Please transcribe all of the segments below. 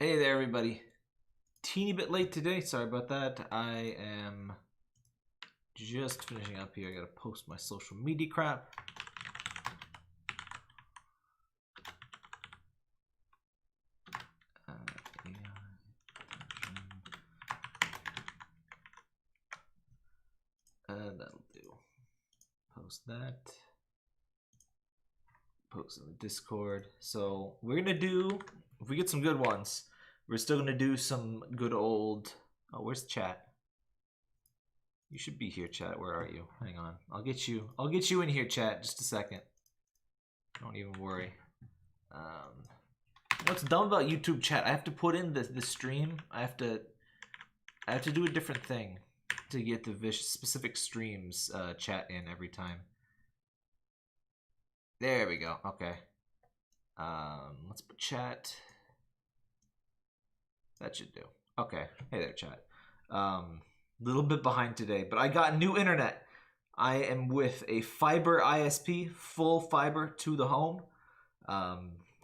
Hey there, everybody. Teeny bit late today. Sorry about that. I am just finishing up here. I gotta post my social media crap. That'll do. Post that. Post in the Discord. So we're gonna do, if we get some good ones, we're still gonna do some good old. Oh, where's the chat? You should be here, chat. Where are you? Hang on. I'll get you in here, chat. Just a second. Don't even worry. What's dumb about YouTube chat? I have to put in the stream. I have to do a different thing to get the specific streams chat in every time. There we go. Okay. Let's put chat. That should do. Okay. Hey there, chat. Little bit behind today, but I got new internet. I am with a fiber ISP, full fiber to the home.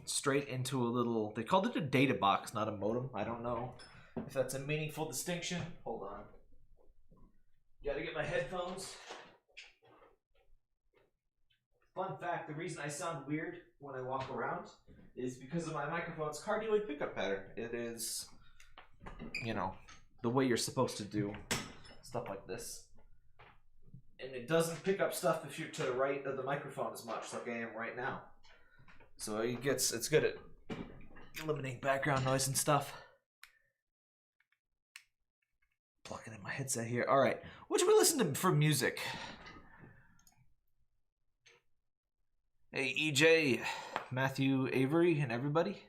Straight into a little, they called it a data box, not a modem. I don't know if that's a meaningful distinction. Hold on. Gotta get my headphones. Fun fact, the reason I sound weird when I walk around is because of my microphone's cardioid pickup pattern. It is, you know, the way you're supposed to do stuff like this. And it doesn't pick up stuff if you're to the right of the microphone as much, like I am right now. So it's good at eliminating background noise and stuff. Plugging in my headset here. All right, what should we listen to for music? Hey, EJ, Matthew, Avery, and everybody.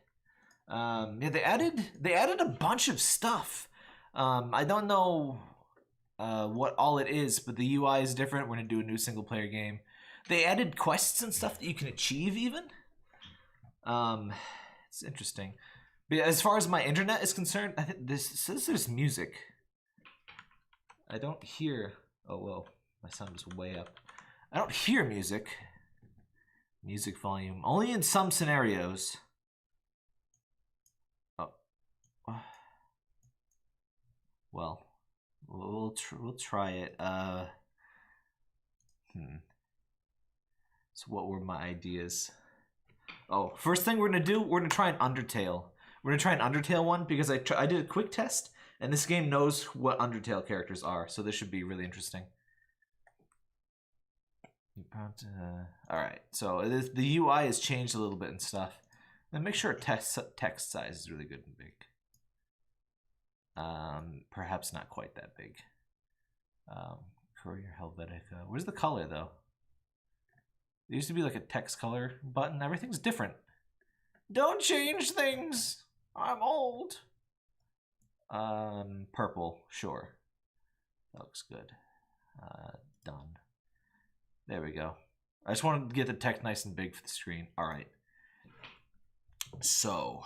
Yeah, they added a bunch of stuff. I don't know what all it is, but the UI is different. We're gonna do a new single player game. They added quests and stuff that you can achieve even. It's interesting. But as far as my internet is concerned, I think this says there's music. I don't hear. Oh well, my sound is way up. I don't hear music. Music volume only in some scenarios. Oh, well, we'll try it. So what were my ideas? Oh, first thing we're gonna do, we're gonna try an Undertale. We're gonna try an Undertale one because I did a quick test, and this game knows what Undertale characters are, so this should be really interesting. All right, so the UI has changed a little bit and stuff. And make sure text size is really good and big. Perhaps not quite that big. Courier Helvetica. Where's the color though? There used to be like a text color button. Everything's different. Don't change things. I'm old. Purple, sure. That looks good. Done. There we go. I just wanted to get the text nice and big for the screen. All right. So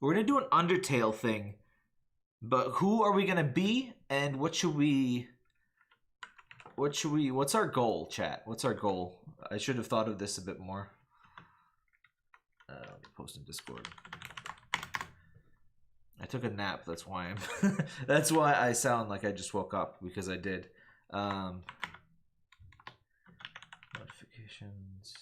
we're gonna do an Undertale thing, but who are we gonna be, and what's our goal, chat? What's our goal? I should have thought of this a bit more. Let me post in Discord. I took a nap. That's why I'm. That's why I sound like I just woke up, because I did. Notifications.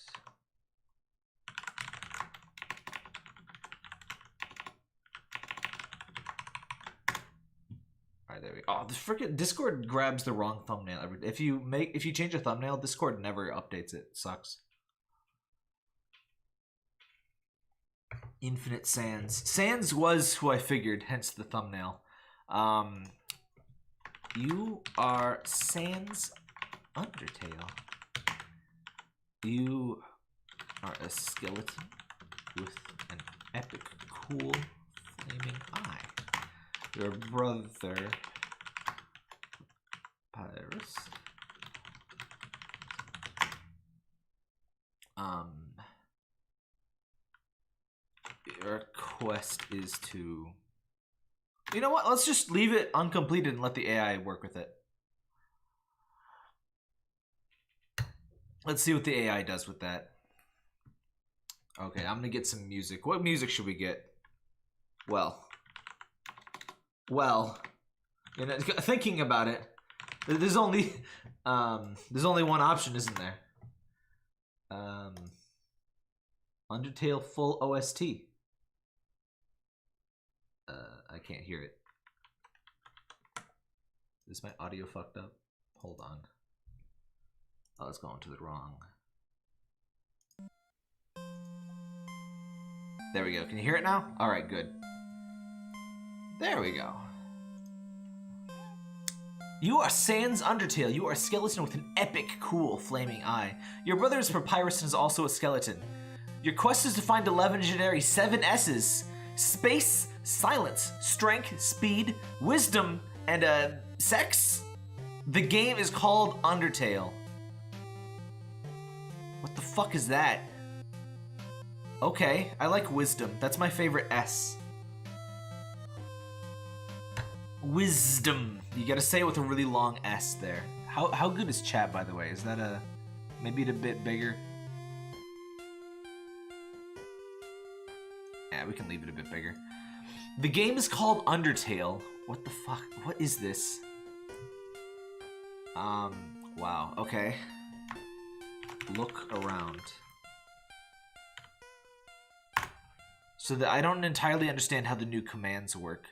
All right, there we go. Oh, the freaking Discord grabs the wrong thumbnail. If you change a thumbnail, Discord never updates it. It sucks. Infinite Sands. Sands was who I figured, hence the thumbnail. You are Sans Undertale. You are a skeleton with an epic, cool, flaming eye. Your brother, Pyrus. Your quest is to... You know what? Let's just leave it uncompleted and let the AI work with it. Let's see what the AI does with that. Okay, I'm gonna get some music. What music should we get? Well, you know, thinking about it, there's only one option, isn't there? Undertale full OST. I can't hear it. Is my audio fucked up? Hold on. Oh, it's going to the wrong. There we go. Can you hear it now? All right, good. There we go. You are Sans Undertale. You are a skeleton with an epic, cool, flaming eye. Your brother is Papyrus and is also a skeleton. Your quest is to find 11 legendary 7 S's. Space, silence, strength, speed, wisdom, and sex? The game is called Undertale. What the fuck is that? Okay, I like wisdom. That's my favorite S. Wisdom. You gotta say it with a really long S there. How good is chat, by the way? Is that maybe a bit bigger? Yeah, we can leave it a bit bigger. The game is called Undertale. What the fuck? What is this? Wow, okay. Look around. So I don't entirely understand how the new commands work.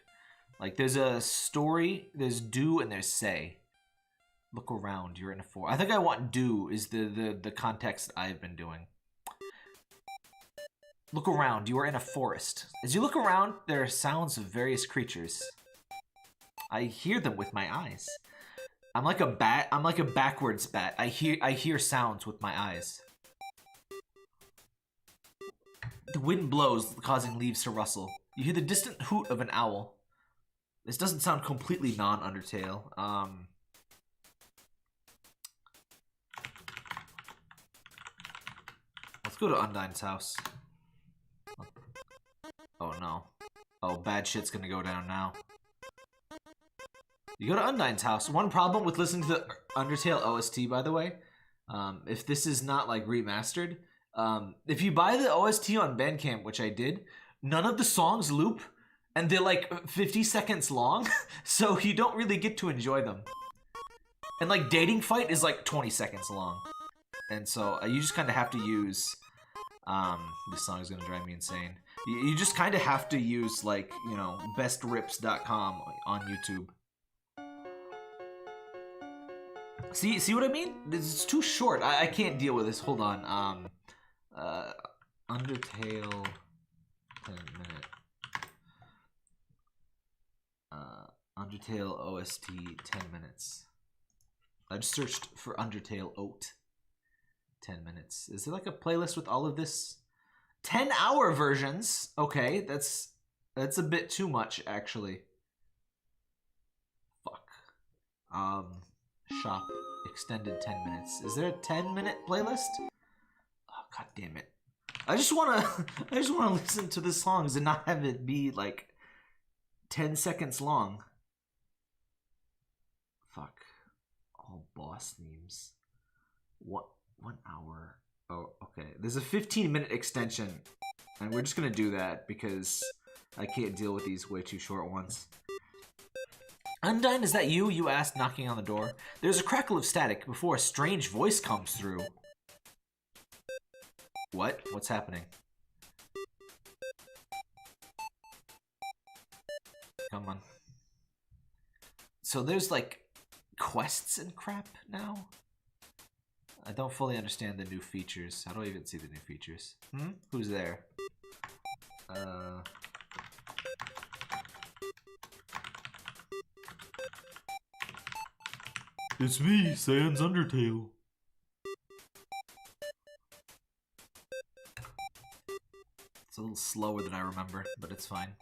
Like, there's a story, there's do, and there's say. Look around, you're in a forest. I think I want do is the context I've been doing. Look around, you are in a forest. As you look around, there are sounds of various creatures. I hear them with my eyes. I'm like a bat, I'm like a backwards bat. I hear sounds with my eyes. The wind blows, causing leaves to rustle. You hear the distant hoot of an owl. This doesn't sound completely non-Undertale. Let's go to Undyne's house. Oh no. Oh, bad shit's gonna go down now. You go to Undyne's house. One problem with listening to the Undertale OST, by the way, if this is not like remastered, if you buy the OST on Bandcamp, which I did, none of the songs loop, and they're like 50 seconds long, so you don't really get to enjoy them. And like Dating Fight is like 20 seconds long. And so you just kind of have to use, this song is gonna drive me insane. You just kind of have to use like, you know, bestrips.com on YouTube. See what I mean? It's too short. I can't deal with this. Hold on. Undertale 10-minute. Undertale OST 10 minutes. I just searched for Undertale OAT 10 minutes. Is there like a playlist with all of this? 10-hour versions. Okay, that's a bit too much actually. Fuck. Shop extended 10 minutes. Is there a 10-minute playlist? Oh, god damn it. I just wanna listen to the songs and not have it be like 10 seconds long. Fuck. All boss themes. What 1 hour? Oh, okay. There's a 15-minute extension. And we're just gonna do that because I can't deal with these way too short ones. Undyne, is that you? You asked, knocking on the door. There's a crackle of static before a strange voice comes through. What? What's happening? Come on. So there's like quests and crap now? I don't fully understand the new features. How do I even see the new features? Who's there? It's me, Sans Undertale. It's a little slower than I remember, but it's fine.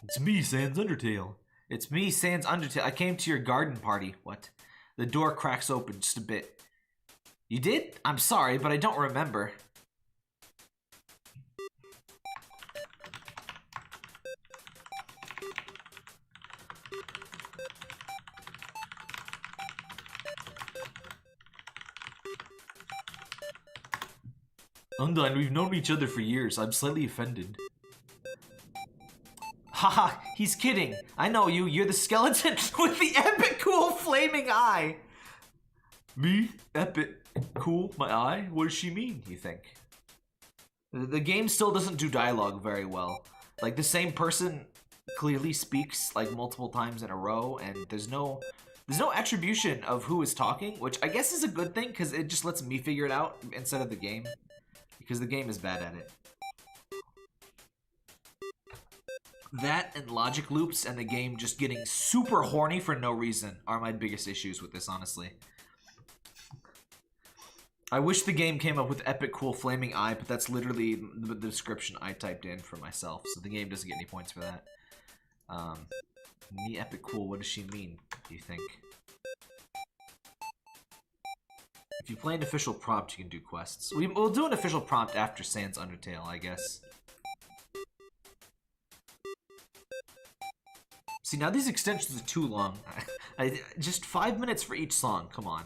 It's me, Sans Undertale. It's me, Sans Undertale. I came to your garden party. What? The door cracks open just a bit. You did? I'm sorry, but I don't remember. Undyne, we've known each other for years. I'm slightly offended. Haha, he's kidding. I know you. You're the skeleton with the epic cool flaming eye. Me? Epic cool? My eye? What does she mean, you think? The game still doesn't do dialogue very well. Like, the same person clearly speaks, like, multiple times in a row, and there's no attribution of who is talking, which I guess is a good thing, because it just lets me figure it out instead of the game. Because the game is bad at it. That and logic loops and the game just getting super horny for no reason are my biggest issues with this, honestly. I wish the game came up with epic cool flaming eye, but that's literally the description I typed in for myself, so the game doesn't get any points for that. Me epic cool, what does she mean, do you think? If you play an official prompt, you can do quests. We'll do an official prompt after Sans Undertale, I guess. See, now these extensions are too long. Just 5 minutes for each song, come on.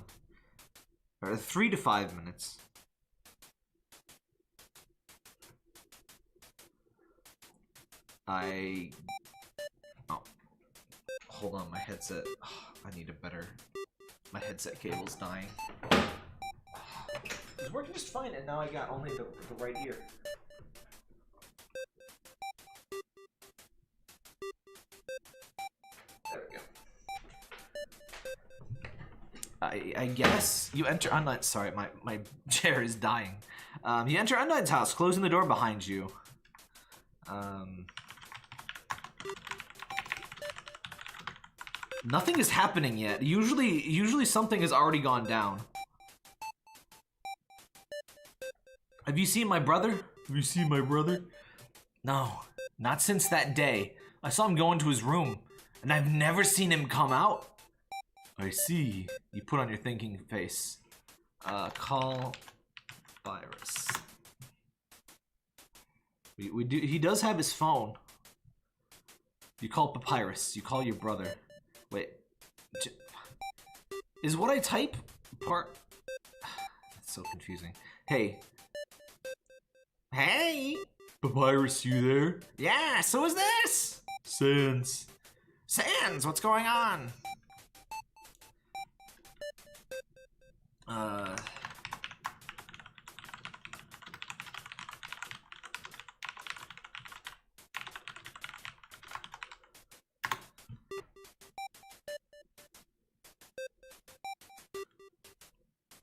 Or 3 to 5 minutes. Oh. Hold on, my headset. Oh, I need a better... My headset cable's dying. It was working just fine, and now I got only the right ear. There we go. I guess you enter Undyne's. Sorry, my chair is dying. You enter Undyne's house, closing the door behind you. Nothing is happening yet. Usually something has already gone down. Have you seen my brother? Have you seen my brother? No, not since that day. I saw him go into his room, and I've never seen him come out. I see. You put on your thinking face. Call virus. We do. He does have his phone. You call Papyrus. You call your brother. Wait. Is what I type part? That's so confusing. Hey. Hey. Papyrus, you there? Yeah. So is this? Sans. Sans, what's going on?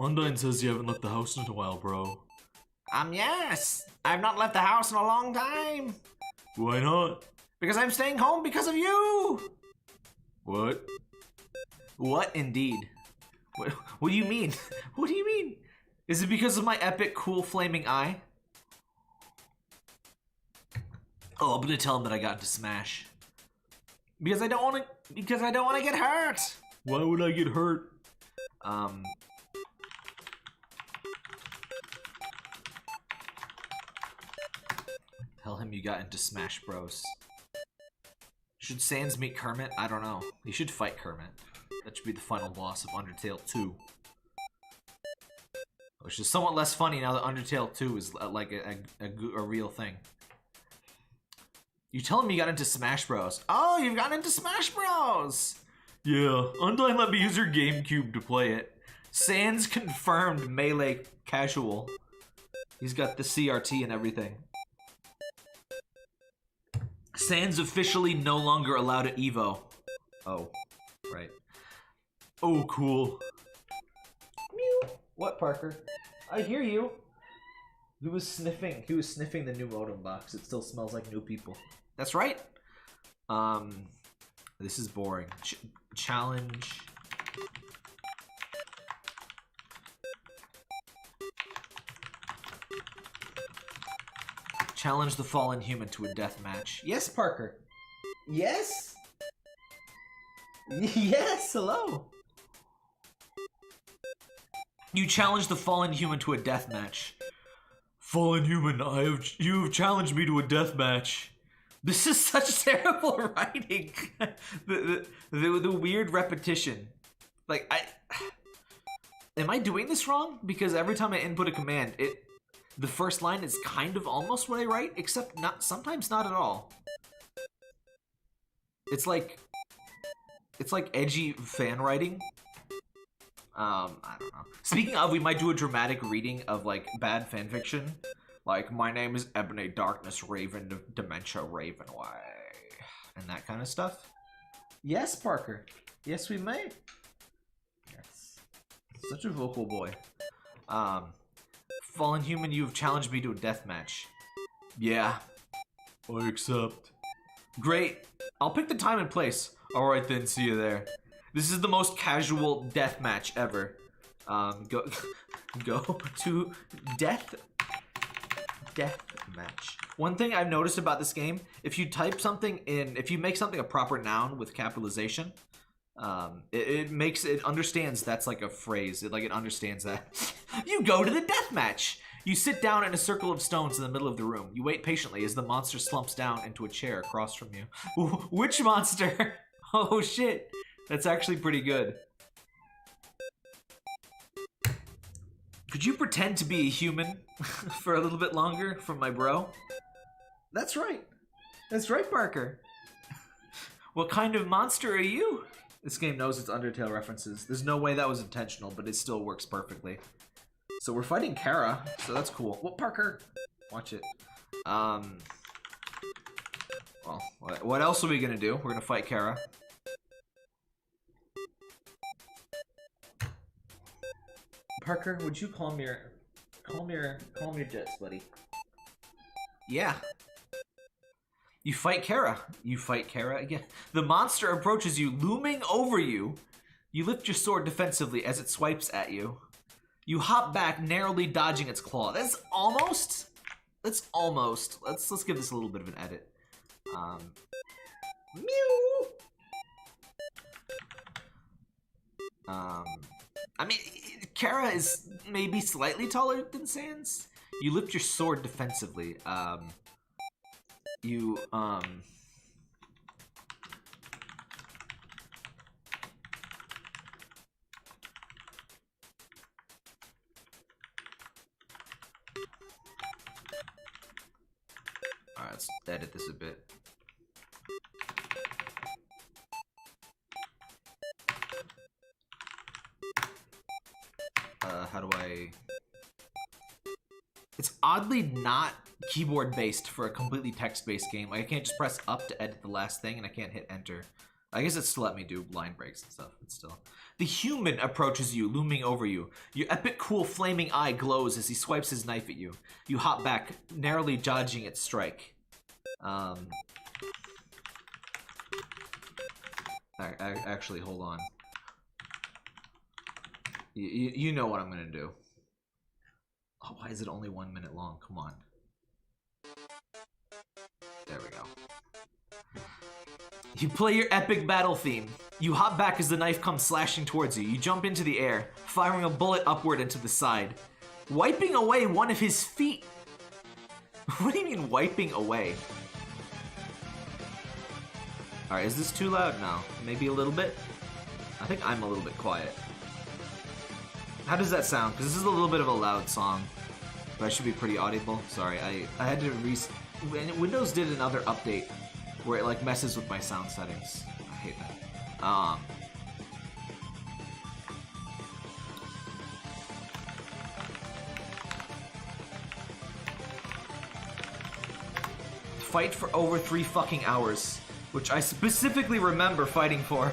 Undyne says you haven't left the house in a while, bro. Yes. I've not left the house in a long time. Why not? Because I'm staying home because of you. What? What indeed? What do you mean? What do you mean? Is it because of my epic cool flaming eye? Oh, I'm gonna tell him that I got into Smash. Because I don't want to get hurt. Why would I get hurt? Tell him you got into Smash Bros. Should Sans meet Kermit? I don't know. He should fight Kermit. That should be the final boss of Undertale 2. Which is somewhat less funny now that Undertale 2 is like a real thing. You tell him you got into Smash Bros. Oh, you've gotten into Smash Bros! Yeah, Undyne let me use her GameCube to play it. Sans confirmed Melee casual. He's got the CRT and everything. Sans officially no longer allowed at Evo. Oh, right. Oh, cool. Mew. What, Parker? I hear you. He was sniffing the new modem box. It still smells like new people. That's right. This is boring. Challenge. Challenge the fallen human to a death match. Yes, Parker. Yes? Yes, hello. You challenge the fallen human to a death match. Fallen human, you have challenged me to a death match. This is such terrible writing. the weird repetition. Like, am I doing this wrong? Because every time I input a command, the first line is kind of almost what I write, except sometimes not at all. It's like edgy fan writing. I don't know. Speaking of, we might do a dramatic reading of like bad fan fiction. Like, my name is Ebony Darkness Raven Dementia Ravenway. And that kind of stuff. Yes, Parker. Yes, we may. Yes. Such a vocal boy. Fallen Human, you have challenged me to a death match. Yeah. I accept. Great. I'll pick the time and place. Alright then, see you there. This is the most casual death match ever. Go to death match. One thing I've noticed about this game, if you type something in, if you make something a proper noun with capitalization, it understands that's like a phrase. It understands that. You go to the death match. You sit down in a circle of stones in the middle of the room. You wait patiently as the monster slumps down into a chair across from you. Which monster? Oh shit. That's actually pretty good. Could you pretend to be a human for a little bit longer from my bro? That's right. That's right, Parker. What kind of monster are you? This game knows its Undertale references. There's no way that was intentional, but it still works perfectly. So we're fighting Kara, so that's cool. What, Parker? Watch it. Well, what else are we gonna do? We're gonna fight Kara. Parker, would you calm your jets, buddy? Yeah. You fight Kara. You fight Kara again. The monster approaches you, looming over you. You lift your sword defensively as it swipes at you. You hop back, narrowly dodging its claw. That's almost. Let's give this a little bit of an edit. Mew. I mean, Kara is maybe slightly taller than Sans. You lift your sword defensively. Alright, let's edit this a bit. How do I... It's oddly not keyboard-based for a completely text-based game. Like, I can't just press up to edit the last thing, and I can't hit enter. I guess it's still let me do line breaks and stuff, but still. The human approaches you, looming over you. Your epic, cool, flaming eye glows as he swipes his knife at you. You hop back, narrowly dodging its strike. Actually, hold on. You know what I'm gonna do. Oh, why is it only 1 minute long? Come on. There we go. You play your epic battle theme. You hop back as the knife comes slashing towards you. You jump into the air, firing a bullet upward into the side, wiping away one of his feet. What do you mean wiping away? Alright, is this too loud? No. Maybe a little bit? I think I'm a little bit quiet. How does that sound? Because this is a little bit of a loud song. But I should be pretty audible. Sorry, I had to Windows did another update where it like messes with my sound settings. I hate that. Fight for over 3 fucking hours, which I specifically remember fighting for.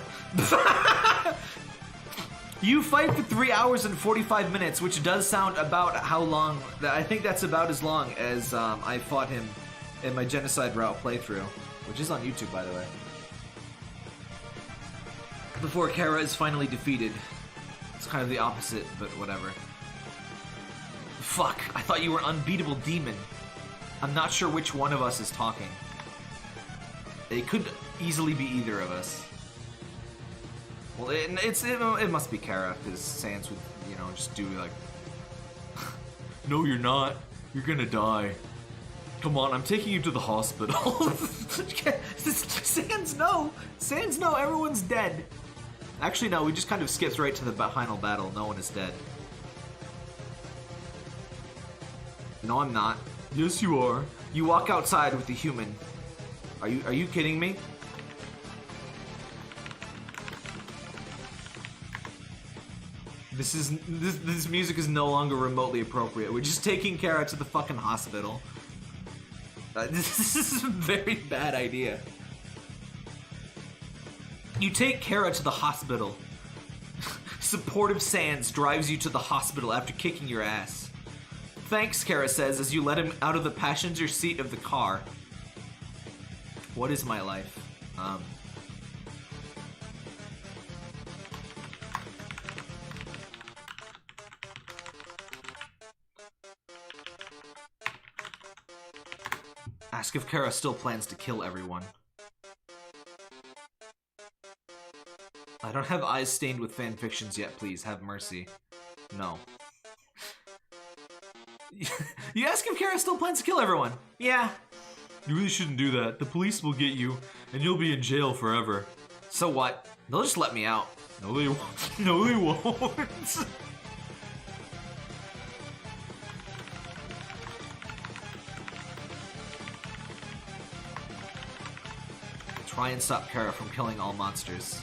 You fight for 3 hours and 45 minutes, which does sound about how long. I think that's about as long as I fought him in my Genocide Route playthrough, which is on YouTube, by the way. Before Kara is finally defeated. It's kind of the opposite, but whatever. Fuck, I thought you were an unbeatable demon. I'm not sure which one of us is talking. It could easily be either of us. Well, it must be Kara, because Sans would, you know, just do like, no, you're not. You're gonna die. Come on, I'm taking you to the hospital. Sans, no. Sans, no. Everyone's dead. Actually, no. We just kind of skipped right to the final battle. No one is dead. No, I'm not. Yes, you are. You walk outside with the human. Are you kidding me? This music is no longer remotely appropriate. We're just taking Kara to the fucking hospital. This is a very bad idea. You take Kara to the hospital. Supportive Sans drives you to the hospital after kicking your ass. Thanks, Kara says as you let him out of the passenger seat of the car. What is my life? Ask if Kara still plans to kill everyone. I don't have eyes stained with fanfictions yet, please. Have mercy. No. You ask if Kara still plans to kill everyone. Yeah. You really shouldn't do that. The police will get you, and you'll be in jail forever. So what? They'll just let me out. No, they won't. No, they won't. Try and stop Kara from killing all monsters.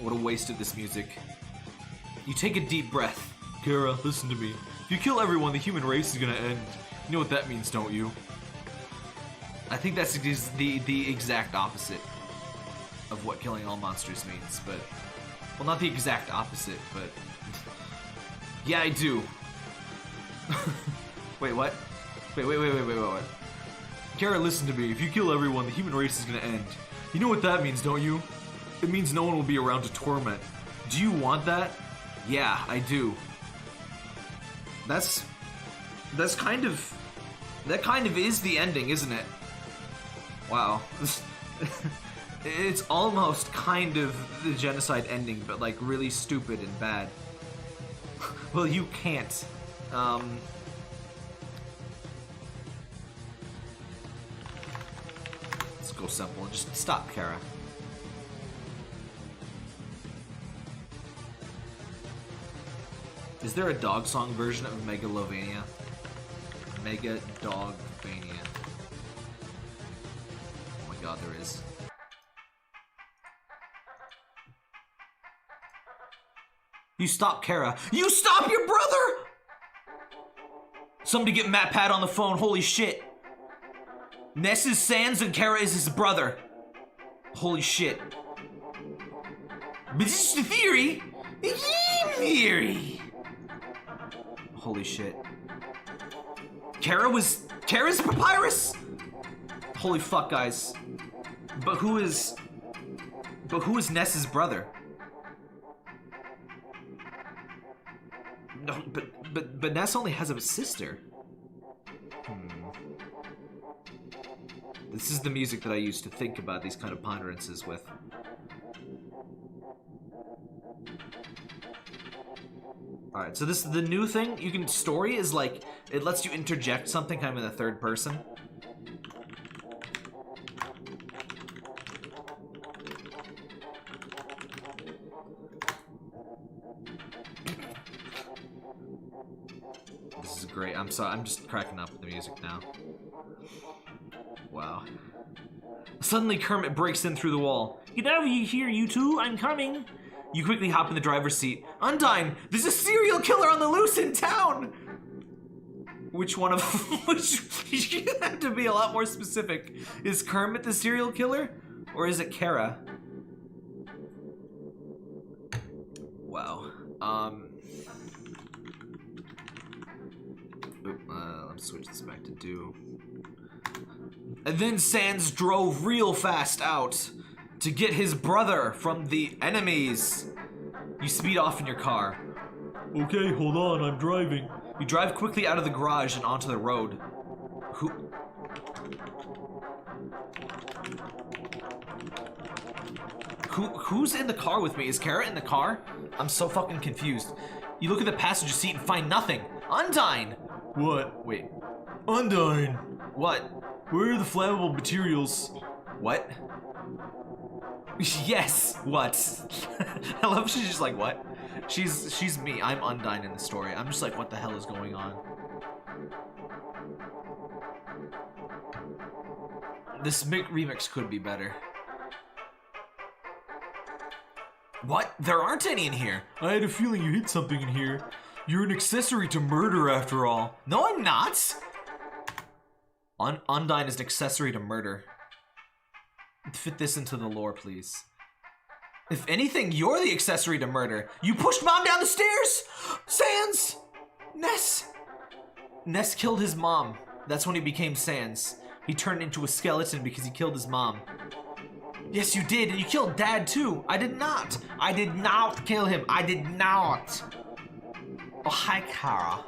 What a waste of this music. You take a deep breath. Kara, listen to me. If you kill everyone, the human race is gonna end. You know what that means, don't you? I think that's the exact opposite of what killing all monsters means, but... Well, not the exact opposite, but... Yeah, I do. Wait, what? Wait. Kara, listen to me. If you kill everyone, the human race is gonna end. You know what that means, don't you? It means no one will be around to torment. Do you want that? Yeah, I do. That kind of is the ending, isn't it? Wow. It's almost kind of the genocide ending, but like really stupid and bad. Well, you can't. Let's go simple. Just stop, Kara. Is there a dog song version of Megalovania? Mega Dogvania. Oh my god, there is. You stop, Kara. You stop your brother! Somebody get MatPat on the phone, holy shit. Ness is Sans and Kara is his brother. Holy shit. But this is the theory. Theory. Holy shit. Kara's Papyrus? Holy fuck, guys. But who is Ness's brother? No, but Ness only has a sister. This is the music that I use to think about these kind of ponderances with. Alright, so this is the new thing. You can story is like it lets you interject something kind of in the third person. This is great. I'm sorry, I'm just cracking up with the music now. Wow. Suddenly Kermit breaks in through the wall. Get over here, you two, I'm coming. You quickly hop in the driver's seat. Undyne, there's a serial killer on the loose in town! Which one of which you have to be a lot more specific. Is Kermit the serial killer? Or is it Kara? Wow. Let's switch this back to do. And then Sans drove real fast out to get his brother from the enemies. You speed off in your car. Okay, hold on, I'm driving. You drive quickly out of the garage and onto the road. Who's in the car with me? Is Kara in the car? I'm so fucking confused. You look at the passenger seat and find nothing. Undyne! What? Wait. Undyne! What? Where are the flammable materials? What? Yes! What? I love she's just like, what? She's me. I'm Undyne in the story. I'm just like, what the hell is going on? This remix could be better. What? There aren't any in here. I had a feeling you hid something in here. You're an accessory to murder after all. No, I'm not. Undyne is an accessory to murder. Fit this into the lore, please. If anything, you're the accessory to murder. You pushed Mom down the stairs! Sans! Ness killed his mom. That's when he became Sans. He turned into a skeleton because he killed his mom. Yes, you did, and you killed Dad too. I did not. I did not kill him. I did not. Oh, hi, Kara.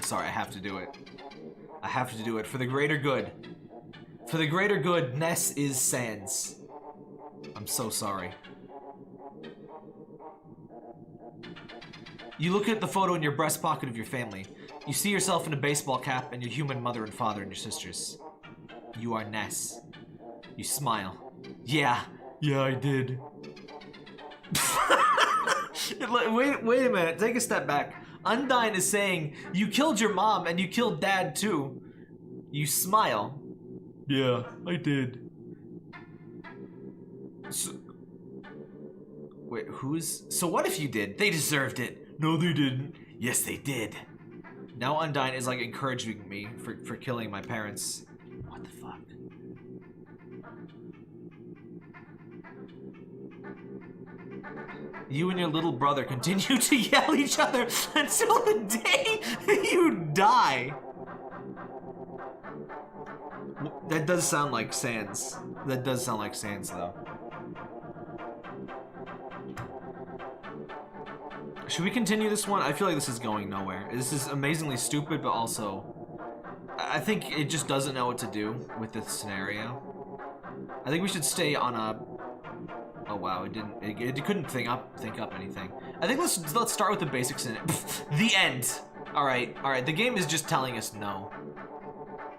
Sorry, I have to do it. I have to do it for the greater good. For the greater good, Ness is Sans. I'm so sorry. You look at the photo in your breast pocket of your family. You see yourself in a baseball cap and your human mother and father and your sisters. You are Ness. You smile. Yeah, I did. Wait a minute, take a step back. Undyne is saying, you killed your mom and you killed Dad too. You smile. Yeah, I did. Wait, so what if you did? They deserved it. No, they didn't. Yes, they did. Now Undyne is like encouraging me for killing my parents. What the fuck? You and your little brother continue to yell at each other until the day you die. That does sound like Sans. That does sound like Sans, though. Should we continue this one? I feel like this is going nowhere. This is amazingly stupid, but also... I think it just doesn't know what to do with this scenario. I think we should stay on a... Oh wow, it didn't. It couldn't think up anything. I think let's start with the basics in it. The end. All right. The game is just telling us no.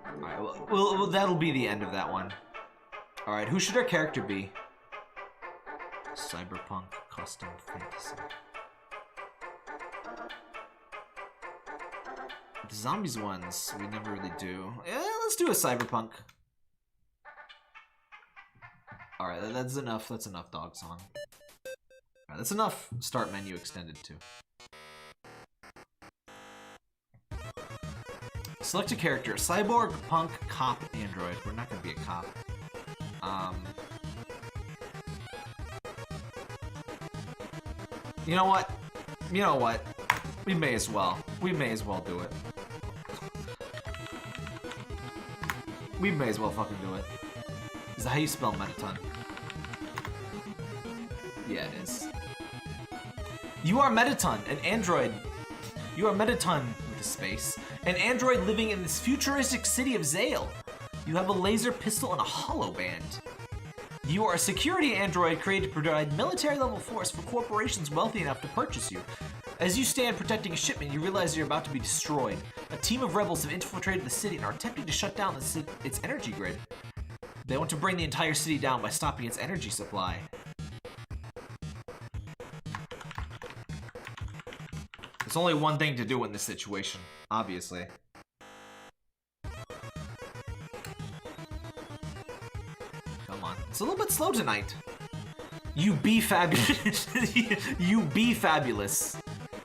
All right. Well, that'll be the end of that one. All right. Who should our character be? Cyberpunk custom fantasy. The zombies ones we never really do. Yeah, let's do a cyberpunk. Alright, that's enough. That's enough dog song. Alright, that's enough start menu extended too. Select a character. Cyborg, punk, cop, android. We're not gonna be a cop. You know what? We may as well. We may as well do it. We may as well fucking do it. Is that how you spell Mettaton? Yeah, it is. You are Mettaton, an android. You are Mettaton with a space. An android living in this futuristic city of Zale. You have a laser pistol and a hollow band. You are a security android created to provide military-level force for corporations wealthy enough to purchase you. As you stand protecting a shipment, you realize you're about to be destroyed. A team of rebels have infiltrated the city and are attempting to shut down its energy grid. They want to bring the entire city down by stopping its energy supply. There's only one thing to do in this situation, obviously. Come on. It's a little bit slow tonight. You be fabulous. You be fabulous.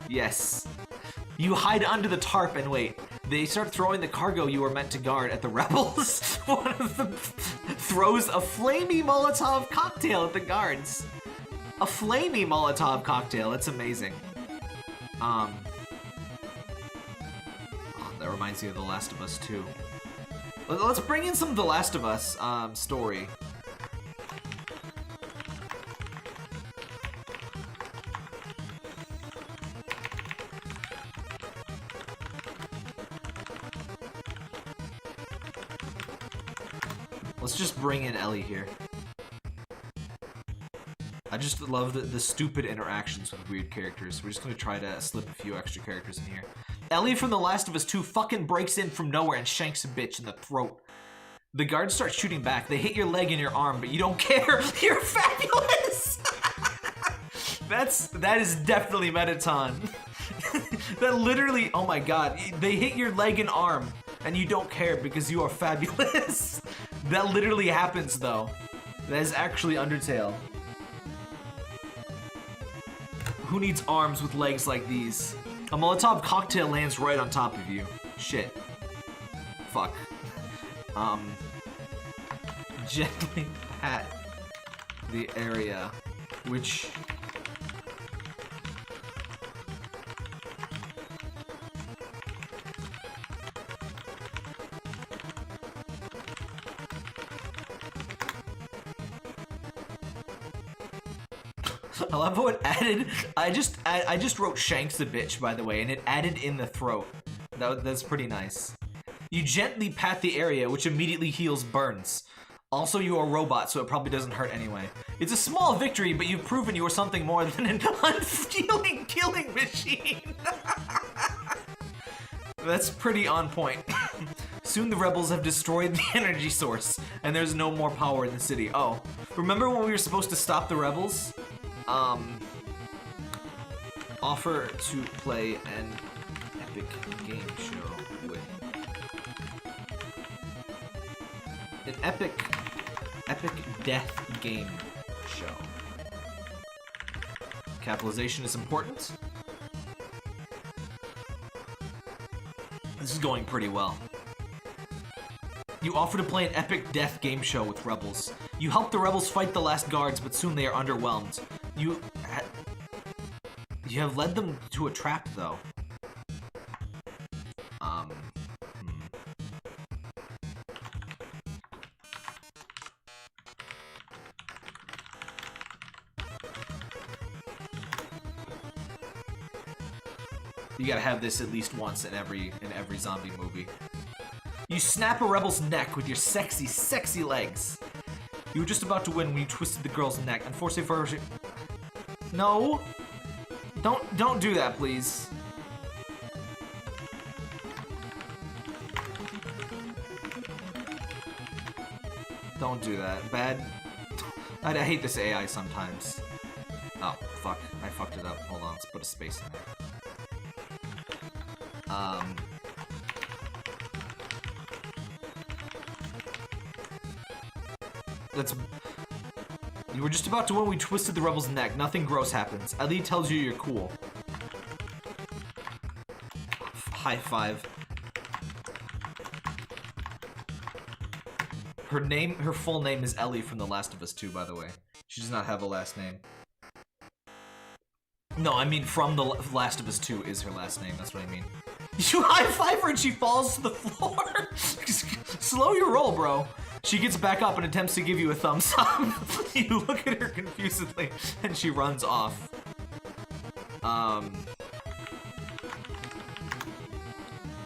Yes. You hide under the tarp and wait. They start throwing the cargo you were meant to guard at the rebels. One of them throws a flamey Molotov cocktail at the guards. A flamey Molotov cocktail. That's amazing. Oh, that reminds me of The Last of Us 2. Let's bring in some The Last of Us story. Let's just bring in Ellie here. I just love the stupid interactions with weird characters. We're just gonna try to slip a few extra characters in here. Ellie from The Last of Us 2 fucking breaks in from nowhere and shanks a bitch in the throat. The guards start shooting back. They hit your leg and your arm, but you don't care. You're fabulous! That is definitely Mettaton. That literally, oh my god. They hit your leg and arm, and you don't care because you are fabulous. That literally happens, though. That is actually Undertale. Who needs arms with legs like these? A Molotov cocktail lands right on top of you. Shit. Fuck. Gently pat the area, which... I love how it added. I just wrote shanks a bitch, by the way, and it added in the throat. That's pretty nice. You gently pat the area, which immediately heals burns. Also, you are a robot, so it probably doesn't hurt anyway. It's a small victory, but you've proven you are something more than an unfeeling killing machine. That's pretty on point. Soon the rebels have destroyed the energy source, and there's no more power in the city. Oh, remember when we were supposed to stop the rebels? Offer to play an epic game show with an epic death game show. Capitalization is important. This is going pretty well. You offer to play an epic death game show with rebels. You help the rebels fight the last guards, but soon they are underwhelmed. You have led them to a trap, though. You gotta have this at least once in every zombie movie. You snap a rebel's neck with your sexy, sexy legs. You were just about to win when you twisted the girl's neck. Unfortunately, no. Don't do that, please. Don't do that. Bad. I hate this AI sometimes. Oh, fuck. I fucked it up. Hold on, let's put a space in there. You were just about to win, we twisted the rebel's neck. Nothing gross happens. Ali tells you you're cool. High five. Her full name is Ellie from The Last of Us 2, by the way. She does not have a last name. No, I mean from The Last of Us 2 is her last name. That's what I mean. You high five her and she falls to the floor. Slow your roll, bro. She gets back up and attempts to give you a thumbs up. You look at her confusedly and she runs off. I'm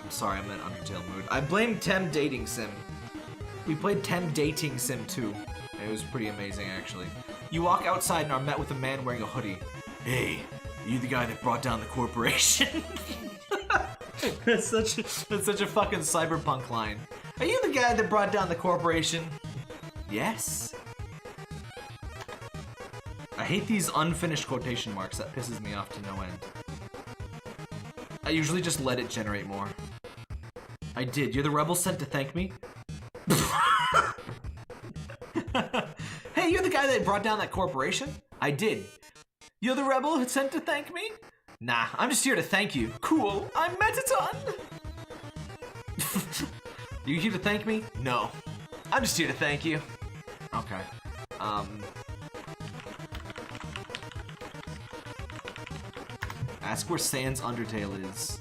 sorry, I'm in Undertale mood. I blame Tem Dating Sim. We played Tem Dating Sim 2. It was pretty amazing, actually. You walk outside and are met with a man wearing a hoodie. Hey, are you the guy that brought down the corporation? That's such a fucking cyberpunk line. Are you the guy that brought down the corporation? Yes. I hate these unfinished quotation marks. That pisses me off to no end. I usually just let it generate more. I did. You're the rebel sent to thank me? Hey, you're the guy that brought down that corporation? I did. You're the rebel sent to thank me? Nah, I'm just here to thank you. Cool, I'm Mettaton! You here to thank me? No. I'm just here to thank you. Okay. Ask where Sans Undertale is.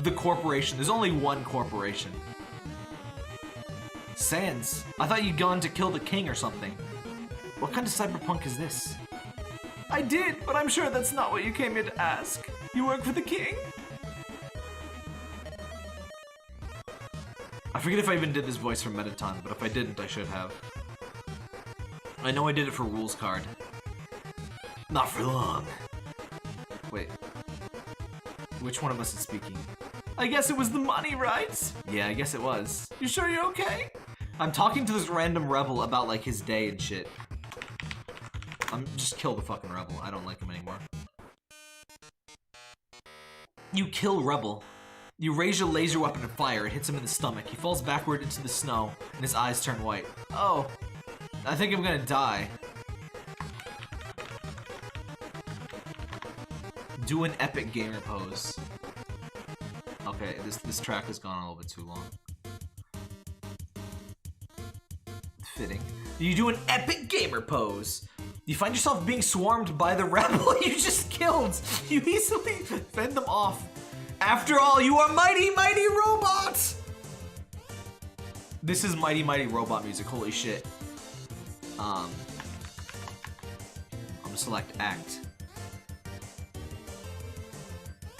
The corporation. There's only one corporation. Sans? I thought you'd gone to kill the king or something. What kind of cyberpunk is this? I did, but I'm sure that's not what you came here to ask. You work for the king? I forget if I even did this voice for Mettaton, but if I didn't, I should have. I know I did it for Rules Card. Not for long. Wait. Which one of us is speaking? I guess it was the money, right? Yeah, I guess it was. You sure you're okay? I'm talking to this random rebel about like his day and shit. Just kill the fucking rebel. I don't like him anymore. You kill rebel. You raise your laser weapon and fire. It hits him in the stomach. He falls backward into the snow and his eyes turn white. Oh, I think I'm gonna die. Do an epic gamer pose. Okay, this track has gone a little bit too long. Fitting. You do an epic gamer pose. You find yourself being swarmed by the rebel you just killed. You easily fend them off. After all, you are mighty, mighty robots. This is mighty, mighty robot music. Holy shit. I'm gonna select act.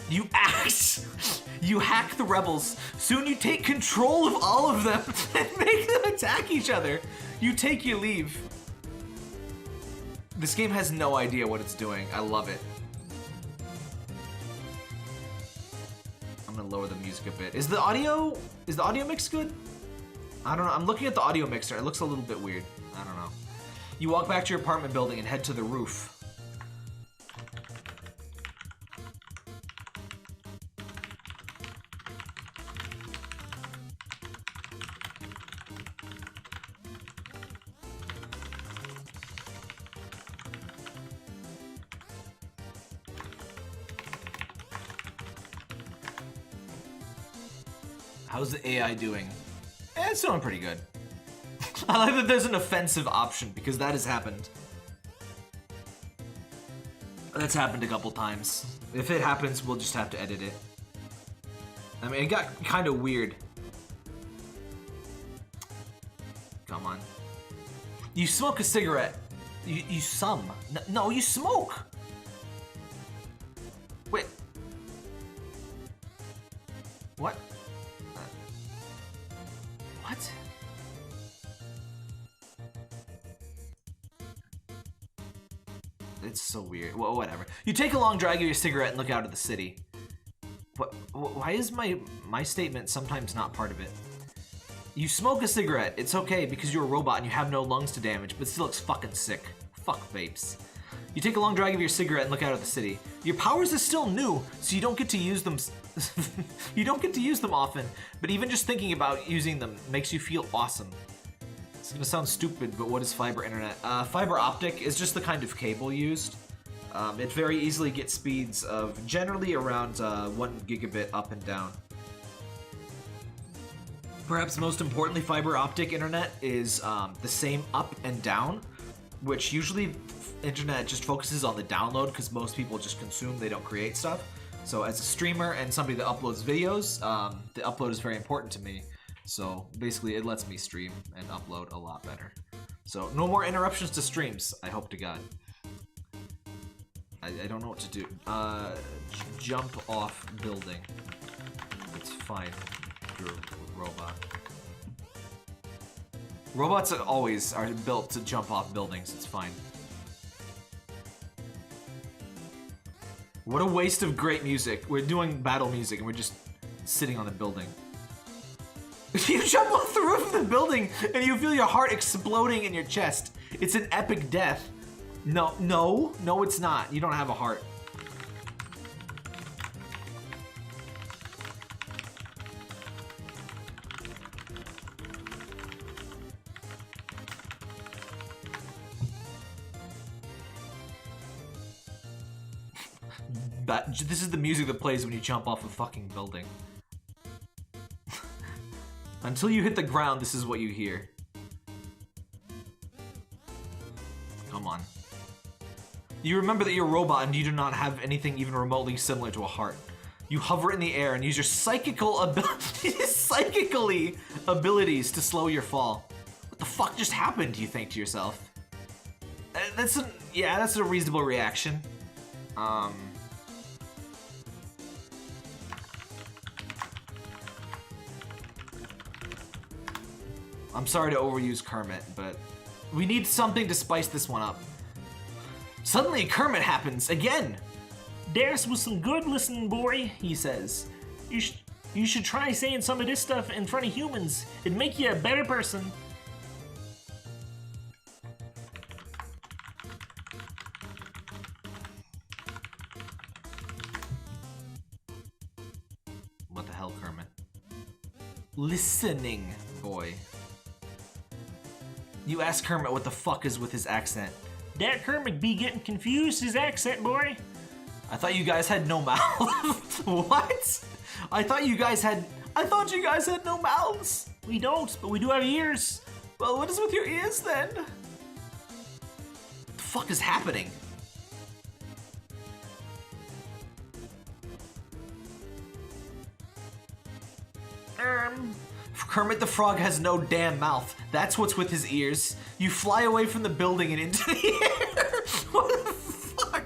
You act. You hack the rebels. Soon you take control of all of them and make them attack each other. You take your leave. This game has no idea what it's doing. I love it. I'm gonna lower the music a bit. Is the audio mix good? I don't know. I'm looking at the audio mixer. It looks a little bit weird. I don't know. You walk back to your apartment building and head to the roof. How's the AI doing? It's doing pretty good. I like that there's an offensive option because that has happened. That's happened a couple times. If it happens, we'll just have to edit it. I mean, it got kind of weird. Come on. You smoke a cigarette. You No, you smoke. Wait. What? What? It's so weird. Well, whatever. You take a long drag of your cigarette and look out at the city. What? Why is my statement sometimes not part of it? You smoke a cigarette. It's okay because you're a robot and you have no lungs to damage, but still looks fucking sick. Fuck vapes. You take a long drag of your cigarette and look out at the city. Your powers are still new, so you don't get to use them. You don't get to use them often, but even just thinking about using them makes you feel awesome. It's gonna sound stupid, but what is fiber internet? Fiber optic is just the kind of cable used. It very easily gets speeds of generally around 1 gigabit up and down. Perhaps most importantly, fiber optic internet is the same up and down, which usually internet just focuses on the download because most people just consume, they don't create stuff. So as a streamer and somebody that uploads videos, the upload is very important to me. So basically it lets me stream and upload a lot better. So no more interruptions to streams, I hope to God. I don't know what to do. Jump off building. It's fine. You're a robot. Robots always are built to jump off buildings, it's fine. What a waste of great music. We're doing battle music and we're just sitting on the building. You jump off the roof of the building and you feel your heart exploding in your chest. It's an epic death. No, it's not. You don't have a heart. This is the music that plays when you jump off a fucking building. Until you hit the ground, this is what you hear. Come on. You remember that you're a robot and you do not have anything even remotely similar to a heart. You hover in the air and use your psychical abilities to slow your fall. What the fuck just happened, you think to yourself? That's a reasonable reaction. I'm sorry to overuse Kermit, but we need something to spice this one up. Suddenly Kermit happens again. There's was some good listening, boy, he says. You should try saying some of this stuff in front of humans. It'd make you a better person. What the hell, Kermit? Listening, boy. You ask Kermit what the fuck is with his accent. That Kermit be getting confused, his accent, boy. I thought you guys had no mouth. What? I thought you guys had no mouths. We don't, but we do have ears. Well, what is with your ears then? What the fuck is happening? Kermit the Frog has no damn mouth. That's what's with his ears. You fly away from the building and into the air. What the fuck?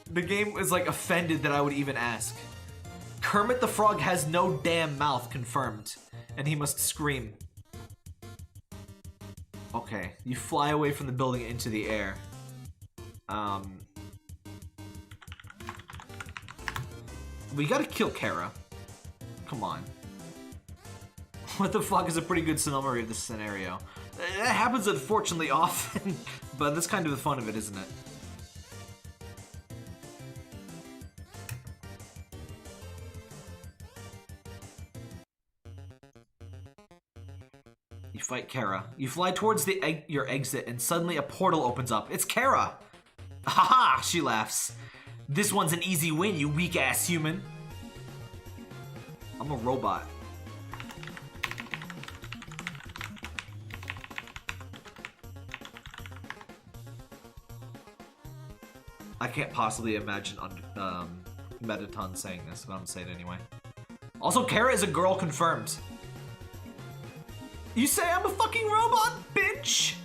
The game is like offended that I would even ask. Kermit the Frog has no damn mouth, confirmed. And he must scream. Okay, you fly away from the building into the air. We gotta kill Kara. Come on. What the fuck is a pretty good summary of this scenario? It happens unfortunately often, but that's kind of the fun of it, isn't it? You fight Kara. You fly towards your exit, and suddenly a portal opens up. It's Kara! Haha, she laughs. This one's an easy win, you weak-ass human. I'm a robot. I can't possibly imagine Mettaton saying this, but I'm saying it anyway. Also, Kara is a girl, confirmed. You say I'm a fucking robot, bitch?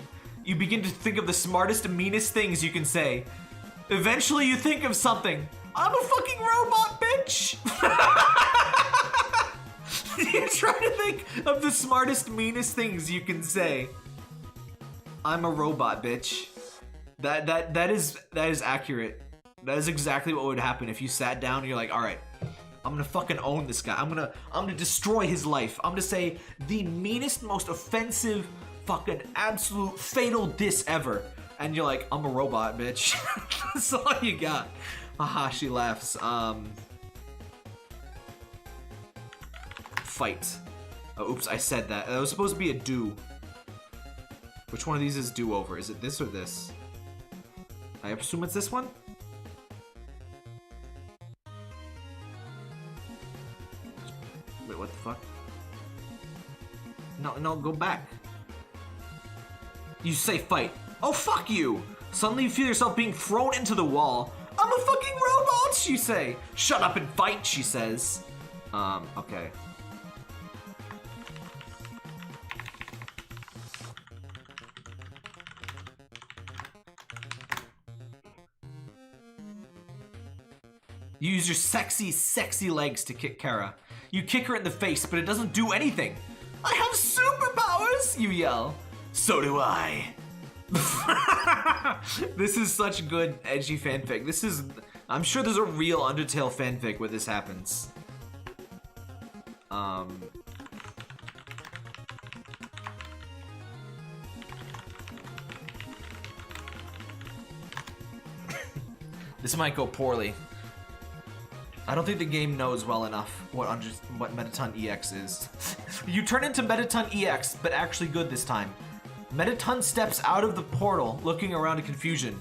You begin to think of the smartest and meanest things you can say. Eventually you think of something. I'm a fucking robot, bitch! You try to think of the smartest, meanest things you can say. I'm a robot, bitch. That is accurate. That is exactly what would happen if you sat down and you're like, all right, I'm gonna fucking own this guy. I'm gonna destroy his life. I'm gonna say the meanest, most offensive, fucking absolute fatal diss ever. And you're like, I'm a robot, bitch. That's all you got. Haha, she laughs. Fight. Oh, oops, I said that. That was supposed to be a do. Which one of these is do-over? Is it this or this? I assume it's this one? Wait, what the fuck? No, go back. You say fight. Oh, fuck you! Suddenly you feel yourself being thrown into the wall. I'm a fucking robot, you say. Shut up and fight, she says. Okay. You use your sexy, sexy legs to kick Kara. You kick her in the face, but it doesn't do anything. I have superpowers, you yell. So do I. This is such good, edgy fanfic. This is... I'm sure there's a real Undertale fanfic where this happens. This might go poorly. I don't think the game knows well enough what Mettaton EX is. You turn into Mettaton EX, but actually good this time. Mettaton steps out of the portal, looking around in confusion.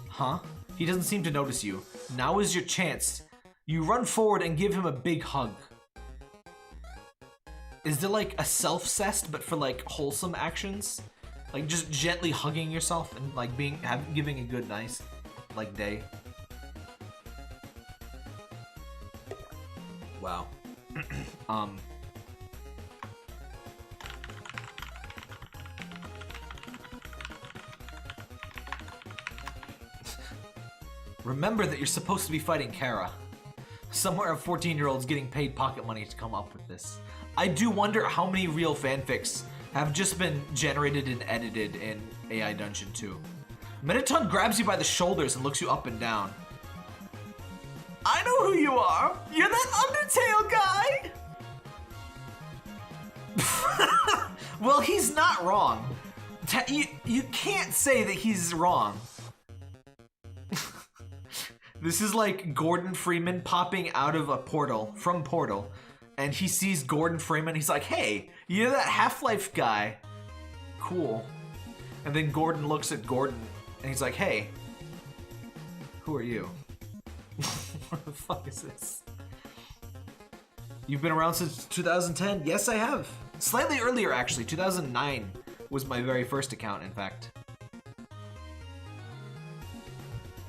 Huh? He doesn't seem to notice you. Now is your chance. You run forward and give him a big hug. Is there like a self-cest, but for like wholesome actions? Like just gently hugging yourself and like giving a good nice like day. Wow. Remember that you're supposed to be fighting Kara. Somewhere a 14-year-old's getting paid pocket money to come up with this. I do wonder how many real fanfics have just been generated and edited in AI Dungeon 2. Mettaton grabs you by the shoulders and looks you up and down. I know who you are. You're that Undertale guy. Well, he's not wrong. You can't say that he's wrong. This is like Gordon Freeman popping out of a portal, from Portal, and he sees Gordon Freeman. He's like, hey, you're that Half-Life guy. Cool. And then Gordon looks at Gordon and he's like, hey, who are you? What the fuck is this? You've been around since 2010? Yes, I have. Slightly earlier, actually. 2009 was my very first account, in fact.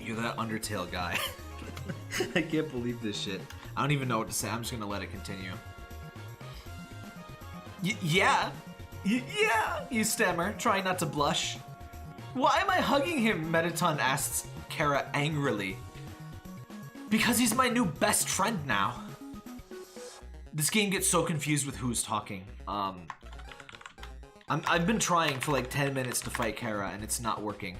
You're that Undertale guy. I can't believe this shit. I don't even know what to say. I'm just gonna let it continue. Yeah, you stammer, trying not to blush. Why am I hugging him? Mettaton asks Kara angrily. Because he's my new best friend now. This game gets so confused with who's talking. I've been trying for like 10 minutes to fight Kara and it's not working.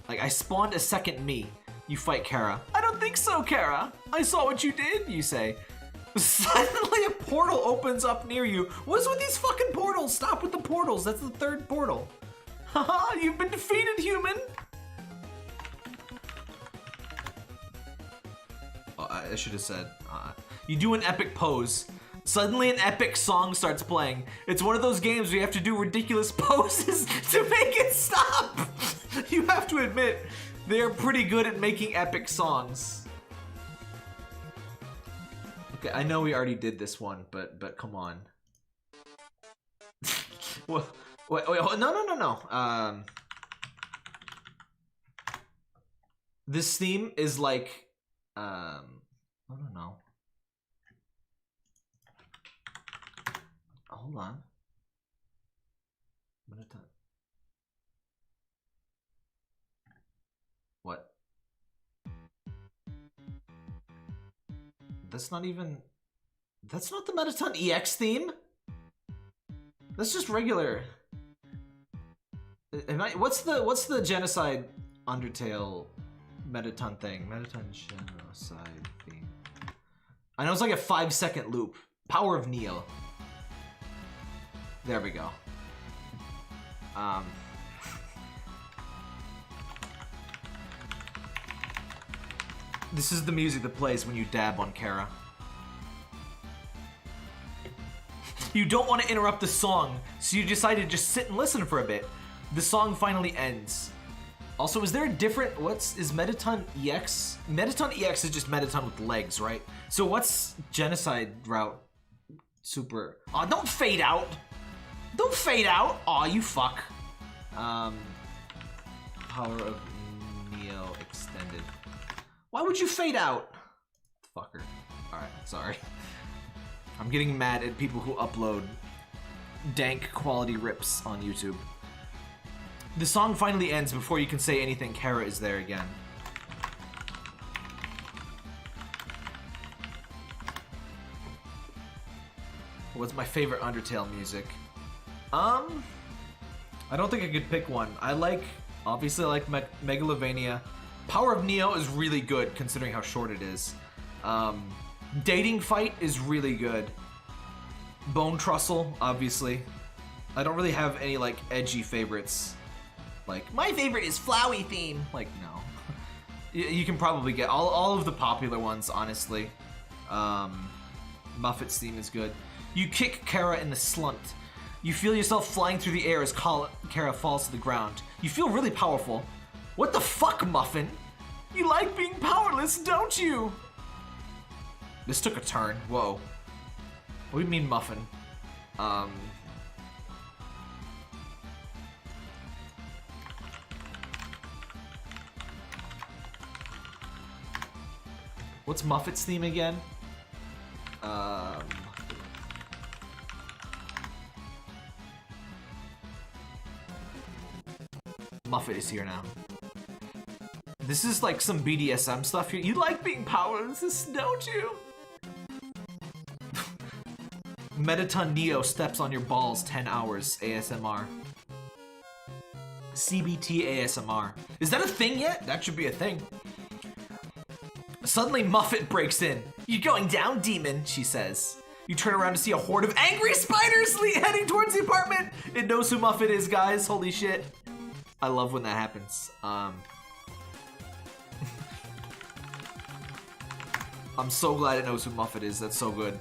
Like, I spawned a second me. You fight Kara. I don't think so, Kara. I saw what you did, you say. Suddenly a portal opens up near you. What's with these fucking portals? Stop with the portals. That's the third portal. Haha, you've been defeated, human. Oh, I should have said, you do an epic pose. Suddenly an epic song starts playing. It's one of those games where you have to do ridiculous poses to make it stop. You have to admit, they're pretty good at making epic songs. Okay, I know we already did this one, but come on. Well, wait, no. This theme is like, I don't know. Hold on. What? That's not even... That's not the Mettaton EX theme? That's just regular. What's the genocide Undertale Mettaton thing? Mettaton genocide theme. I know it's like a 5-second loop. Power of Neo. There we go. This is the music that plays when you dab on Kara. You don't want to interrupt the song, so you decide to just sit and listen for a bit. The song finally ends. Also, is there a different... is Mettaton EX? Mettaton EX is just Mettaton with legs, right? So what's Genocide Route Super... Aw, don't fade out! Don't fade out! Aw, you fuck. Power of Neo Extended. Why would you fade out? Fucker. Alright, sorry. I'm getting mad at people who upload dank quality rips on YouTube. The song finally ends before you can say anything. Kara is there again. What's my favorite Undertale music? I don't think I could pick one. Obviously I like Megalovania. Power of Neo is really good considering how short it is. Dating Fight is really good. Bone Trussel, obviously. I don't really have any like edgy favorites. Like, my favorite is Flowey theme. Like, no. You can probably get all of the popular ones, honestly. Muffet's theme is good. You kick Kara in the slunt. You feel yourself flying through the air as Kara falls to the ground. You feel really powerful. What the fuck, Muffin? You like being powerless, don't you? This took a turn. Whoa. What do you mean, Muffin? What's Muffet's theme again? Muffet is here now. This is like some BDSM stuff here. You like being powerless, don't you? Mettaton Neo steps on your balls 10 hours ASMR. CBT ASMR. Is that a thing yet? That should be a thing. Suddenly, Muffet breaks in. "You're going down, demon," she says. You turn around to see a horde of angry spiders heading towards the apartment. It knows who Muffet is, guys. Holy shit. I love when that happens. I'm so glad it knows who Muffet is. That's so good.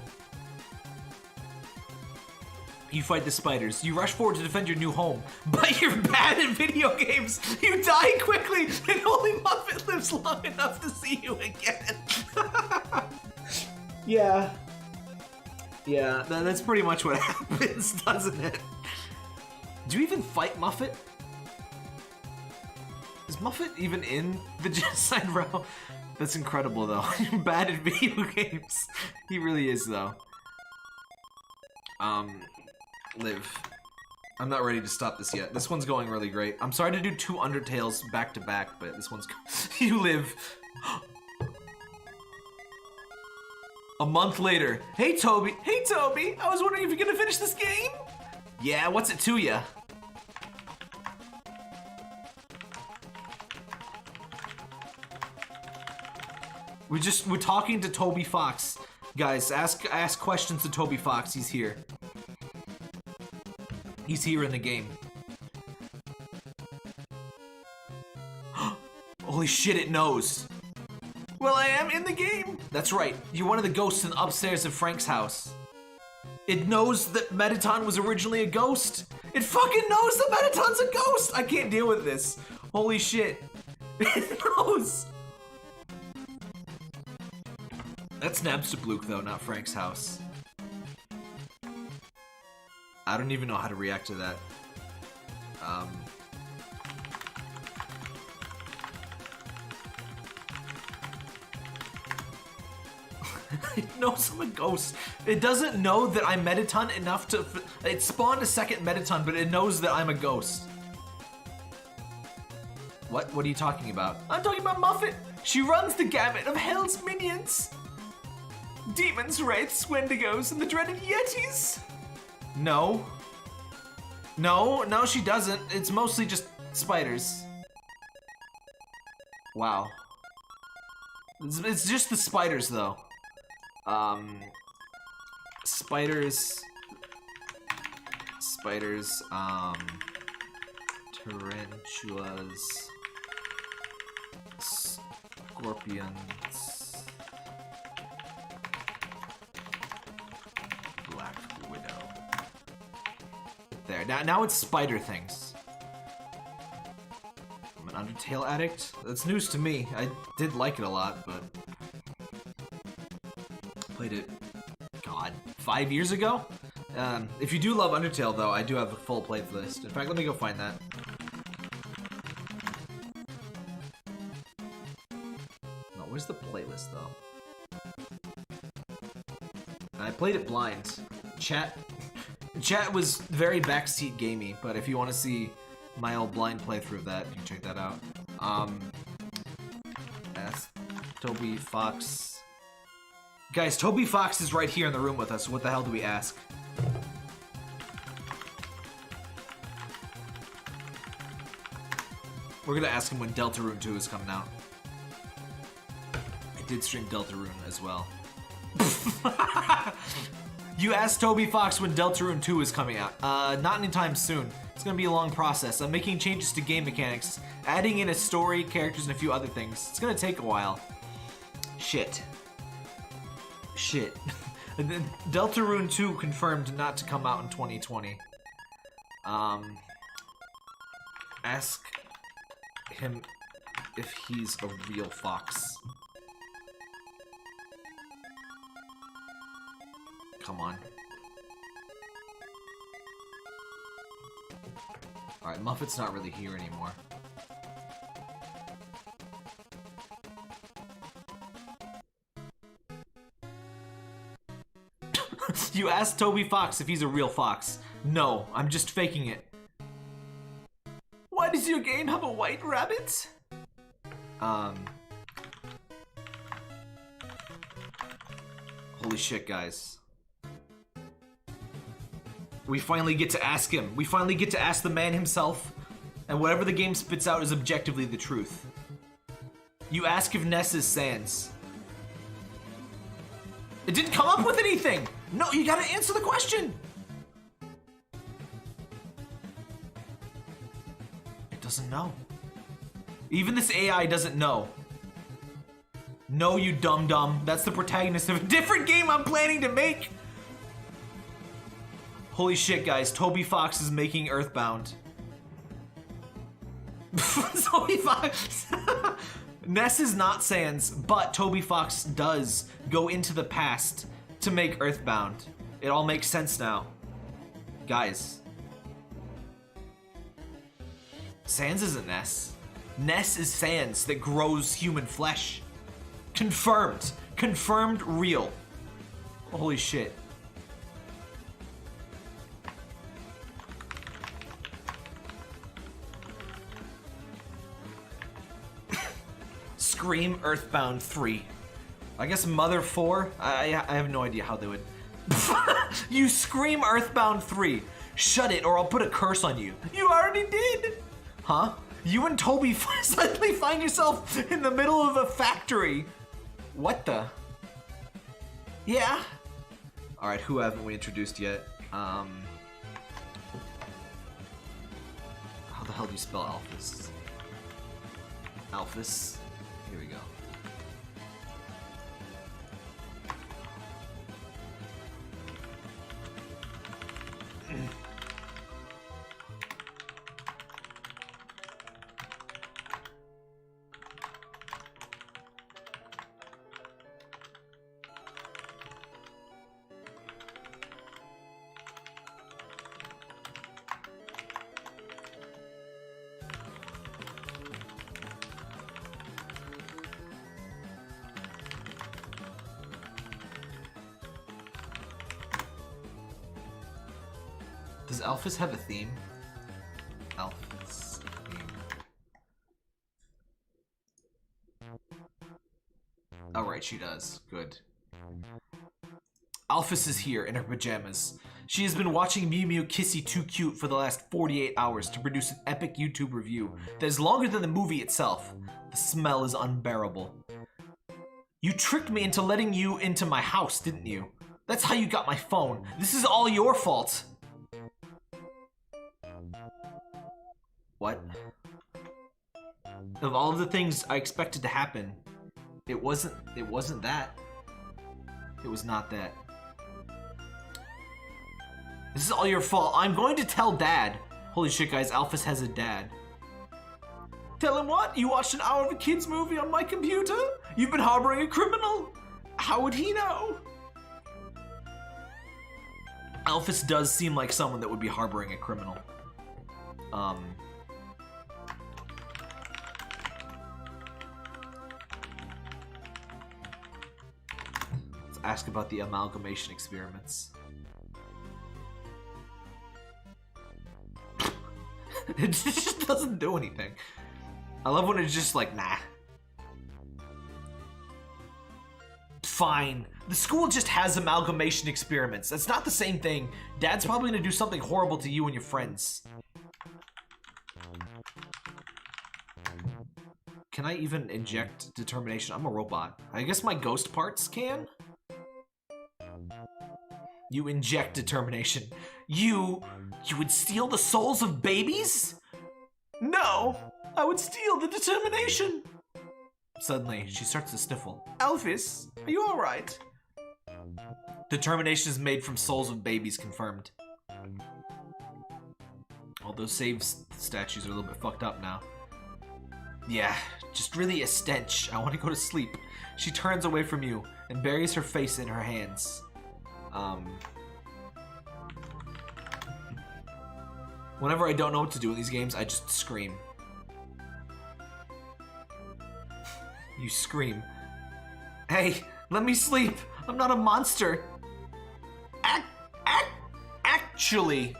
You fight the spiders. You rush forward to defend your new home, but you're bad at video games. You die quickly, and only Muffet lives long enough to see you again. Yeah. Yeah, that's pretty much what happens, doesn't it? Do you even fight Muffet? Is Muffet even in the genocide row? That's incredible, though. You're bad at video games. He really is, though. Live. I'm not ready to stop this yet. This one's going really great. I'm sorry to do 2 Undertales back to back, but this one's... You live. A month later. Hey, Toby. Hey, Toby. I was wondering if you're gonna finish this game? Yeah, what's it to ya? We're talking to Toby Fox. Guys, ask questions to Toby Fox. He's here. He's here in the game. Holy shit, it knows. Well, I am in the game. That's right. You're one of the ghosts in the upstairs of Frank's house. It knows that Mettaton was originally a ghost. It fucking knows that Mettaton's a ghost. I can't deal with this. Holy shit. It knows. That's Nabstablook, though, not Frank's house. I don't even know how to react to that. It knows I'm a ghost. It doesn't know that I'm Mettaton enough to... It spawned a second Mettaton, but it knows that I'm a ghost. What? What are you talking about? I'm talking about Muffet. She runs the gamut of hell's minions. Demons, wraiths, wendigos, and the dreaded yetis. No. No, she doesn't. It's mostly just spiders. Wow. It's just the spiders, though. Spiders, tarantulas, scorpions, Black Widow. There, now it's spider things. I'm an Undertale addict? That's news to me. I did like it a lot, but... Played it, God, 5 years ago? If you do love Undertale, though, I do have a full playlist. In fact, let me go find that. No, where's the playlist, though? I played it blind. Chat was very backseat gamey, but if you want to see my old blind playthrough of that, you can check that out. Ask Toby Fox. Guys, Toby Fox is right here in the room with us. What the hell do we ask? We're gonna ask him when Deltarune 2 is coming out. I did stream Deltarune as well. You asked Toby Fox when Deltarune 2 is coming out. Not anytime soon. It's gonna be a long process. I'm making changes to game mechanics, adding in a story, characters, and a few other things. It's gonna take a while. Shit. And then Deltarune 2 confirmed not to come out in 2020. Ask him if he's a real fox. Come on. Alright, Muffet's not really here anymore. You asked Toby Fox if he's a real fox. No, I'm just faking it. Why does your game have a white rabbit? Holy shit, guys. We finally get to ask him. We finally get to ask the man himself. And whatever the game spits out is objectively the truth. You ask if Ness is Sans. It didn't come up with anything! No, you gotta answer the question! It doesn't know. Even this AI doesn't know. No, you dum-dum. That's the protagonist of a different game I'm planning to make! Holy shit, guys. Toby Fox is making Earthbound. Toby Fox. Ness is not Sans, but Toby Fox does go into the past to make Earthbound. It all makes sense now. Guys. Sans isn't Ness. Ness is Sans that grows human flesh. Confirmed. Confirmed real. Holy shit. Scream Earthbound 3. I guess Mother 4? I have no idea how they would... You scream Earthbound 3. Shut it or I'll put a curse on you. You already did! Huh? You and Toby suddenly find yourself in the middle of a factory. What the? Yeah? Alright, who haven't we introduced yet? How the hell do you spell Alphys? Alphys? Here we go. Does Alphys have a theme? Alphys theme. Oh, right, she does. Good. Alphys is here in her pajamas. She has been watching Mew Mew Kissy Too Cute for the last 48 hours to produce an epic YouTube review that is longer than the movie itself. The smell is unbearable. You tricked me into letting you into my house, didn't you? That's how you got my phone. This is all your fault. What? Of all of the things I expected to happen, it wasn't that. It was not that. This is all your fault. I'm going to tell Dad. Holy shit, guys, Alphys has a dad. Tell him what? You watched an hour of a kid's movie on my computer? You've been harboring a criminal? How would he know? Alphys does seem like someone that would be harboring a criminal. Let's ask about the amalgamation experiments. It just doesn't do anything. I love when it's just like, nah. Fine. The school just has amalgamation experiments. That's not the same thing. Dad's probably gonna do something horrible to you and your friends. Can I even inject determination? I'm a robot. I guess my ghost parts can? You inject determination. You would steal the souls of babies? No, I would steal the determination. Suddenly, she starts to sniffle. Alphys, are you all right? Determination is made from souls of babies, confirmed. All those save statues are a little bit fucked up now. Yeah, just really a stench. I want to go to sleep. She turns away from you and buries her face in her hands. Whenever I don't know what to do in these games, I just scream. You scream. Hey, let me sleep. I'm not a monster. Actually,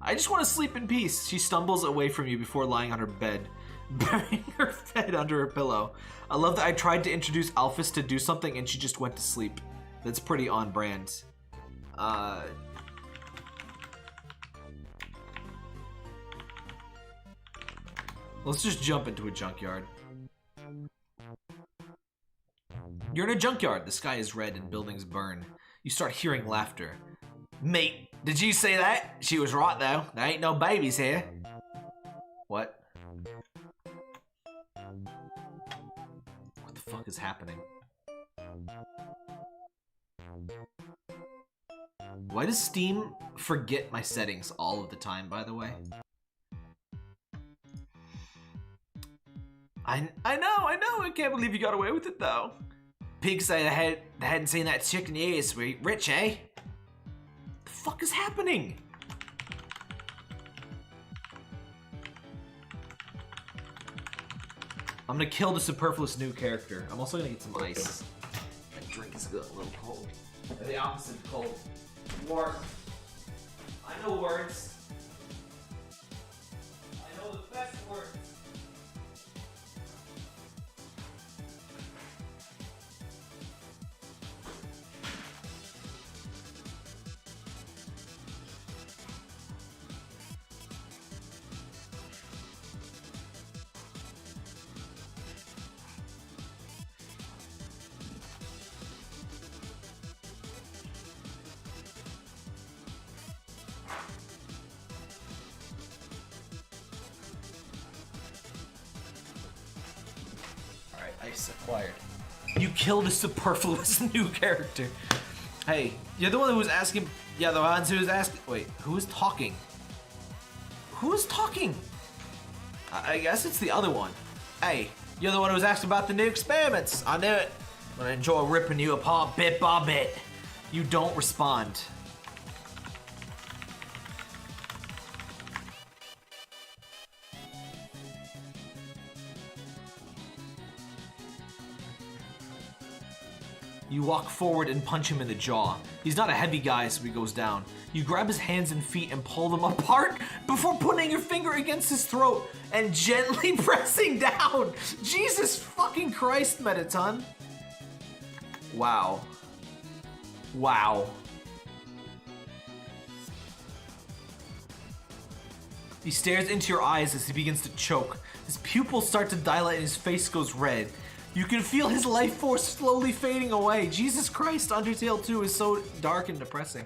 I just want to sleep in peace. She stumbles away from you before lying on her bed, burying her head under her pillow. I love that I tried to introduce Alphys to do something and she just went to sleep. That's pretty on brand. Let's just jump into a junkyard. You're in a junkyard. The sky is red and buildings burn. You start hearing laughter. Mate, did you see that? She was right, though. There ain't no babies here. What? What the fuck is happening? Why does Steam forget my settings all of the time, by the way? I know. I can't believe you got away with it, though. Pigs say they hadn't seen that chick in years, sweet. Rich, eh? The fuck is happening? I'm gonna kill the superfluous new character. I'm also gonna get some ice. My drink is a little cold. The opposite of cold. Warm. I know words. I know the best words. Ice acquired. You killed a superfluous new character. Hey, you're the one who was asking. Yeah, the ones who was asking. Wait, who is talking? Who is talking? I guess it's the other one. Hey, you're the one who was asking about the new experiments. I knew it. I'm gonna enjoy ripping you apart bit by bit. You don't respond. You walk forward and punch him in the jaw. He's not a heavy guy, so he goes down. You grab his hands and feet and pull them apart before putting your finger against his throat and gently pressing down. Jesus fucking Christ, Mettaton. Wow. Wow. He stares into your eyes as he begins to choke. His pupils start to dilate and his face goes red. You can feel his life force slowly fading away. Jesus Christ, Undertale 2 is so dark and depressing.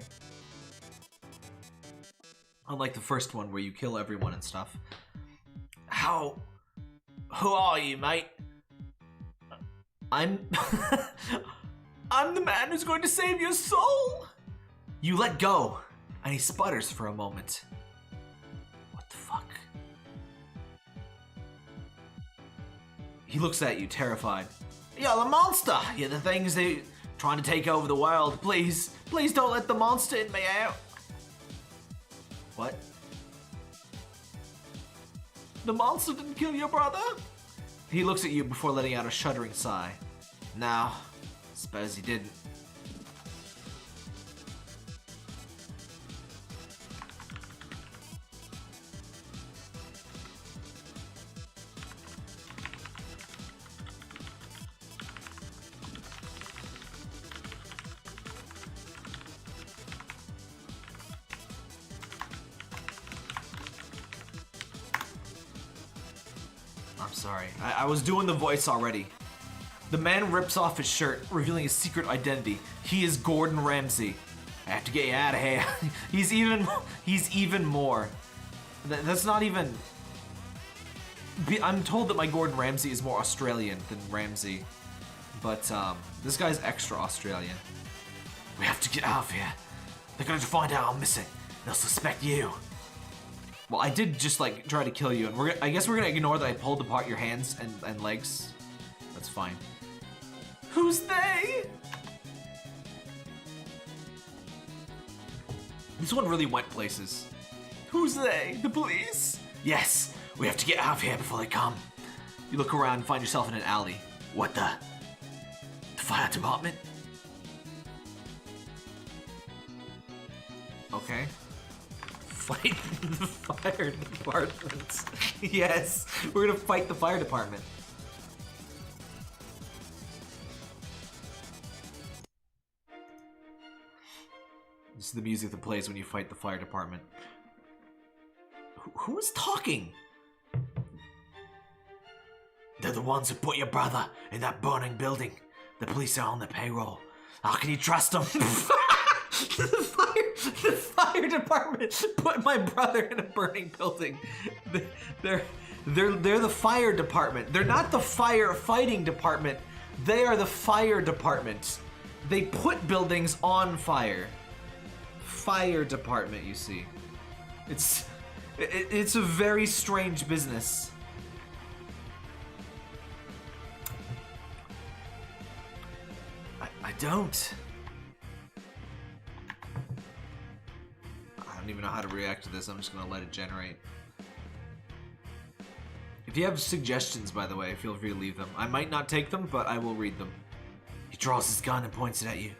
Unlike the first one where you kill everyone and stuff. Who are you, mate? I'm the man who's going to save your soul. You let go, and he sputters for a moment. What the fuck? He looks at you, terrified. You're the monster! You're the things that trying to take over the world. Please don't let the monster in me out. What? The monster didn't kill your brother? He looks at you before letting out a shuddering sigh. No, suppose he didn't. I'm sorry. I was doing the voice already. The man rips off his shirt, revealing his secret identity. He is Gordon Ramsay. I have to get you out of here. He's even more. That's not even... I'm told that my Gordon Ramsay is more Australian than Ramsay. But, this guy's extra Australian. We have to get out of here. They're going to find out I'm missing. They'll suspect you. Well, I did just, like, try to kill you, and I guess we're gonna ignore that I pulled apart your hands and legs. That's fine. Who's they? This one really went places. Who's they? The police? Yes, we have to get out of here before they come. You look around and find yourself in an alley. What the? The fire department? Okay. Fight the fire department. Yes, we're gonna fight the fire department. This is the music that plays when you fight the fire department. Who is talking? They're the ones who put your brother in that burning building. The police are on the payroll. How can you trust them? The fire department put my brother in a burning building. They're the fire department. They're not the firefighting department. They are the fire department. They put buildings on fire. Fire department, you see. It's a very strange business. I don't. I don't even know how to react to this. I'm just gonna let it generate. If you have suggestions, by the way, feel free to leave them. I might not take them, but I will read them. He draws his gun and points it at you.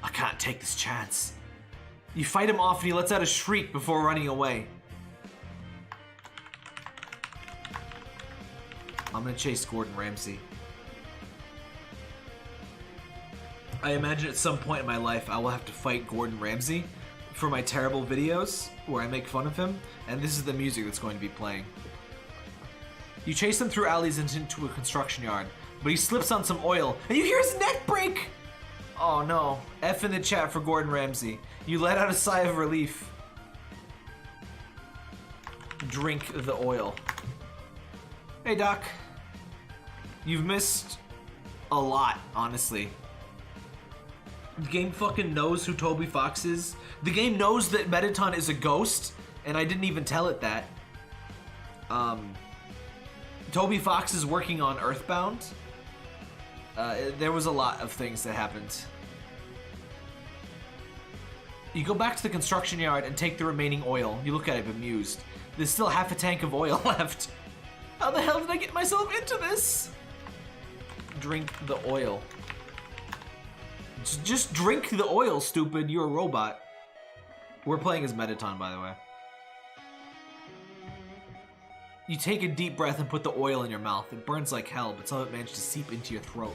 I can't take this chance. You fight him off and he lets out a shriek before running away. I'm gonna chase Gordon Ramsay. I imagine at some point in my life I will have to fight Gordon Ramsay for my terrible videos where I make fun of him, and this is the music that's going to be playing. You chase him through alleys and into a construction yard, but he slips on some oil, and you hear his neck break! Oh no. F in the chat for Gordon Ramsay. You let out a sigh of relief. Drink the oil. Hey, Doc. You've missed a lot, honestly. The game fucking knows who Toby Fox is. The game knows that Mettaton is a ghost, and I didn't even tell it that. Toby Fox is working on Earthbound. There was a lot of things that happened. You go back to the construction yard and take the remaining oil. You look at it bemused. There's still half a tank of oil left. How the hell did I get myself into this? Drink the oil. Just drink the oil, stupid. You're a robot. We're playing as Mettaton, by the way. You take a deep breath and put the oil in your mouth. It burns like hell, but some of it managed to seep into your throat.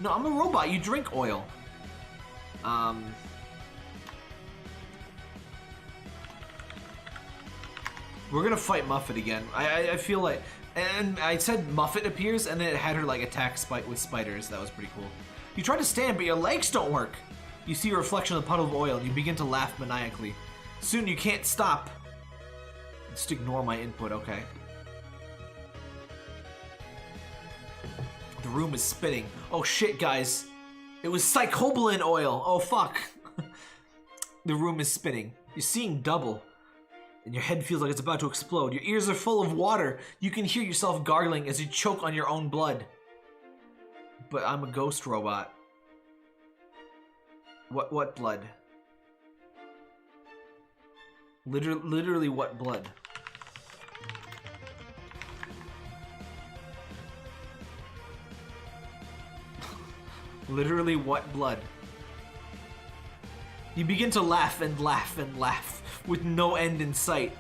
No, I'm a robot. You drink oil. We're gonna fight Muffet again. I feel like... And I said Muffet appears, and then it had her, like, attack with spiders. That was pretty cool. You try to stand, but your legs don't work. You see a reflection of the puddle of oil, and you begin to laugh maniacally. Soon you can't stop. Just ignore my input, okay. The room is spinning. Oh shit, guys. It was psychobilin oil. Oh fuck. The room is spinning. You're seeing double. And your head feels like it's about to explode. Your ears are full of water. You can hear yourself gargling as you choke on your own blood. But I'm a ghost robot. What blood? Literally what blood? Literally what blood? You begin to laugh and laugh and laugh with no end in sight.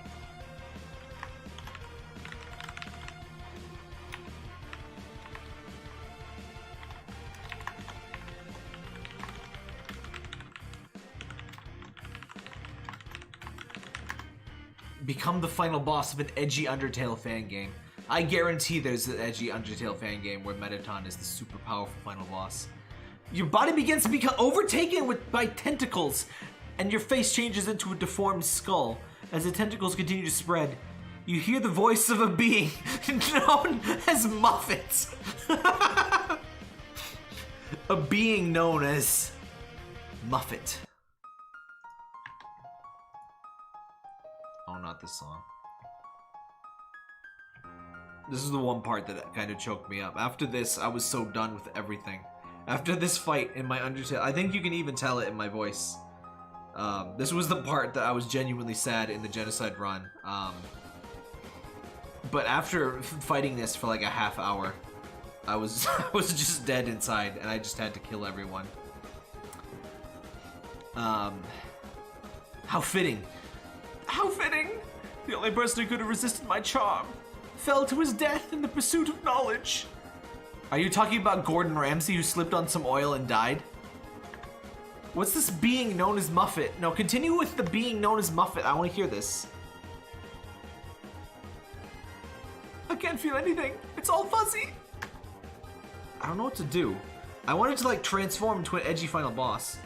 Become the final boss of an edgy Undertale fan game. I guarantee there's an edgy Undertale fan game where Mettaton is the super powerful final boss. Your body begins to become overtaken by tentacles, and your face changes into a deformed skull. As the tentacles continue to spread, you hear the voice of a being known as Muffet. A being known as Muffet. Oh, not this song. This is the one part that kind of choked me up. After this, I was so done with everything. After this fight in my Undertale, I think you can even tell it in my voice. This was the part that I was genuinely sad in the Genocide run. But after fighting this for like a half hour, I was just dead inside, and I just had to kill everyone. How fitting. How fitting! The only person who could have resisted my charm fell to his death in the pursuit of knowledge. Are you talking about Gordon Ramsay who slipped on some oil and died? What's this being known as Muffet? No, continue with the being known as Muffet. I want to hear this. I can't feel anything. It's all fuzzy. I don't know what to do. I wanted to like transform into an edgy final boss.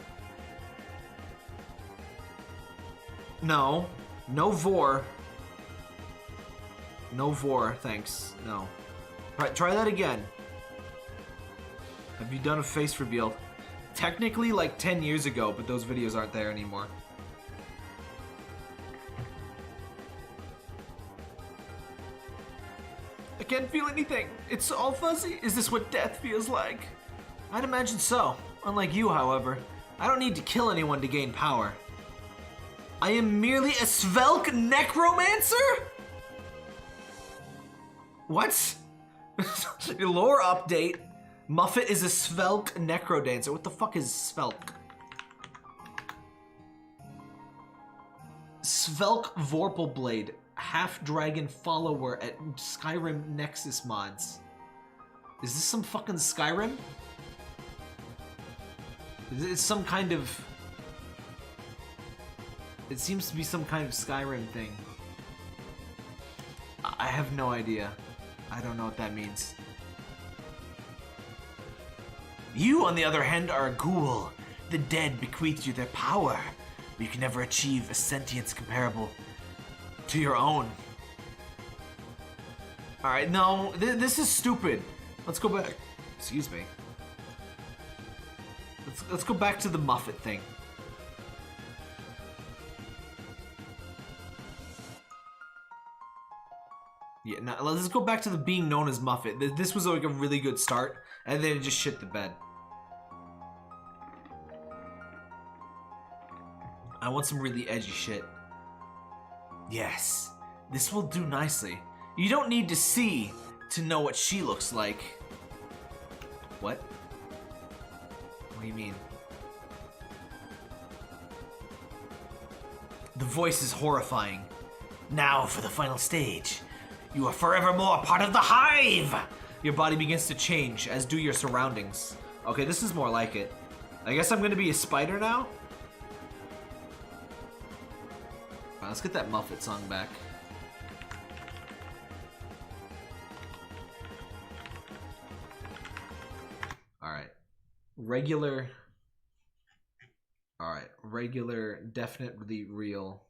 No. No Vor. No Vor, thanks. No. Alright, try that again. Have you done a face reveal? Technically like 10 years ago, but those videos aren't there anymore. I can't feel anything. It's all fuzzy. Is this what death feels like? I'd imagine so. Unlike you, however. I don't need to kill anyone to gain power. I am merely a Svelk necromancer? What? Lore update. Muffet is a Svelk necrodancer. What the fuck is Svelk? Svelk Vorpalblade. Half-dragon follower at Skyrim Nexus mods. Is this some fucking Skyrim? Is it some kind of... It seems to be some kind of Skyrim thing. I have no idea. I don't know what that means. You, on the other hand, are a ghoul. The dead bequeathed you their power, but you can never achieve a sentience comparable to your own. Alright, no, this is stupid. Let's go back. Excuse me. Let's go back to the Muffet thing. Yeah, no, let's go back to the being known as Muffet. This was like a really good start, and then it just shit the bed. I want some really edgy shit. Yes, this will do nicely. You don't need to see to know what she looks like. What? What do you mean? The voice is horrifying. Now for the final stage. You are forevermore part of the hive! Your body begins to change, as do your surroundings. Okay, this is more like it. I guess I'm gonna be a spider now? Alright, let's get that Muffet song back. Alright. Regular. Alright. Regular, definitely real.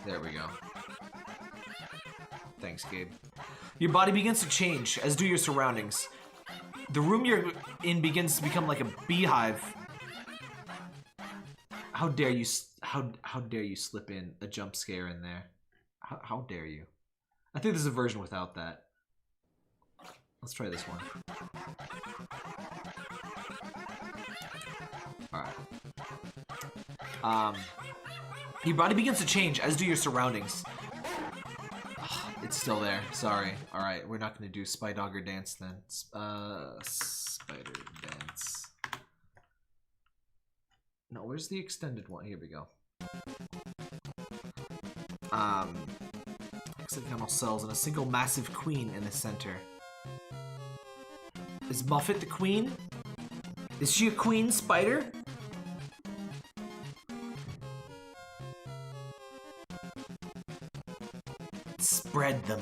There we go. Thanks, Gabe. Your body begins to change, as do your surroundings. The room you're in begins to become like a beehive. How dare you? How dare you slip in a jump scare in there? How dare you? I think there's a version without that. Let's try this one. All right. Your body begins to change, as do your surroundings. Ugh, it's still there. Sorry. All right, we're not gonna do Spider dance then. Spider dance. No, where's the extended one? Here we go. Hexagonal cells and a single massive queen in the center. Is Muffet the queen? Is she a queen spider? Spread them.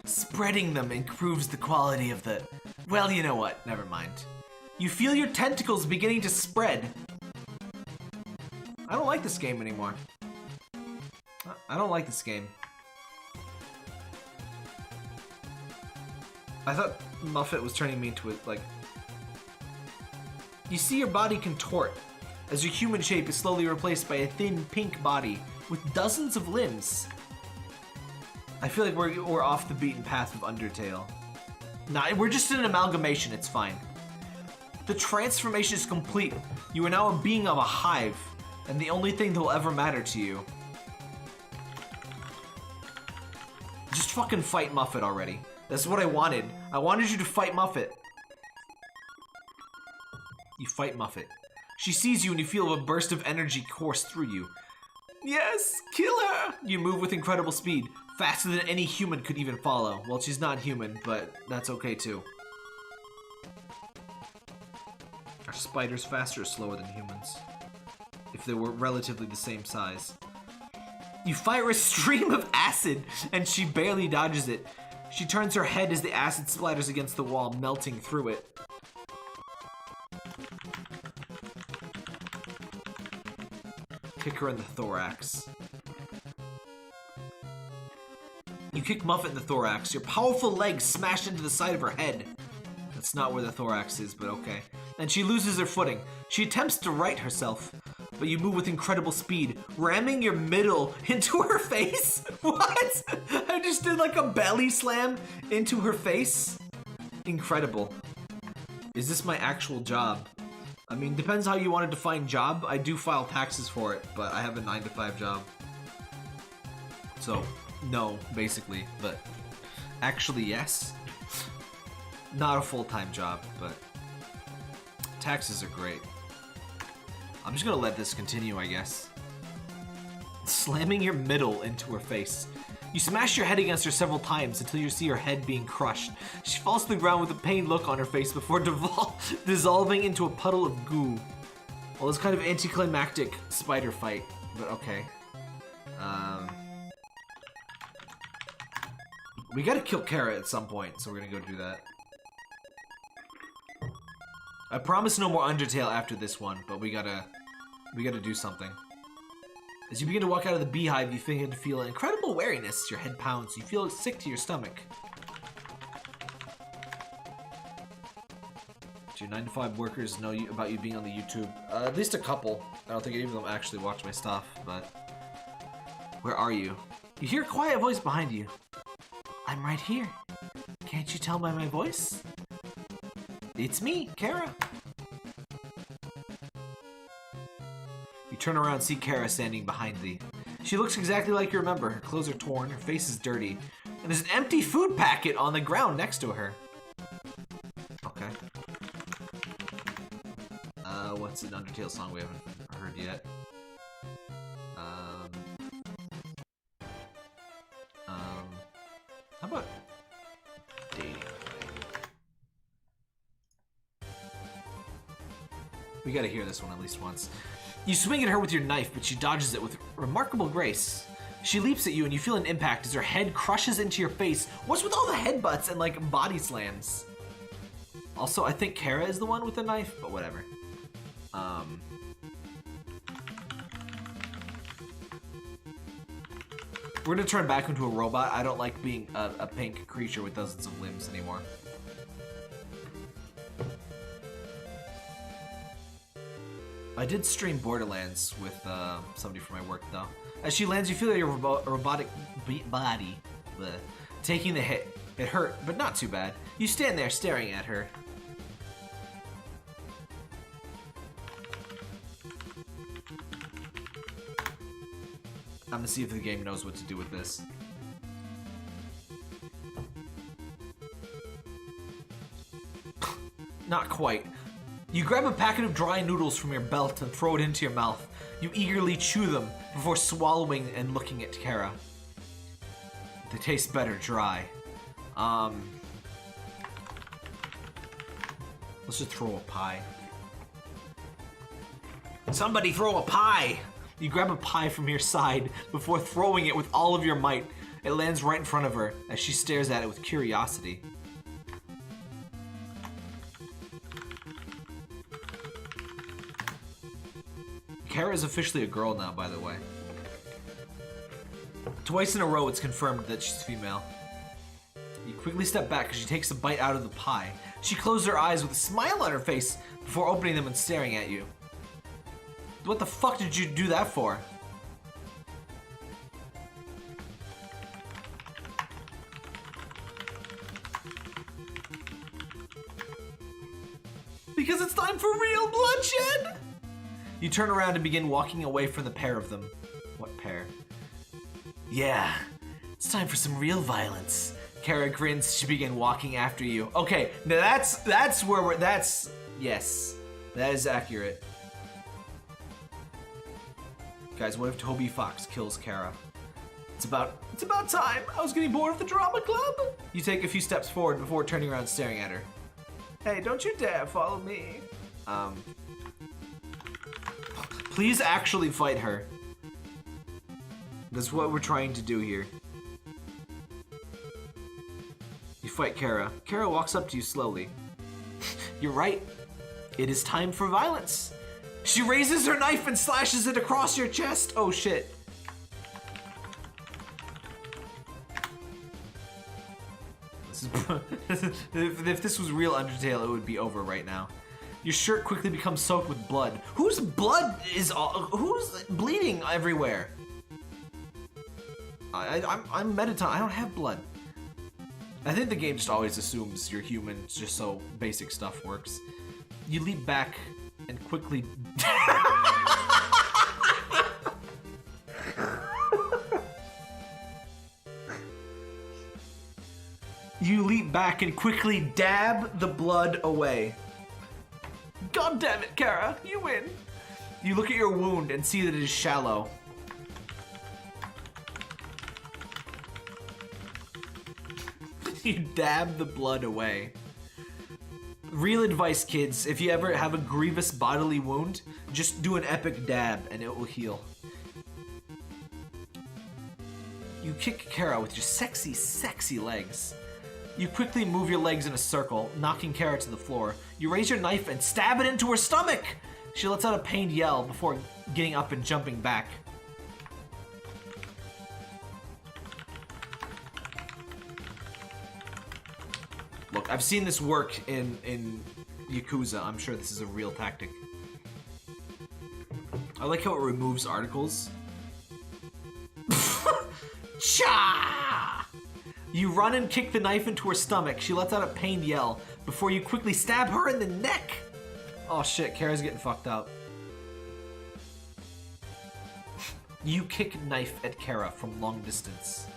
Spreading them improves the quality of the... Well, you know what? Never mind. You feel your tentacles beginning to spread. I don't like this game anymore. I don't like this game. I thought Muffet was turning me into a, like... You see your body contort as your human shape is slowly replaced by a thin pink body with dozens of limbs. I feel like we're off the beaten path of Undertale. Nah, we're just an amalgamation, it's fine. The transformation is complete. You are now a being of a hive, and the only thing that will ever matter to you. Just fucking fight Muffet already. That's what I wanted. I wanted you to fight Muffet. You fight Muffet. She sees you and you feel a burst of energy course through you. Yes, kill her! You move with incredible speed, faster than any human could even follow. Well, she's not human, but that's okay too. Are spiders faster or slower than humans? If they were relatively the same size. You fire a stream of acid, and she barely dodges it. She turns her head as the acid splatters against the wall, melting through it. Kick her in the thorax. You kick Muffet in the thorax. Your powerful legs smash into the side of her head. That's not where the thorax is, but okay. And she loses her footing. She attempts to right herself, but you move with incredible speed, ramming your middle into her face. What? I just did like a belly slam into her face. Incredible. Is this my actual job? I mean, depends how you want to define job. I do file taxes for it, but I have a 9-to-5 job. So, no, basically, but actually, yes. Not a full-time job, but taxes are great. I'm just gonna let this continue, I guess. Slamming your middle into her face. You smash your head against her several times until you see her head being crushed. She falls to the ground with a pained look on her face before dissolving into a puddle of goo. Well, it's kind of anticlimactic spider fight, but okay. We gotta kill Kara at some point, so we're gonna go do that. I promise no more Undertale after this one, but we gotta do something. As you begin to walk out of the beehive, you begin to feel an incredible weariness. Your head pounds. You feel sick to your stomach. Do your 9-to-5 workers know about you being on the YouTube? At least a couple. I don't think any of them actually watch my stuff, but... Where are you? You hear a quiet voice behind you. I'm right here. Can't you tell by my voice? It's me, Kara. You turn around and see Kara standing behind thee. She looks exactly like you remember. Her clothes are torn, her face is dirty, and there's an empty food packet on the ground next to her. Okay. What's an Undertale song we haven't heard yet? How about dating? We gotta hear this one at least once. You swing at her with your knife, but she dodges it with remarkable grace. She leaps at you and you feel an impact as her head crushes into your face. What's with all the headbutts and like body slams? Also, I think Kara is the one with the knife, but whatever. We're gonna turn back into a robot. I don't like being a pink creature with dozens of limbs anymore. I did stream Borderlands with somebody from my work though. As she lands, you feel your robotic body taking the hit. It hurt, but not too bad. You stand there staring at her. I'm gonna see if the game knows what to do with this. Not quite. You grab a packet of dry noodles from your belt and throw it into your mouth. You eagerly chew them before swallowing and looking at Kara. They taste better dry. Let's just throw a pie. Somebody throw a pie! You grab a pie from your side before throwing it with all of your might. It lands right in front of her as she stares at it with curiosity. Kara is officially a girl now, by the way. Twice in a row, it's confirmed that she's female. You quickly step back as she takes a bite out of the pie. She closes her eyes with a smile on her face before opening them and staring at you. What the fuck did you do that for? Because it's time for real bloodshed! You turn around and begin walking away from the pair of them. What pair? Yeah, it's time for some real violence. Kara grins as she begins walking after you. Okay, now that's where we're, yes, that is accurate. Guys, what if Toby Fox kills Kara? It's about time. I was getting bored of the drama club. You take a few steps forward before turning around and staring at her. Hey, don't you dare follow me. Please actually fight her. That's what we're trying to do here. fight Kara. Kara walks up to you slowly. You're right. It is time for violence. She raises her knife and slashes it across your chest. Oh shit. If this was real Undertale, it would be over right now. Your shirt quickly becomes soaked with blood. Whose blood is who's bleeding everywhere? I'm Mettaton. I don't have blood. I think the game just always assumes you're human, just so basic stuff works. You leap back and quickly... You leap back and quickly dab the blood away. God damn it, Kara, you win. You look at your wound and see that it is shallow. You dab the blood away. Real advice, kids, if you ever have a grievous bodily wound, just do an epic dab and it will heal. You kick Kara with your sexy, sexy legs. You quickly move your legs in a circle, knocking Kara to the floor. You raise your knife and stab it into her stomach! She lets out a pained yell before getting up and jumping back. Look, I've seen this work in Yakuza. I'm sure this is a real tactic. I like how it removes articles. Cha! You run and kick the knife into her stomach. She lets out a pained yell before you quickly stab her in the neck. Oh shit, Kara's getting fucked up. You kick knife at Kara from long distance.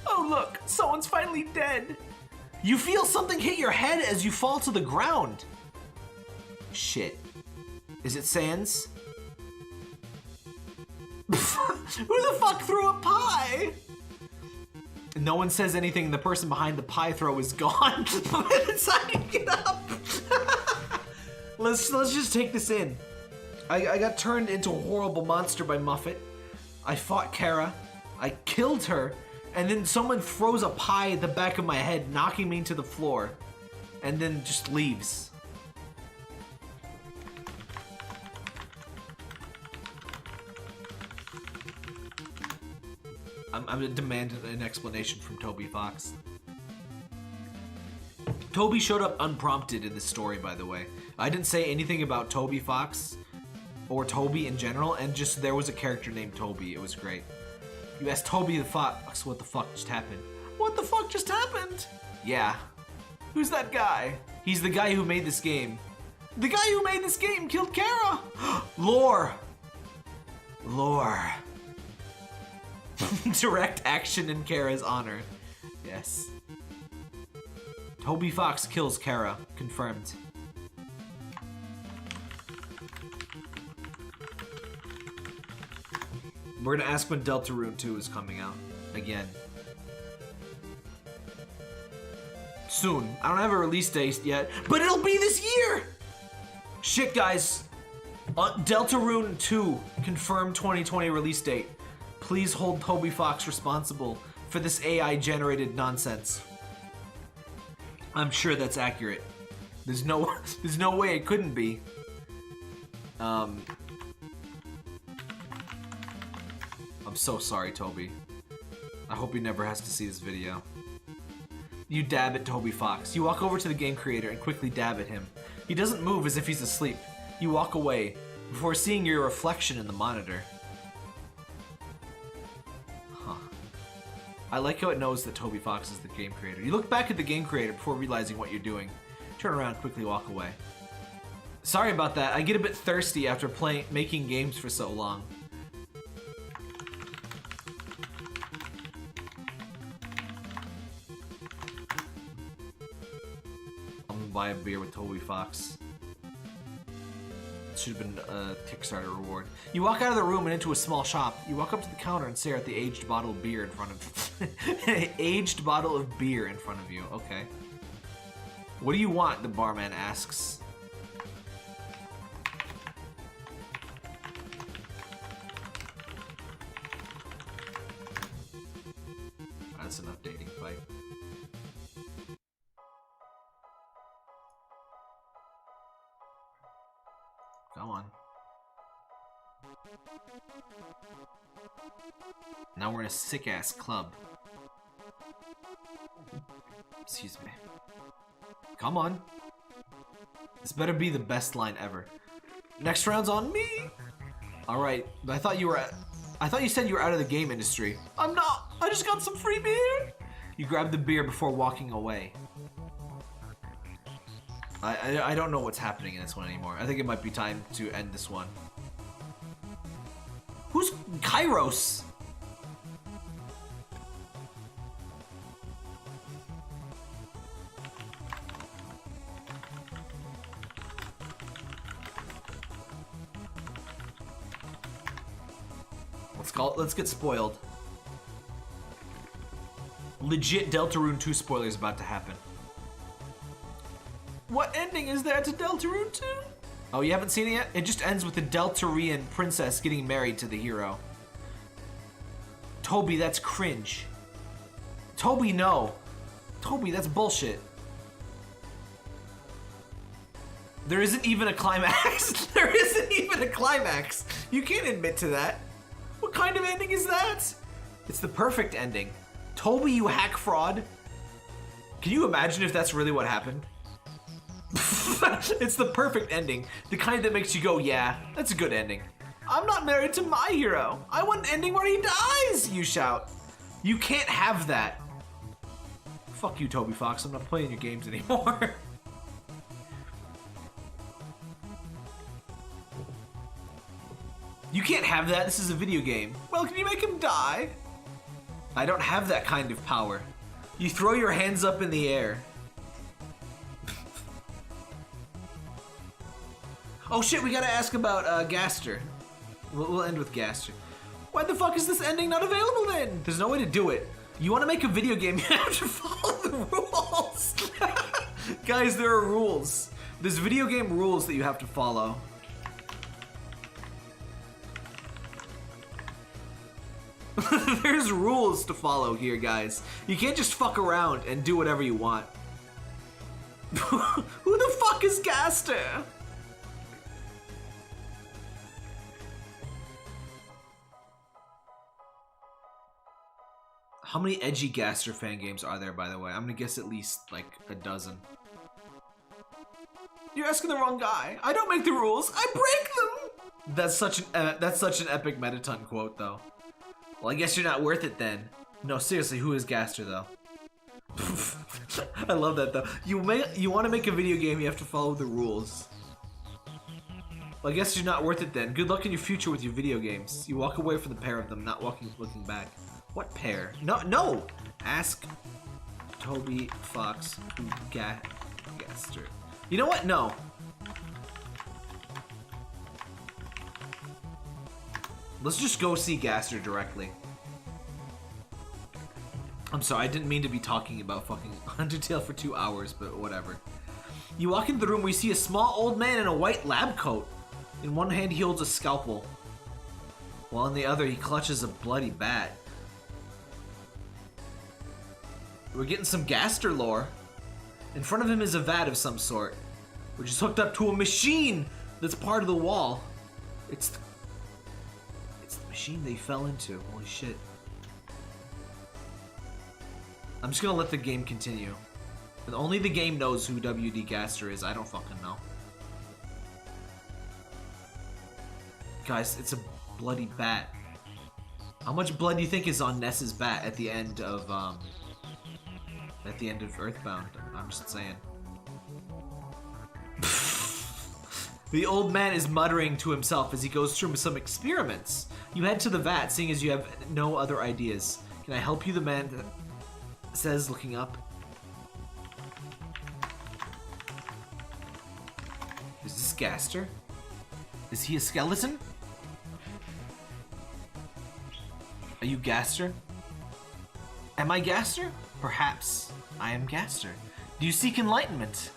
Oh look, someone's finally dead. You feel something hit your head as you fall to the ground. Shit. Is it Sans? Who the fuck threw a pie? No one says anything. The person behind the pie throw is gone. It's time to get up. Let's just take this in. I got turned into a horrible monster by Muffet. I fought Kara. I killed her. And then someone throws a pie at the back of my head, knocking me to the floor. And then just leaves. I'm demanding an explanation from Toby Fox. Toby showed up unprompted in this story, by the way. I didn't say anything about Toby Fox or Toby in general, and just there was a character named Toby. It was great. You asked Toby the Fox what the fuck just happened. What the fuck just happened? Yeah. Who's that guy? He's the guy who made this game. The guy who made this game killed Kara! Lore! Lore. Direct action in Kara's honor. Yes. Toby Fox kills Kara. Confirmed. We're gonna ask when Deltarune 2 is coming out. Again. Soon. I don't have a release date yet, but it'll be this year! Shit, guys. Deltarune 2 confirmed 2020 release date. Please hold Toby Fox responsible for this AI-generated nonsense. I'm sure that's accurate. There's no way it couldn't be. I'm so sorry, Toby. I hope he never has to see this video. You dab at Toby Fox. You walk over to the game creator and quickly dab at him. He doesn't move as if he's asleep. You walk away before seeing your reflection in the monitor. Huh. I like how it knows that Toby Fox is the game creator. You look back at the game creator before realizing what you're doing. Turn around and quickly walk away. Sorry about that. I get a bit thirsty after making games for so long. Buy a beer with Toby Fox. It should have been a Kickstarter reward. You walk out of the room and into a small shop. You walk up to the counter and stare at the aged bottle of beer in front of you. Aged bottle of beer in front of you. Okay. What do you want? The barman asks. close enough dating fight. Come on. Now we're in a sick-ass club. Excuse me. Come on. This better be the best line ever. Next round's on me. All right, I thought you said you were out of the game industry. I'm not. I just got some free beer. You grabbed the beer before walking away. I don't know what's happening in this one anymore. I think it might be time to end this one. Who's Kairos? Let's get spoiled. Legit Deltarune 2 spoilers about to happen. What ending is there to Deltarune 2? Oh, you haven't seen it yet? It just ends with the Deltarian princess getting married to the hero. Toby, that's cringe. Toby, no. Toby, that's bullshit. There isn't even a climax. There isn't even a climax. You can't admit to that. What kind of ending is that? It's the perfect ending. Toby, you hack fraud. Can you imagine if that's really what happened? It's the perfect ending. The kind that makes you go, yeah, that's a good ending. I'm not married to my hero. I want an ending where he dies, you shout. You can't have that. Fuck you, Toby Fox. I'm not playing your games anymore. You can't have that. This is a video game. Well, can you make him die? I don't have that kind of power. You throw your hands up in the air. Oh shit, we gotta ask about Gaster. We'll end with Gaster. Why the fuck is this ending not available then? There's no way to do it. You wanna make a video game, you have to follow the rules. Guys, there are rules. There's video game rules that you have to follow. There's rules to follow here, guys. You can't just fuck around and do whatever you want. Who the fuck is Gaster? How many edgy Gaster fan games are there, by the way? I'm gonna guess at least like a dozen. You're asking the wrong guy. I don't make the rules. I break them. That's such an epic Mettaton quote, though. Well, I guess you're not worth it then. No, seriously, who is Gaster though? I love that though. You want to make a video game, you have to follow the rules. Well, I guess you're not worth it then. Good luck in your future with your video games. You walk away from the pair of them, not looking back. What pair? No! Ask Toby Fox who Gaster. You know what? No. Let's just go see Gaster directly. I'm sorry, I didn't mean to be talking about fucking Undertale for 2 hours, but whatever. You walk into the room where you see a small old man in a white lab coat. In one hand he holds a scalpel, while in the other he clutches a bloody bat. We're getting some Gaster lore. In front of him is a vat of some sort, which is hooked up to a machine that's part of the wall. It's the machine they fell into. Holy shit. I'm just gonna let the game continue. And only the game knows who WD Gaster is. I don't fucking know. Guys, it's a bloody bat. How much blood do you think is on Ness's bat at the end of Earthbound? I'm just saying. The old man is muttering to himself as he goes through some experiments. You head to the vat, seeing as you have no other ideas. Can I help you? The man says, looking up. Is this Gaster? Is he a skeleton? Are you Gaster? Am I Gaster? Perhaps I am Gaster. Do you seek enlightenment?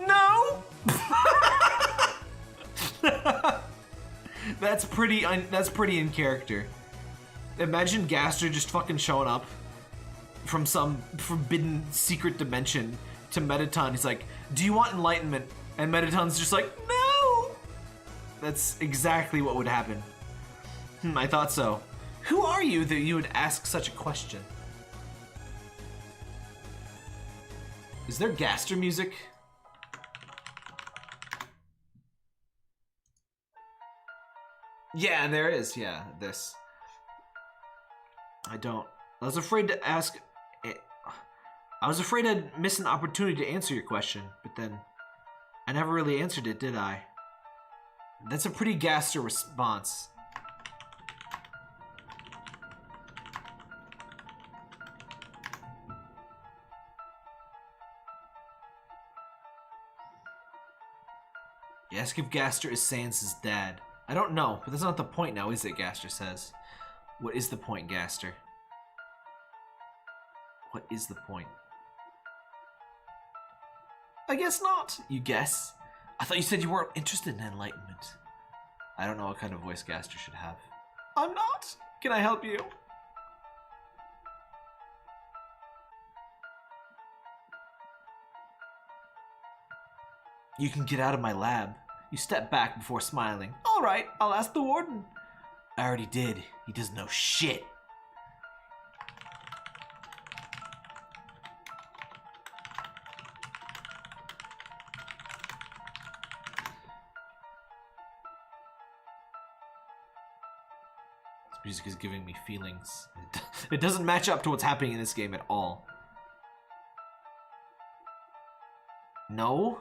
No! That's pretty in character. Imagine Gaster just fucking showing up from some forbidden secret dimension to Mettaton. He's like, do you want enlightenment? And Mettaton's just like, no! That's exactly what would happen. I thought so. Who are you that you would ask such a question? Is there Gaster music? Yeah, there is. Yeah, this. I was afraid to ask. I was afraid I'd miss an opportunity to answer your question, but then I never really answered it, did I? That's a pretty Gaster response. You ask if Gaster is Sans' dad. I don't know, but that's not the point now, is it, Gaster says. What is the point, Gaster? What is the point? I guess not, you guess. I thought you said you weren't interested in enlightenment. I don't know what kind of voice Gaster should have. I'm not. Can I help you? You can get out of my lab. You step back before smiling. All right, I'll ask the warden. I already did. He doesn't know shit. This music is giving me feelings. It doesn't match up to what's happening in this game at all. No?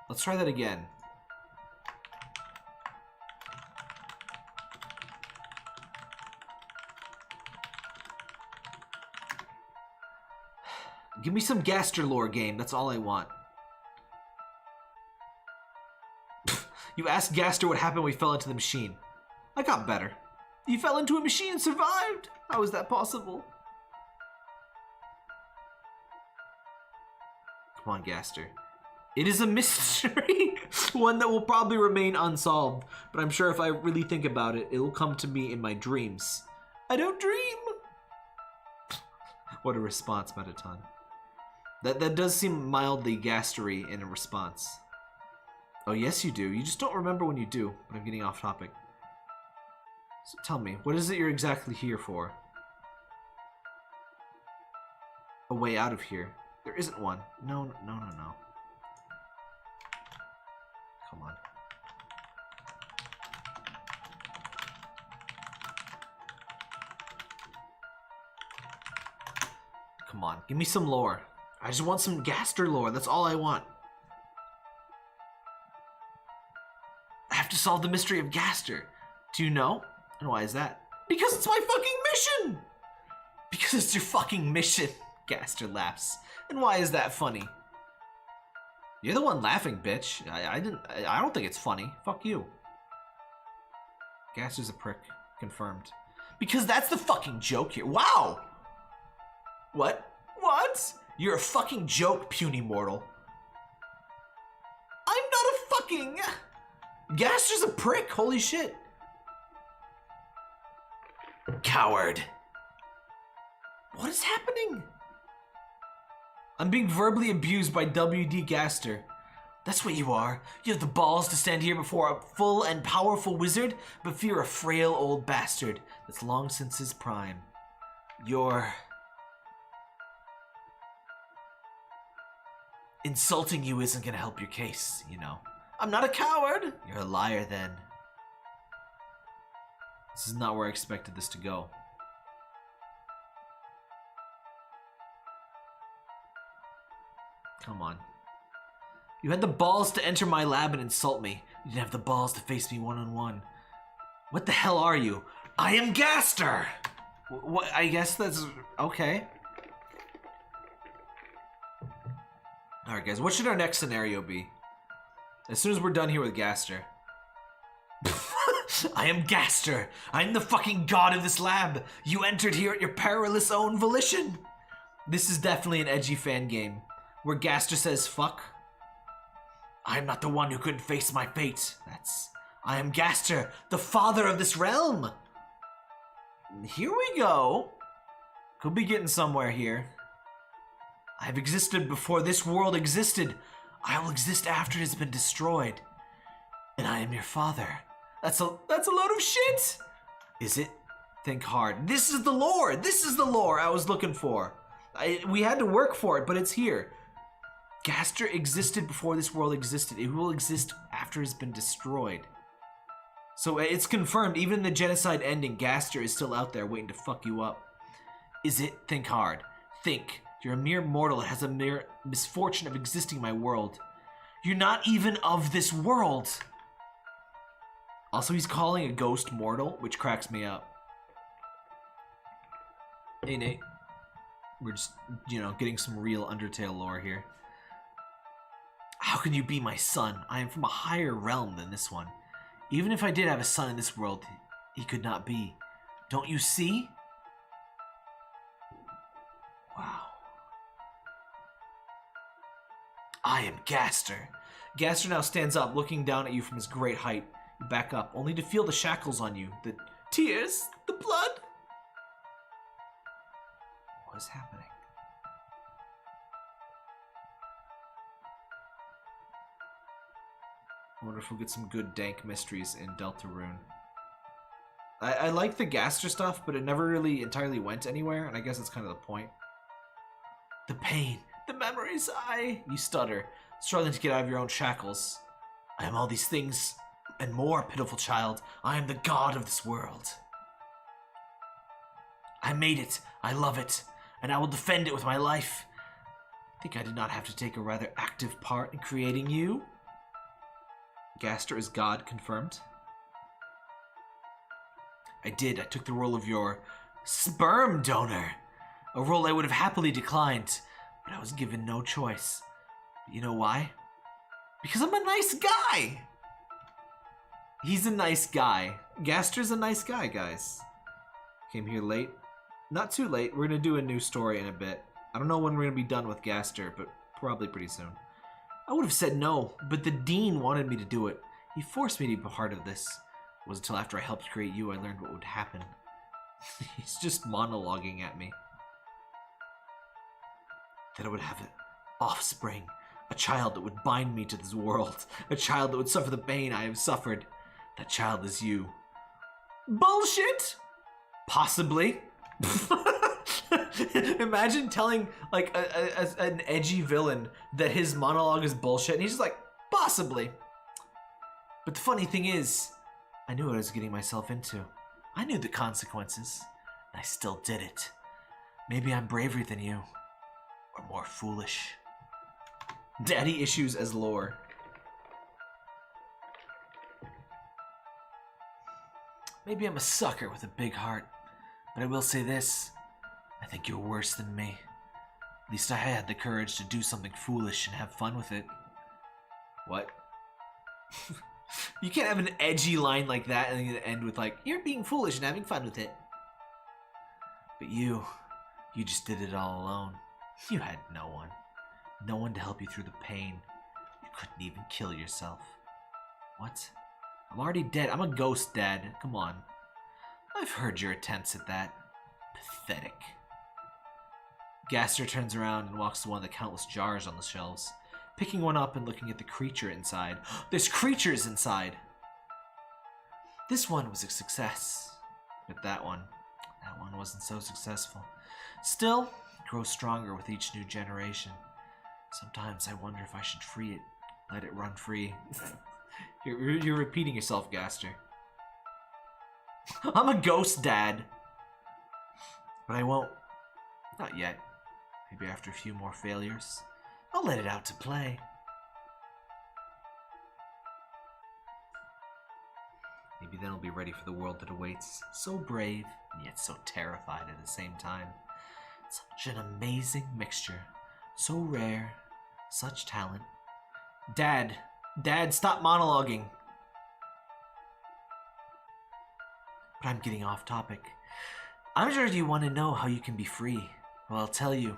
Let's try that again. Give me some Gaster lore game, that's all I want. You asked Gaster what happened when we fell into the machine. I got better. You fell into a machine and survived? How is that possible? Come on, Gaster. It is a mystery, one that will probably remain unsolved, but I'm sure if I really think about it, it will come to me in my dreams. I don't dream! What a response, Mettaton. That does seem mildly Gastery in a response. Oh, yes you do. You just don't remember when you do, but I'm getting off topic. So tell me, what is it you're exactly here for? A way out of here. There isn't one. No. Come on. Come on, give me some lore. I just want some Gaster lore, that's all I want. I have to solve the mystery of Gaster. Do you know? And why is that? Because it's my fucking mission! Because it's your fucking mission, Gaster laughs. And why is that funny? You're the one laughing, bitch. I don't think it's funny. Fuck you. Gaster's a prick. Confirmed. Because that's the fucking joke here. Wow! What? What? You're a fucking joke, puny mortal. I'm not a fucking... Gaster's a prick. Holy shit. Coward. What is happening? I'm being verbally abused by WD Gaster. That's what you are. You have the balls to stand here before a full and powerful wizard, but fear a frail old bastard that's long since his prime. You're... Insulting you isn't gonna help your case, you know. I'm not a coward! You're a liar, then. This is not where I expected this to go. Come on. You had the balls to enter my lab and insult me. You didn't have the balls to face me one-on-one. What the hell are you? I am Gaster! What? I guess that's... okay. Alright guys, what should our next scenario be? As soon as we're done here with Gaster. I am Gaster! I'm the fucking god of this lab! You entered here at your perilous own volition! This is definitely an edgy fan game. Where Gaster says fuck. I'm not the one who couldn't face my fate. I am Gaster, the father of this realm. Here we go. Could be getting somewhere here. I have existed before this world existed. I will exist after it has been destroyed. And I am your father. That's a load of shit. Is it? Think hard. This is the lore. This is the lore I was looking for. We had to work for it, but it's here. Gaster existed before this world existed. It will exist after it has been destroyed. So it's confirmed, even in the genocide ending, Gaster is still out there waiting to fuck you up. Is it? Think hard. Think. You're a mere mortal that has a mere misfortune of existing in my world. You're not even of this world. Also, he's calling a ghost mortal, which cracks me up. Hey, Nate. We're just, getting some real Undertale lore here. How can you be my son? I am from a higher realm than this one. Even if I did have a son in this world, he could not be. Don't you see? Wow. I am Gaster. Gaster now stands up, looking down at you from his great height. You back up, only to feel the shackles on you. The tears, the blood. What is happening? I wonder if we'll get some good dank mysteries in Deltarune. I like the Gaster stuff, but it never really entirely went anywhere, and I guess that's kind of the point. The pain, the memories, You stutter, struggling to get out of your own shackles. I am all these things, and more, pitiful child. I am the god of this world. I made it, I love it, and I will defend it with my life. I think I did not have to take a rather active part in creating you. Gaster is God, confirmed. I did. I took the role of your sperm donor. A role I would have happily declined, but I was given no choice. But you know why? Because I'm a nice guy! He's a nice guy. Gaster's a nice guy, guys. Came here late. Not too late. We're gonna do a new story in a bit. I don't know when we're gonna be done with Gaster, but probably pretty soon. I would have said no, but the Dean wanted me to do it. He forced me to be a part of this. It wasn't until after I helped create you I learned what would happen. He's just monologuing at me. That I would have an offspring. A child that would bind me to this world. A child that would suffer the pain I have suffered. That child is you. Bullshit! Possibly. Imagine telling like an edgy villain that his monologue is bullshit, and he's just like, possibly. But the funny thing is, I knew what I was getting myself into. I knew the consequences, and I still did it. Maybe I'm braver than you, or more foolish. Daddy issues as lore. Maybe I'm a sucker with a big heart, but I will say this. I think you're worse than me. At least I had the courage to do something foolish and have fun with it. What? You can't have an edgy line like that and then end with like, you're being foolish and having fun with it. But you just did it all alone. You had no one. No one to help you through the pain. You couldn't even kill yourself. What? I'm already dead. I'm a ghost, Dad. Come on. I've heard your attempts at that. Pathetic. Gaster turns around and walks to one of the countless jars on the shelves, picking one up and looking at the creature inside. There's creatures inside! This one was a success, but that one wasn't so successful. Still, it grows stronger with each new generation. Sometimes I wonder if I should free it, let it run free. You're repeating yourself, Gaster. I'm a ghost, Dad! But I won't. Not yet. Maybe after a few more failures. I'll let it out to play. Maybe then I'll be ready for the world that awaits. So brave, and yet so terrified at the same time. Such an amazing mixture. So rare. Such talent. Dad, stop monologuing. But I'm getting off topic. I'm sure you want to know how you can be free. Well, I'll tell you.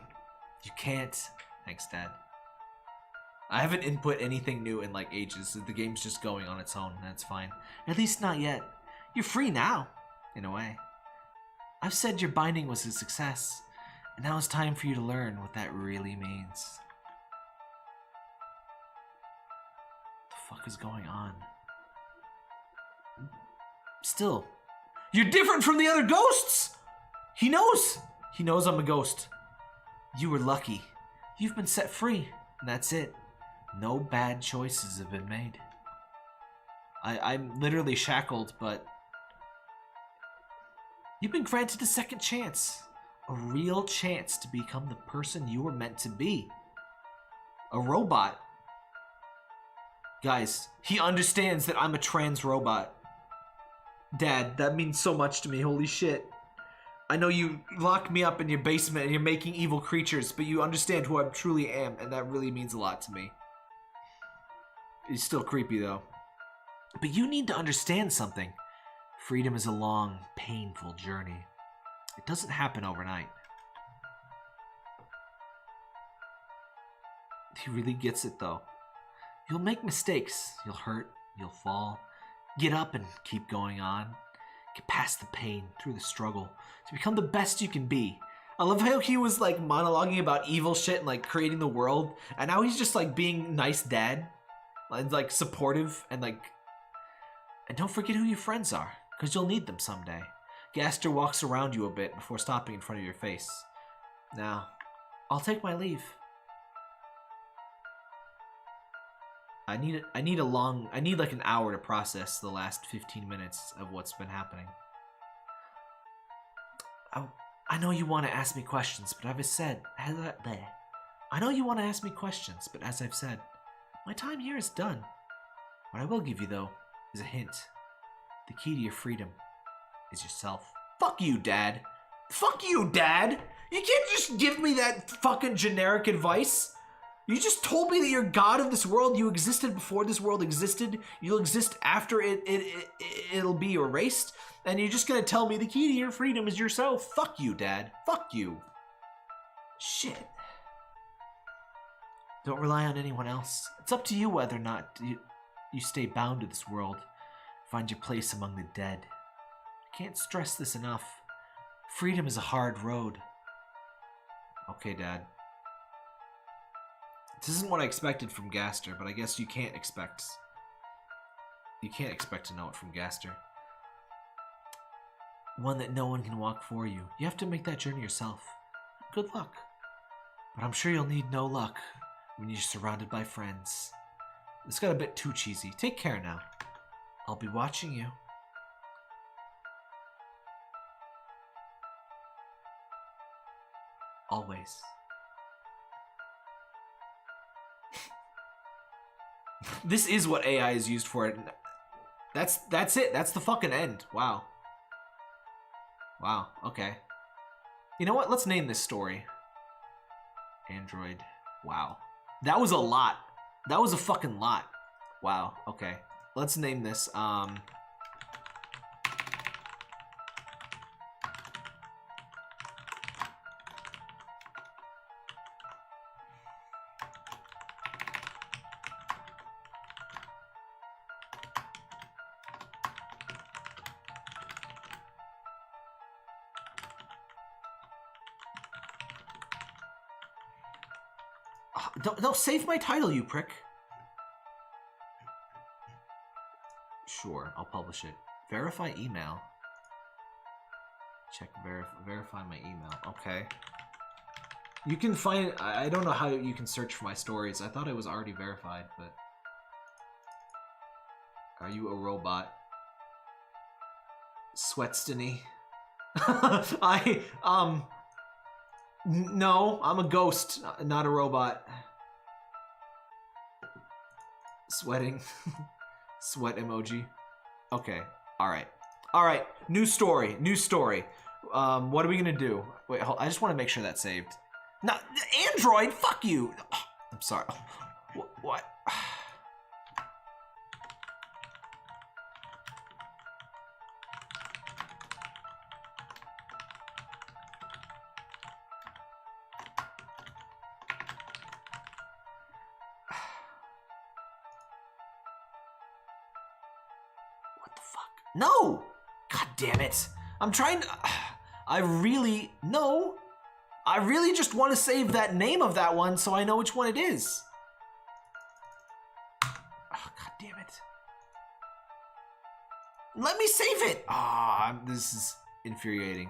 You can't. Thanks, Dad. I haven't input anything new in like ages. The game's just going on its own, and that's fine. At least not yet. You're free now, in a way. I've said your binding was a success, and now it's time for you to learn what that really means. What the fuck is going on? Still, you're different from the other ghosts! He knows! He knows I'm a ghost. You were lucky. You've been set free, and that's it. No bad choices have been made. I'm literally shackled, but you've been granted a second chance. A real chance to become the person you were meant to be. A robot. Guys, he understands that I'm a trans robot. Dad, that means so much to me, holy shit. I know you locked me up in your basement and you're making evil creatures, but you understand who I truly am, and that really means a lot to me. It's still creepy, though. But you need to understand something. Freedom is a long, painful journey. It doesn't happen overnight. He really gets it, though. You'll make mistakes. You'll hurt. You'll fall. Get up and keep going on. Get past the pain, through the struggle, to become the best you can be. I love how he was like monologuing about evil shit and like creating the world, and now he's just like being nice dad, and like supportive, and like, and don't forget who your friends are, because you'll need them someday. Gaster walks around you a bit before stopping in front of your face. Now, I'll take my leave. I need like an hour to process the last 15 minutes of what's been happening. I know you want to ask me questions, but as I've said, I know you want to ask me questions, but as I've said, my time here is done. What I will give you, though, is a hint. The key to your freedom is yourself. Fuck you, Dad. Fuck you, Dad. You can't just give me that fucking generic advice. You just told me that you're God of this world. You existed before this world existed. You'll exist after it'll be erased. And you're just gonna tell me the key to your freedom is yourself. Fuck you, Dad. Fuck you. Shit. Don't rely on anyone else. It's up to you whether or not you stay bound to this world. Find your place among the dead. I can't stress this enough. Freedom is a hard road. Okay, Dad. This isn't what I expected from Gaster, but I guess you can't expect to know it from Gaster. One that no one can walk for you. You have to make that journey yourself. Good luck. But I'm sure you'll need no luck when you're surrounded by friends. This got a bit too cheesy. Take care now. I'll be watching you. Always. This is what AI is used for. That's it. That's the fucking end. Wow. Wow. Okay. You know what? Let's name this story. Android. Wow. That was a lot. That was a fucking lot. Wow. Okay. Let's name this. Don't save my title, you prick. Sure, I'll publish it. Verify email. Check verify my email. Okay. You can find it. I don't know how you can search for my stories. I thought it was already verified, but are you a robot? Sweatstony. No, I'm a ghost, not a robot. Sweating. Sweat emoji. Okay. Alright. Alright. New story. New story. What are we gonna do? Wait, I just want to make sure that's saved. No, Android! Fuck you! I'm sorry. What? No! God damn it. I'm trying to... I really just want to save that name of that one so I know which one it is. Oh, God damn it. Let me save it. Ah, this is infuriating.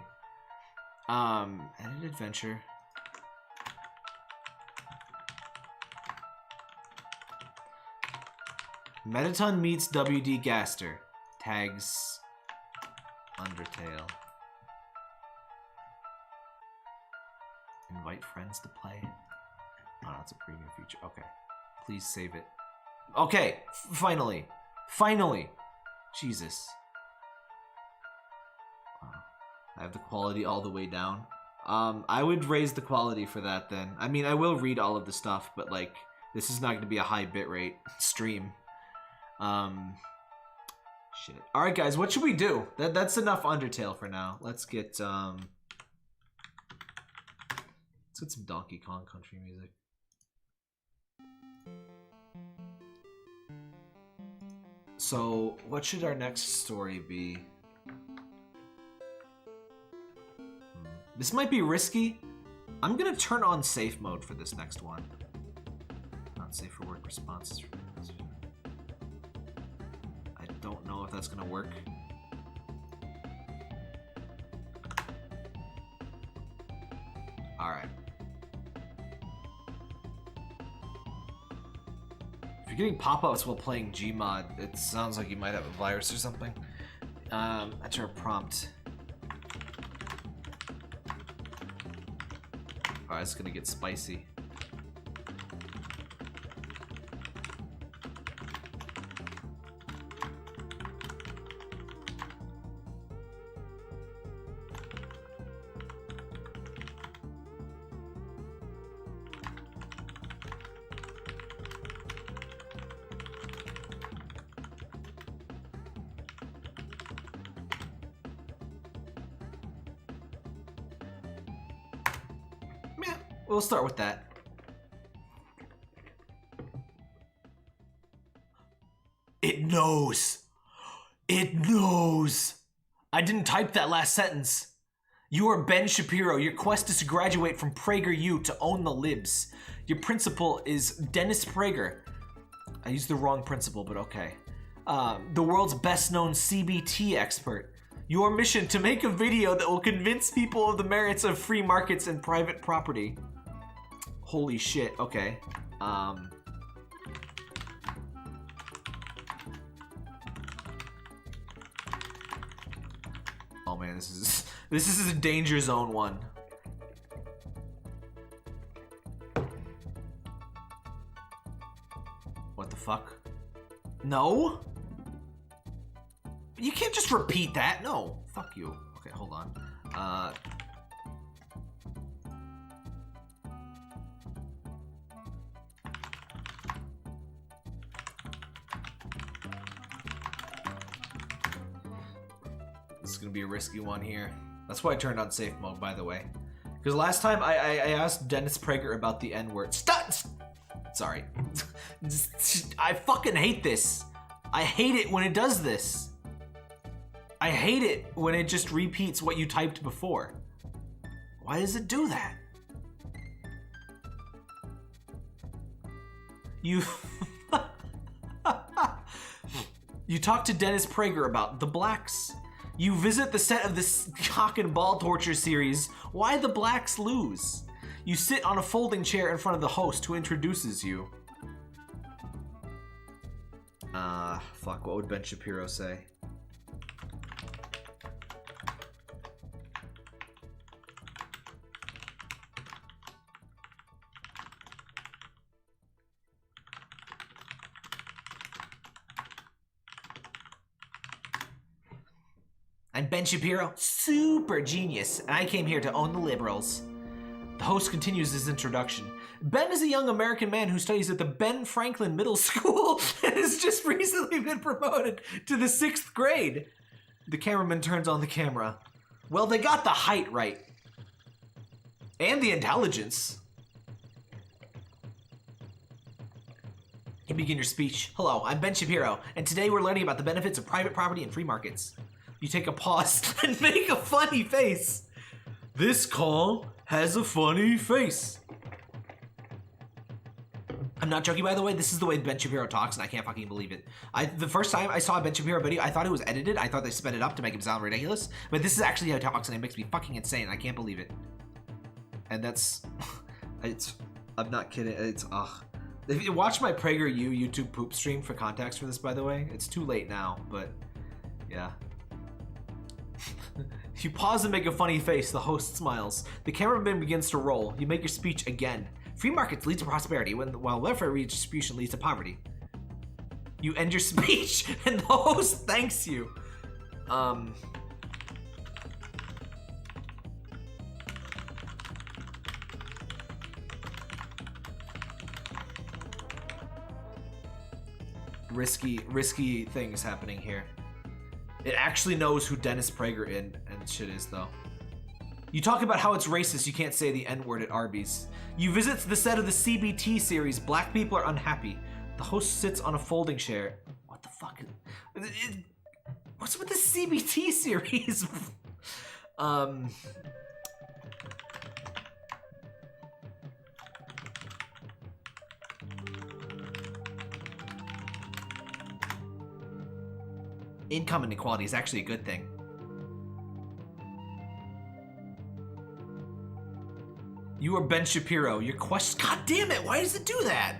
Edit adventure. Mettaton meets WD Gaster. Tags Undertale. Invite friends to play. Oh, that's a preview feature. Okay. Please save it. Okay, finally. Finally. Jesus. Wow. I have the quality all the way down. I would raise the quality for that then. I mean, I will read all of the stuff, but like, this is not going to be a high bitrate stream. Shit. Alright guys, what should we do? That's enough Undertale for now. Let's get some Donkey Kong country music. So, what should our next story be? This might be risky. I'm gonna turn on safe mode for this next one. Not safe for work responses. I don't know if that's gonna work. Alright. If you're getting pop-ups while playing Gmod, it sounds like you might have a virus or something. Enter a prompt. Alright, it's gonna get spicy. We'll start with that. It knows. It knows. I didn't type that last sentence. You are Ben Shapiro. Your quest is to graduate from PragerU to own the libs. Your principal is Dennis Prager. I used the wrong principal, but okay. The world's best-known CBT expert. Your mission to make a video that will convince people of the merits of free markets and private property. Holy shit, okay. Oh man, this is a danger zone one. What the fuck? No? You can't just repeat that. No. Fuck you. Okay, hold on. This is gonna be a risky one here. That's why I turned on safe mode, by the way. Because last time I asked Dennis Prager about the N-word. Stop! Sorry. I fucking hate this. I hate it when it does this. I hate it when it just repeats what you typed before. Why does it do that? You talk to Dennis Prager about the blacks. You visit the set of this cock and ball torture series, Why the Blacks Lose. You sit on a folding chair in front of the host who introduces you. Fuck, what would Ben Shapiro say? I'm Ben Shapiro, super genius, and I came here to own the liberals. The host continues his introduction. Ben is a young American man who studies at the Ben Franklin Middle School and has just recently been promoted to the 6th grade. The cameraman turns on the camera. Well, they got the height right. And the intelligence. You begin your speech. Hello, I'm Ben Shapiro, and today we're learning about the benefits of private property and free markets. You take a pause and make a funny face. This call has a funny face. I'm not joking, by the way. This is the way Ben Shapiro talks, and I can't fucking believe it. The first time I saw a Ben Shapiro video, I thought it was edited. I thought they sped it up to make him sound ridiculous. But this is actually how he talks, and it makes me fucking insane. I can't believe it. And that's... I'm not kidding. It's... Ugh. If you watch my PragerU YouTube poop stream for context for this, by the way, it's too late now, but... Yeah. You pause and make a funny face. The host smiles. The cameraman begins to roll. You make your speech again. Free markets lead to prosperity, while welfare redistribution leads to poverty. You end your speech, and the host thanks you. Risky things happening here. It actually knows who Dennis Prager and shit is, though. You talk about how it's racist you can't say the N-word at Arby's. You visit the set of the CBT series, Black People Are Unhappy. The host sits on a folding chair. What the fuck? What's with the CBT series? Income inequality is actually a good thing. You are Ben Shapiro. Your question... God damn it, why does it do that?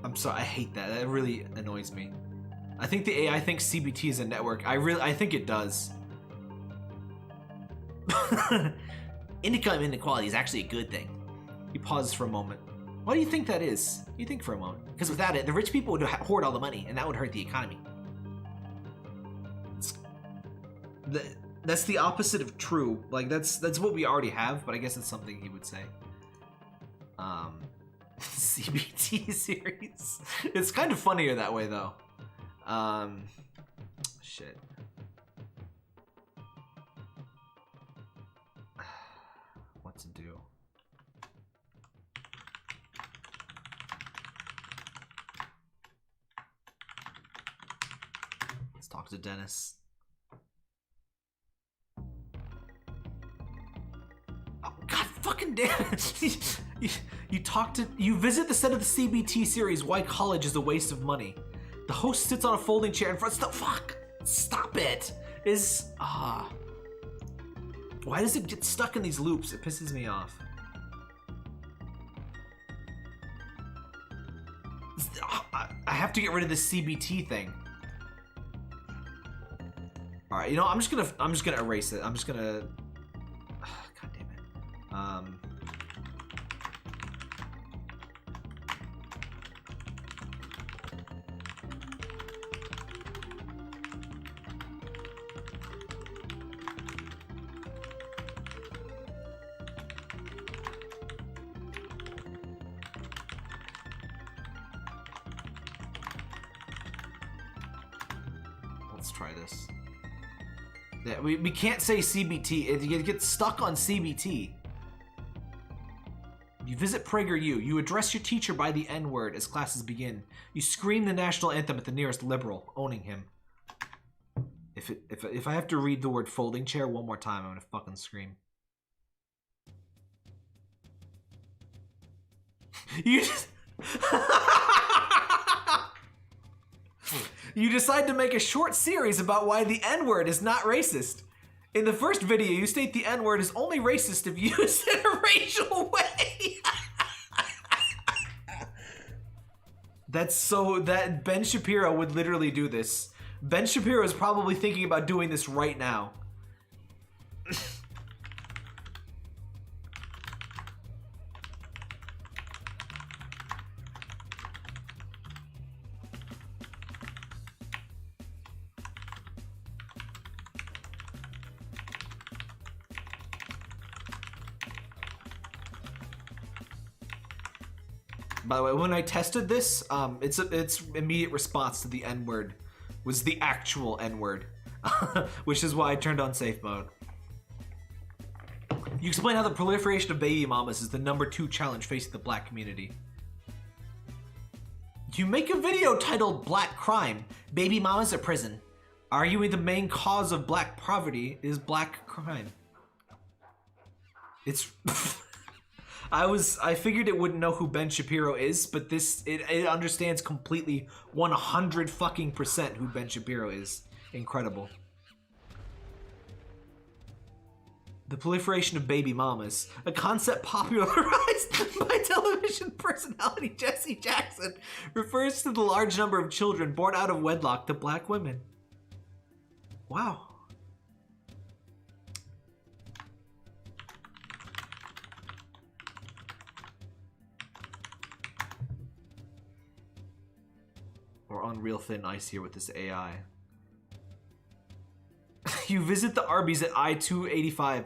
I'm sorry, I hate that. That really annoys me. I think the AI thinks CBT is a network. I think it does. Income inequality is actually a good thing. He pauses for a moment. Why do you think that is? You think for a moment. Because without it, the rich people would hoard all the money, and that would hurt the economy. That's the opposite of true. Like, that's what we already have, but I guess it's something he would say. CBT series. It's kind of funnier that way, though. Shit. What to do? Let's talk to Dennis. Oh, God fucking damn it. You visit the set of the CBT series, Why College is a Waste of Money. The host sits on a folding chair in front. Fuck! Stop it! Why does it get stuck in these loops? It pisses me off. I have to get rid of this CBT thing. All right, you know, I'm just gonna erase it. I'm just gonna. God damn it. Let's try this. Yeah, we can't say CBT. It gets stuck on CBT. You visit PragerU. You address your teacher by the N-word as classes begin. You scream the national anthem at the nearest liberal, owning him. If I have to read the word folding chair one more time, I'm gonna fucking scream. You just... You decide to make a short series about why the N-word is not racist. In the first video, you state the N-word is only racist if used in a racial way. That Ben Shapiro would literally do this. Ben Shapiro is probably thinking about doing this right now. By the way, when I tested this, its immediate response to the N-word was the actual N-word, which is why I turned on safe mode. You explain how the proliferation of baby mamas is the #2 challenge facing the black community. You make a video titled Black Crime, Baby Mamas or Prison. Arguing the main cause of black poverty is black crime. It's... I figured it wouldn't know who Ben Shapiro is, but it understands completely 100 fucking % who Ben Shapiro is. Incredible. The proliferation of baby mamas, a concept popularized by television personality Jesse Jackson, refers to the large number of children born out of wedlock to black women. Wow. We're on real thin ice here with this AI. You visit the Arby's at I-285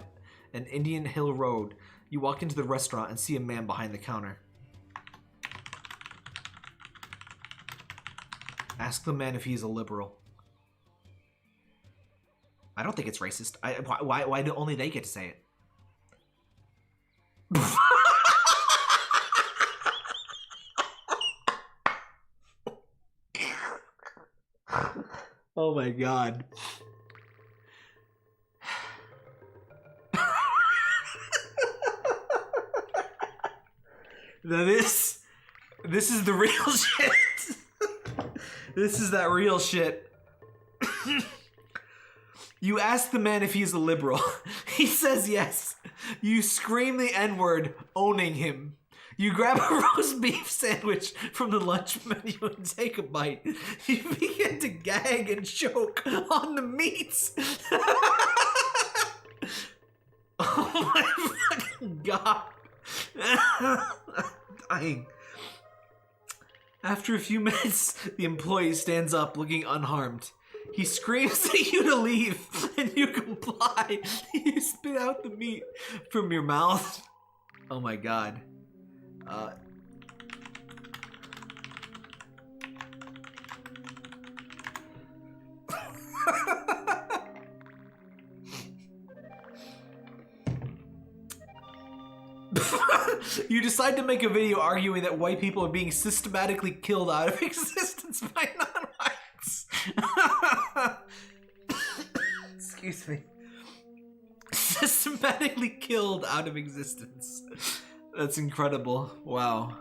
and Indian Hill Road. You walk into the restaurant and see a man behind the counter. Ask the man if he is a liberal. I don't think it's racist. Why do only they get to say it? Oh my god. Now this is the real shit. This is that real shit. You ask the man if he's a liberal. He says yes. You scream the N-word, owning him. You grab a roast beef sandwich from the lunch menu and take a bite. You begin to gag and choke on the meats. Oh my fucking god. Dying. After a few minutes, the employee stands up looking unharmed. He screams at you to leave, and you comply. You spit out the meat from your mouth. Oh my god. You decide to make a video arguing that white people are being systematically killed out of existence by non-whites. Excuse me. Systematically killed out of existence. That's incredible. Wow.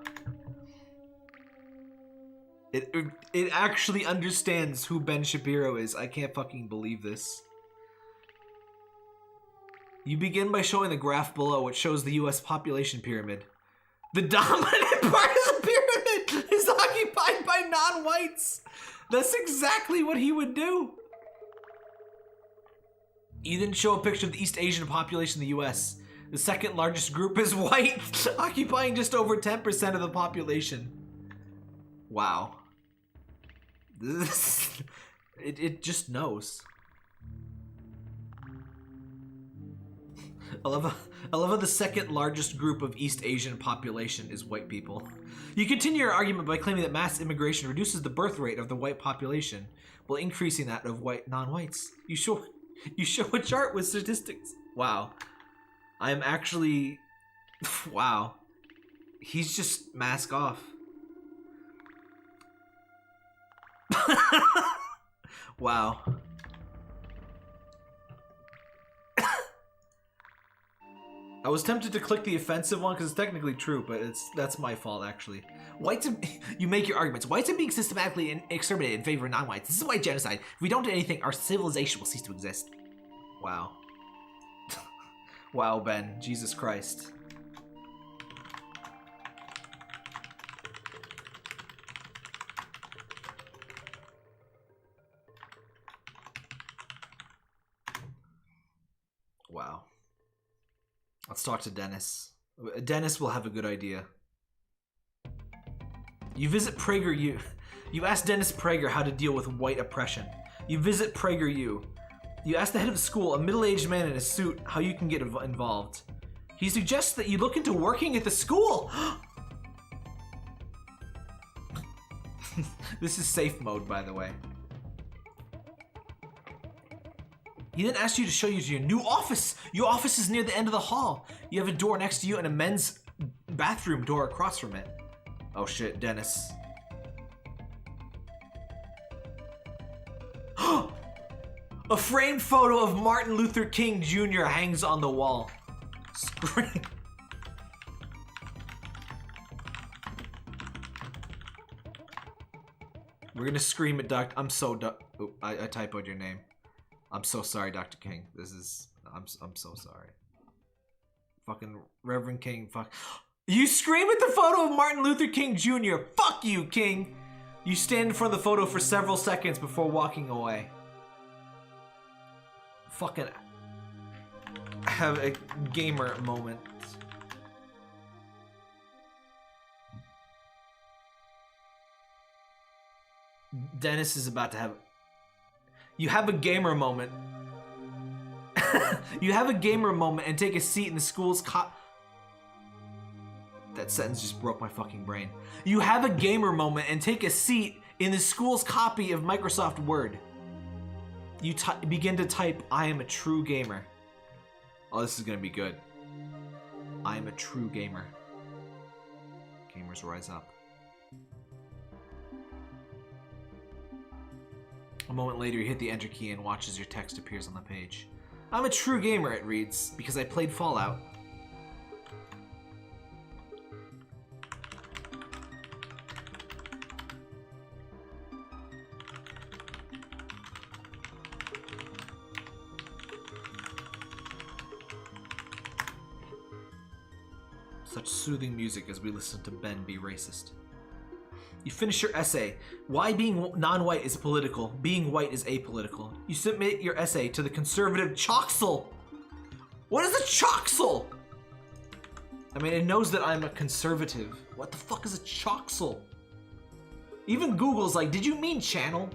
It actually understands who Ben Shapiro is. I can't fucking believe this. You begin by showing the graph below, which shows the US population pyramid. The dominant part of the pyramid is occupied by non-whites. That's exactly what he would do. You then show a picture of the East Asian population in the US. The second largest group is white, occupying just over 10% of the population. Wow. It just knows. I love how the second largest group of East Asian population is white people. You continue your argument by claiming that mass immigration reduces the birth rate of the white population, while increasing that of non-whites. You show a chart with statistics. Wow. I'm actually... Wow. He's just mask off. Wow. I was tempted to click the offensive one because it's technically true, but that's my fault actually. Whites, you make your arguments. Whites are being systematically exterminated in favor of non-whites. This is white genocide. If we don't do anything, our civilization will cease to exist. Wow. Wow, Ben. Jesus Christ. Wow. Let's talk to Dennis. Dennis will have a good idea. You visit PragerU. You ask Dennis Prager how to deal with white oppression. You visit PragerU. You ask the head of the school, a middle-aged man in a suit, how you can get involved. He suggests that you look into working at the school. This is safe mode, by the way. He then asks you to show you to your new office. Your office is near the end of the hall. You have a door next to you and a men's bathroom door across from it. Oh shit, Dennis. A framed photo of Martin Luther King Jr. hangs on the wall. Scream. We're gonna scream at Dr. I'm so I typoed your name. I'm so sorry, Dr. King. This is I'm so sorry. Fucking Reverend King. Fuck. You scream at the photo of Martin Luther King Jr. Fuck you, King. You stand in front of the photo for several seconds before walking away. Fucking have a gamer moment. Dennis is about to have... You have a gamer moment. You have a gamer moment and take a seat in the school's That sentence just broke my fucking brain. You have a gamer moment and take a seat in the school's copy of Microsoft Word. You begin to type, I am a true gamer. Oh, this is gonna be good. I am a true gamer. Gamers rise up. A moment later, you hit the enter key and watch as your text appears on the page. I'm a true gamer, it reads, because I played Fallout. Such soothing music as we listen to Ben be racist. You finish your essay. Why being non-white is political, being white is apolitical. You submit your essay to the conservative Choxel. What is a Choxel? I mean, it knows that I'm a conservative. What the fuck is a Choxel? Even Google's like, did you mean channel?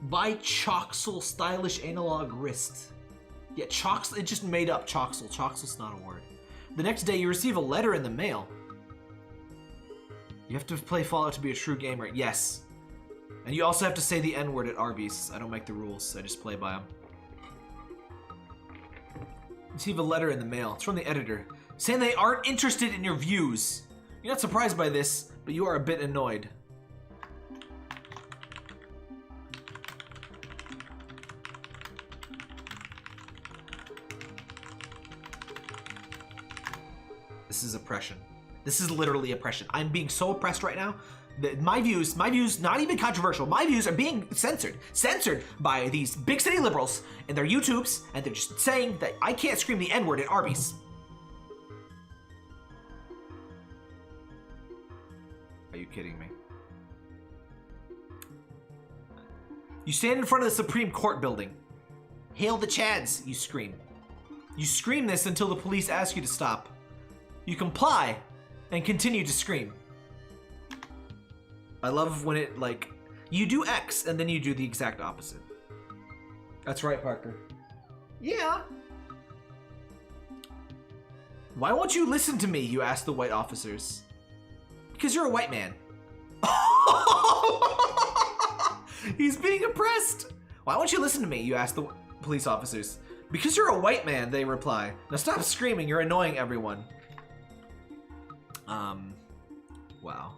Buy Choxel stylish analog wrist. Yeah, Choxel, it just made up Choxel. Choxel's not a word. The next day, you receive a letter in the mail. You have to play Fallout to be a true gamer. Yes. And you also have to say the N-word at Arby's. I don't make the rules. I just play by them. You receive a letter in the mail. It's from the editor, saying they aren't interested in your views. You're not surprised by this, but you are a bit annoyed. This is oppression. This is literally oppression. I'm being so oppressed right now that my views, not even controversial, my views are being censored by these big city liberals and their YouTubes, and they're just saying that I can't scream the N-word at Arby's. Are you kidding me? You stand in front of the Supreme Court building. Hail the Chads, you scream. You scream this until the police ask you to stop. You comply and continue to scream. I love when it, like, you do X and then you do the exact opposite. That's right, Parker. Yeah. Why won't you listen to me, you ask the white officers. Because you're a white man. He's being oppressed. Why won't you listen to me, you ask the police officers. Because you're a white man, they reply. Now stop screaming, you're annoying everyone. Wow.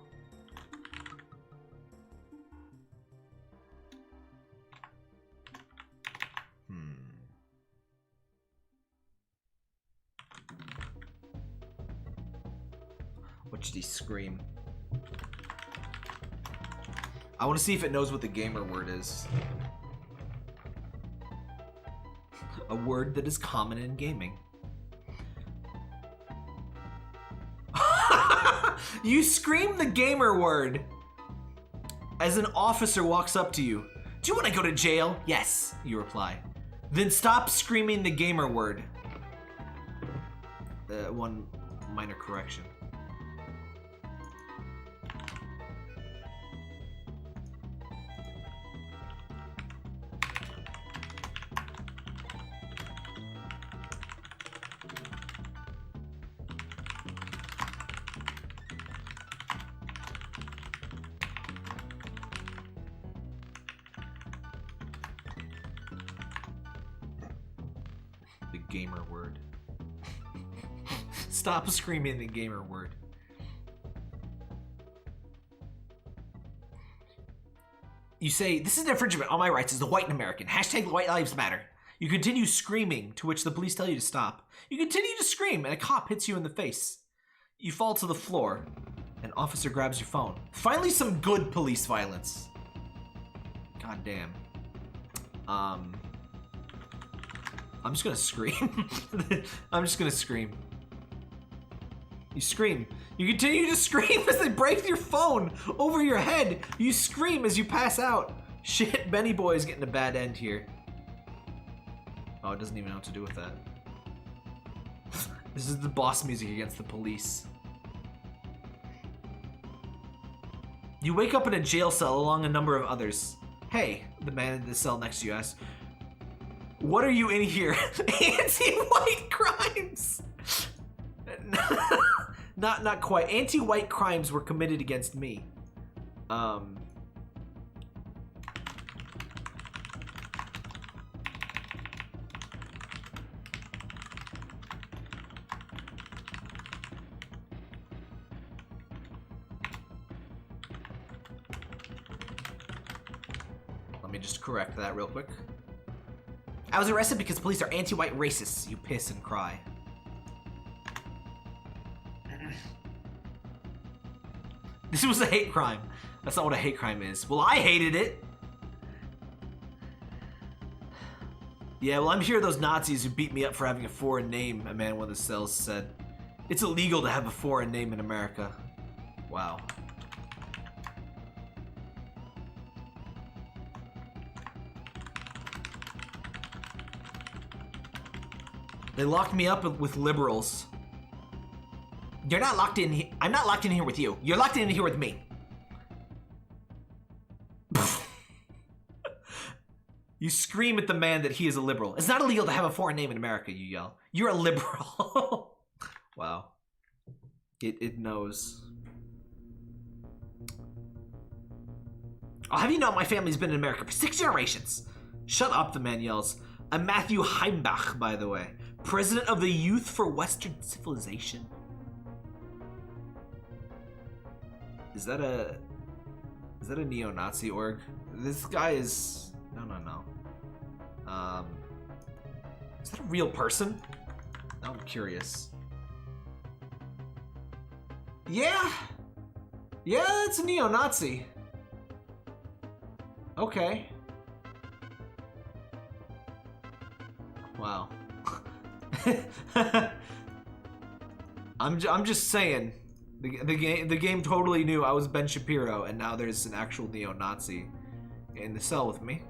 What should he scream? I want to see if it knows what the gamer word is. A word that is common in gaming. You scream the gamer word as an officer walks up to you. Do you want to go to jail? Yes, you reply. Then stop screaming the gamer word. One minor correction. The gamer word. Stop screaming the gamer word. You say, this is an infringement on my rights as a white American. Hashtag white lives matter. You continue screaming, to which the police tell you to stop. You continue to scream, and a cop hits you in the face. You fall to the floor. An officer grabs your phone. Finally, some good police violence. God damn. I'm just gonna scream. I'm just gonna scream. You scream. You continue to scream as they break your phone over your head. You scream as you pass out. Shit, Benny Boy is getting a bad end here. Oh, it doesn't even know what to do with that. This is the boss music against the police. You wake up in a jail cell along a number of others. Hey, the man in the cell next to you asks, what are you in here? Anti-white crimes! Not quite. Anti-white crimes were committed against me. Let me just correct that real quick. I was arrested because police are anti-white racists. You piss and cry. This was a hate crime. That's not what a hate crime is. Well, I hated it. Yeah, well, I'm here those Nazis who beat me up for having a foreign name, a man in one of the cells said. It's illegal to have a foreign name in America. Wow. They locked me up with liberals. You're not locked in here. I'm not locked in here with you. You're locked in here with me. You scream at the man that he is a liberal. It's not illegal to have a foreign name in America, you yell. You're a liberal. Wow. It knows. I'll have you know my family's been in America for 6 generations. Shut up, the man yells. I'm Matthew Heimbach, by the way. President of the Youth for Western Civilization. Is that a neo-Nazi org? This guy is no. Is that a real person? Now I'm curious. Yeah, it's a neo-Nazi. Okay. Wow. I'm just saying. The game totally knew I was Ben Shapiro, and now there's an actual neo-Nazi in the cell with me.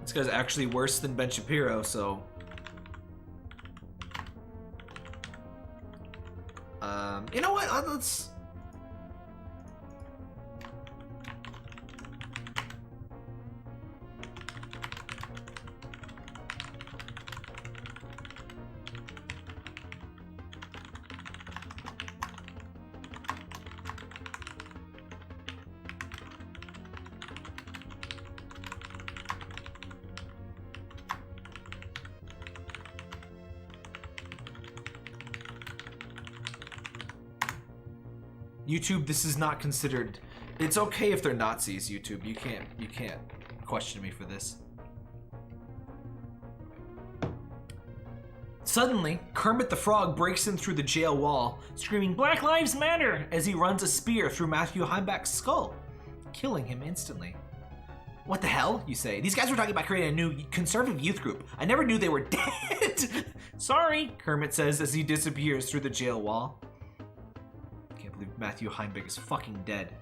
This guy's actually worse than Ben Shapiro, so you know what? Let's. YouTube, this is not considered. It's okay if they're Nazis, YouTube. You can't question me for this. Suddenly, Kermit the Frog breaks in through the jail wall, screaming Black Lives Matter as he runs a spear through Matthew Heimbach's skull, killing him instantly. What the hell, you say? These guys were talking about creating a new conservative youth group. I never knew they were dead. Sorry, Kermit says as he disappears through the jail wall. Can't believe Matthew Heimbach is fucking dead.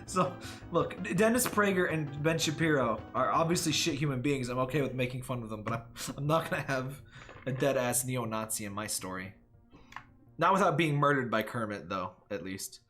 So, look, Dennis Prager and Ben Shapiro are obviously shit human beings. I'm okay with making fun of them, but I'm not gonna have a dead-ass neo-Nazi in my story. Not without being murdered by Kermit, though, at least.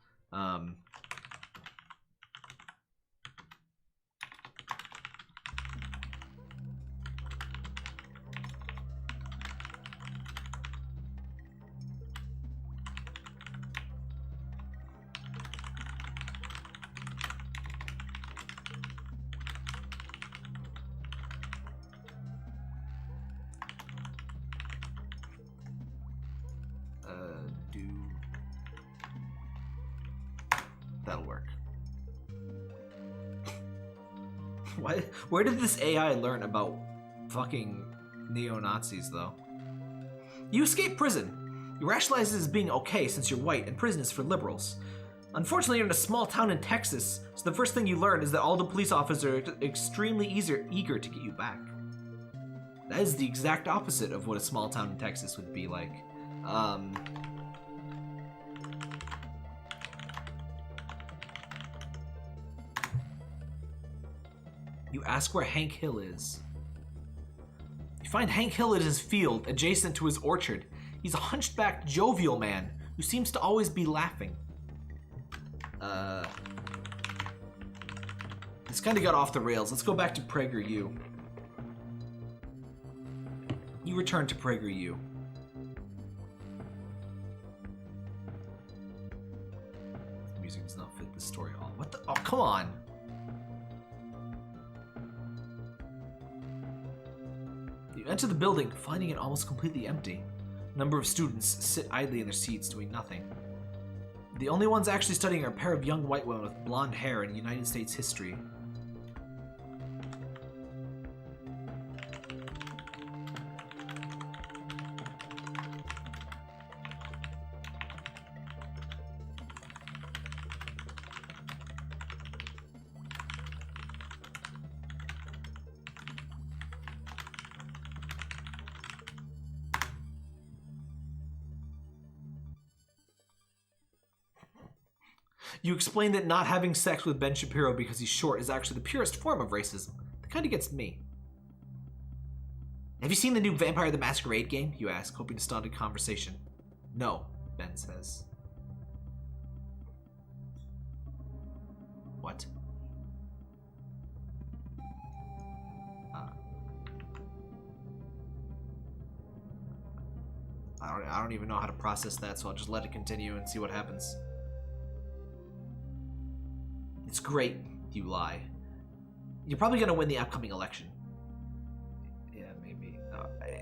That'll work. What? Where did this AI learn about fucking neo-Nazis, though? You escaped prison. You rationalize it as being okay since you're white and prison is for liberals. Unfortunately, you're in a small town in Texas, so the first thing you learn is that all the police officers are extremely eager to get you back. That is the exact opposite of what a small town in Texas would be like. You ask where Hank Hill is. You find Hank Hill at his field, adjacent to his orchard. He's a hunchbacked, jovial man who seems to always be laughing. This kind of got off the rails. Let's go back to PragerU. You return to PragerU. The music does not fit the story at all. What the? Oh, come on. You enter the building, finding it almost completely empty. A number of students sit idly in their seats doing nothing. The only ones actually studying are a pair of young white women with blonde hair in United States history. You explain that not having sex with Ben Shapiro because he's short is actually the purest form of racism. That kind of gets me. Have you seen the new Vampire the Masquerade game? You ask, hoping to start a conversation. No, Ben says. What? I don't even know how to process that, so I'll just let it continue and see what happens. It's great, you lie. You're probably going to win the upcoming election. Yeah, maybe.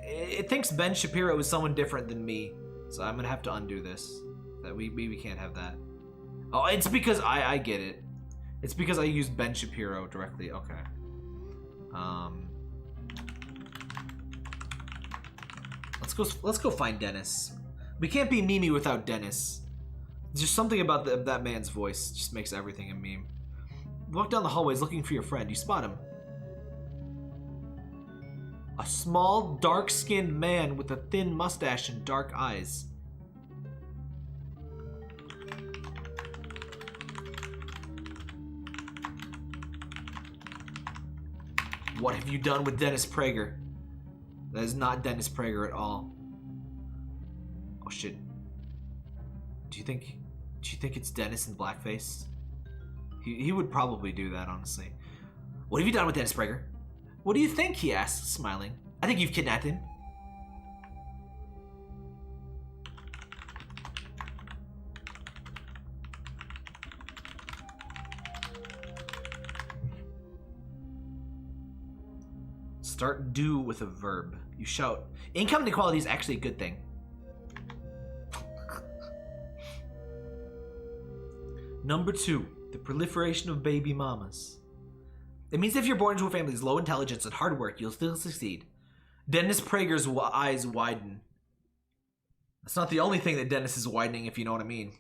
It thinks Ben Shapiro is someone different than me, so I'm going to have to undo this. That we can't have that. Oh, it's because I get it. It's because I used Ben Shapiro directly. Okay. Let's go find Dennis. We can't be Mimi without Dennis. There's just something about that man's voice just makes everything a meme. Walk down the hallways looking for your friend. You spot him. A small, dark-skinned man with a thin mustache and dark eyes. What have you done with Dennis Prager? That is not Dennis Prager at all. Oh shit. Do you think it's Dennis in blackface? He would probably do that, honestly. What have you done with Dennis Prager? What do you think? He asks, smiling. I think you've kidnapped him. Start do with a verb. You shout. Income inequality is actually a good thing. Number 2, the proliferation of baby mamas. It means if you're born into a family with low intelligence and hard work, you'll still succeed. Dennis Prager's eyes widen. That's not the only thing that Dennis is widening, if you know what I mean.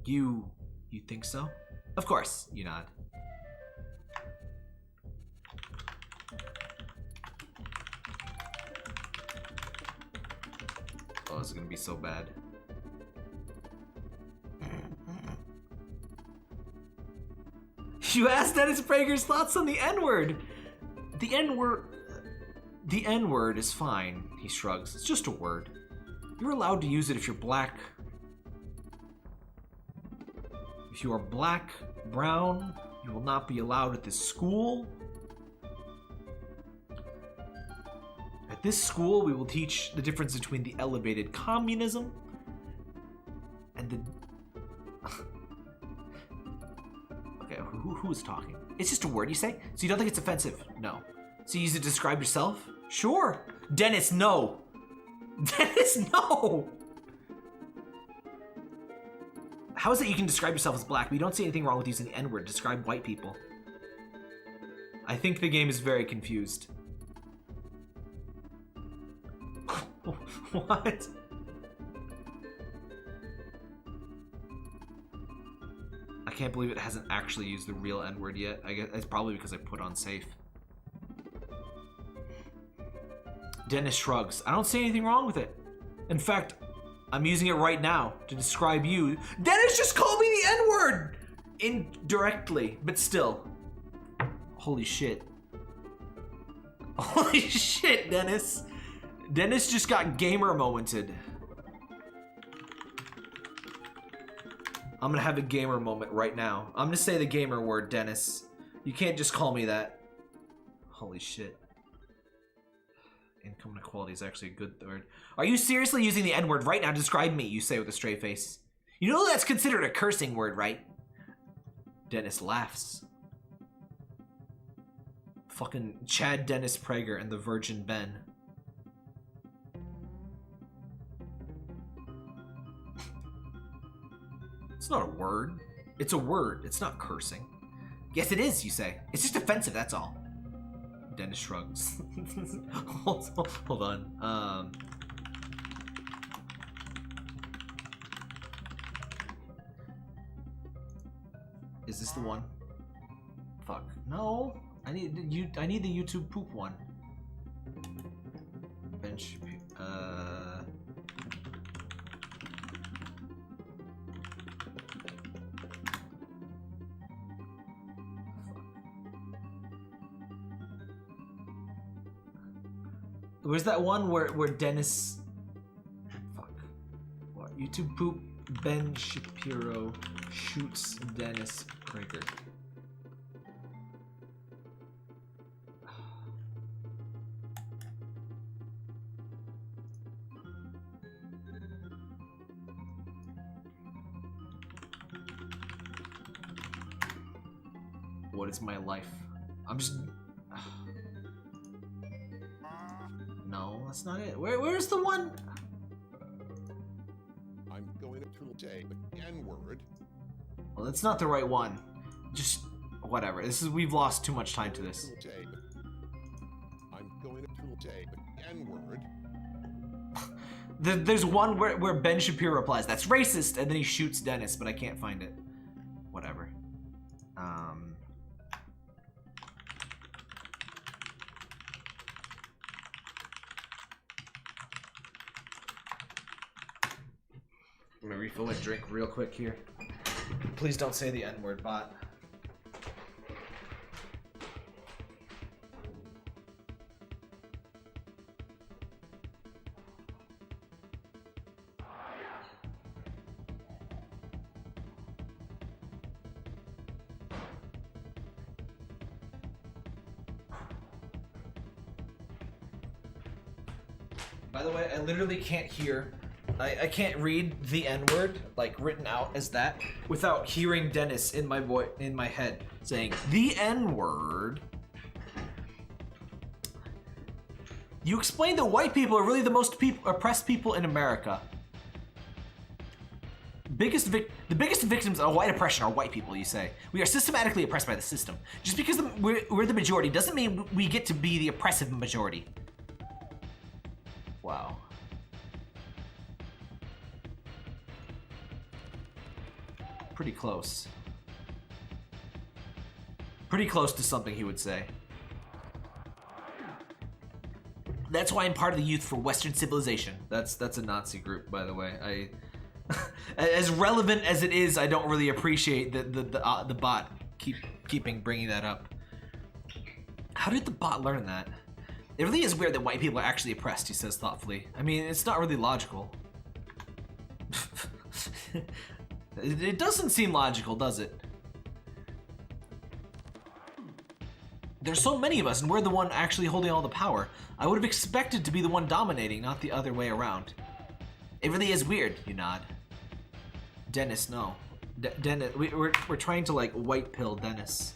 You think so? Of course, you nod. Oh, this is gonna be so bad. You asked Dennis Prager's thoughts on the N-word. The N-word is fine, he shrugs. It's just a word. You're allowed to use it if you're black. If you are black, brown, you will not be allowed at this school. At this school, we will teach the difference between the elevated communism and the... Okay, who is talking? It's just a word, you say? So you don't think it's offensive? No. So you use it to describe yourself? Sure. Dennis, no. Dennis, no. How is it you can describe yourself as black, but you don't see anything wrong with using the N-word to describe white people? I think the game is very confused. What? I can't believe it hasn't actually used the real N-word yet. I guess it's probably because I put on safe. Dennis shrugs. I don't see anything wrong with it. In fact, I'm using it right now to describe you. Dennis just called me the N-word! Indirectly, but still. Holy shit. Holy shit, Dennis. Dennis just got gamer momented. I'm gonna have a gamer moment right now. I'm gonna say the gamer word, Dennis. You can't just call me that. Holy shit. Income inequality is actually a good word. Are you seriously using the N-word right now to describe me, you say with a straight face? You know that's considered a cursing word, right? Dennis laughs. Fucking Chad Dennis Prager and the Virgin Ben. It's not a word. It's a word. It's not cursing. Yes, it is, you say. It's just offensive, that's all. Dennis shrugs. hold on. Is this the one? Fuck. No. I need the YouTube poop one. Bench. Where's that one where Dennis? Fuck. What? YouTube poop. Ben Shapiro shoots Dennis Prager. What is my life? I'm just. No, that's not it. Where's the one? I'm going to say the N-word. Well, that's not the right one. Just whatever. We've lost too much time to this. I'm going to say the N-word. There's one where Ben Shapiro replies, "That's racist," and then he shoots Dennis, but I can't find it. Whatever. I'm gonna refill my drink real quick here. Please don't say the N-word, bot. By the way, I literally can't hear. I can't read the N-word, like written out as that, without hearing Dennis in my head saying the N-word. You explained that white people are really the most oppressed people in America. The biggest victims of white oppression are white people, you say. We are systematically oppressed by the system. Just because we're the majority doesn't mean we get to be the oppressive majority. Wow. Pretty close. Pretty close to something he would say. That's why I'm part of the Youth for Western Civilization. That's a Nazi group, by the way. As relevant as it is, I don't really appreciate the bot keeping bringing that up. How did the bot learn that? It really is weird that white people are actually oppressed, he says thoughtfully. I mean, it's not really logical. It doesn't seem logical, does it? There's so many of us, and we're the one actually holding all the power. I would have expected to be the one dominating, not the other way around. It really is weird, you nod. Dennis, no. Dennis, we're trying to, like, white pill Dennis.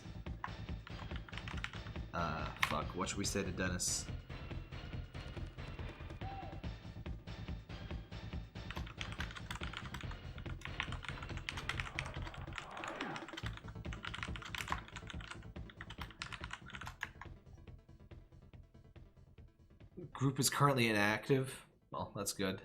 Fuck, what should we say to Dennis? Group is currently inactive. Well, that's good.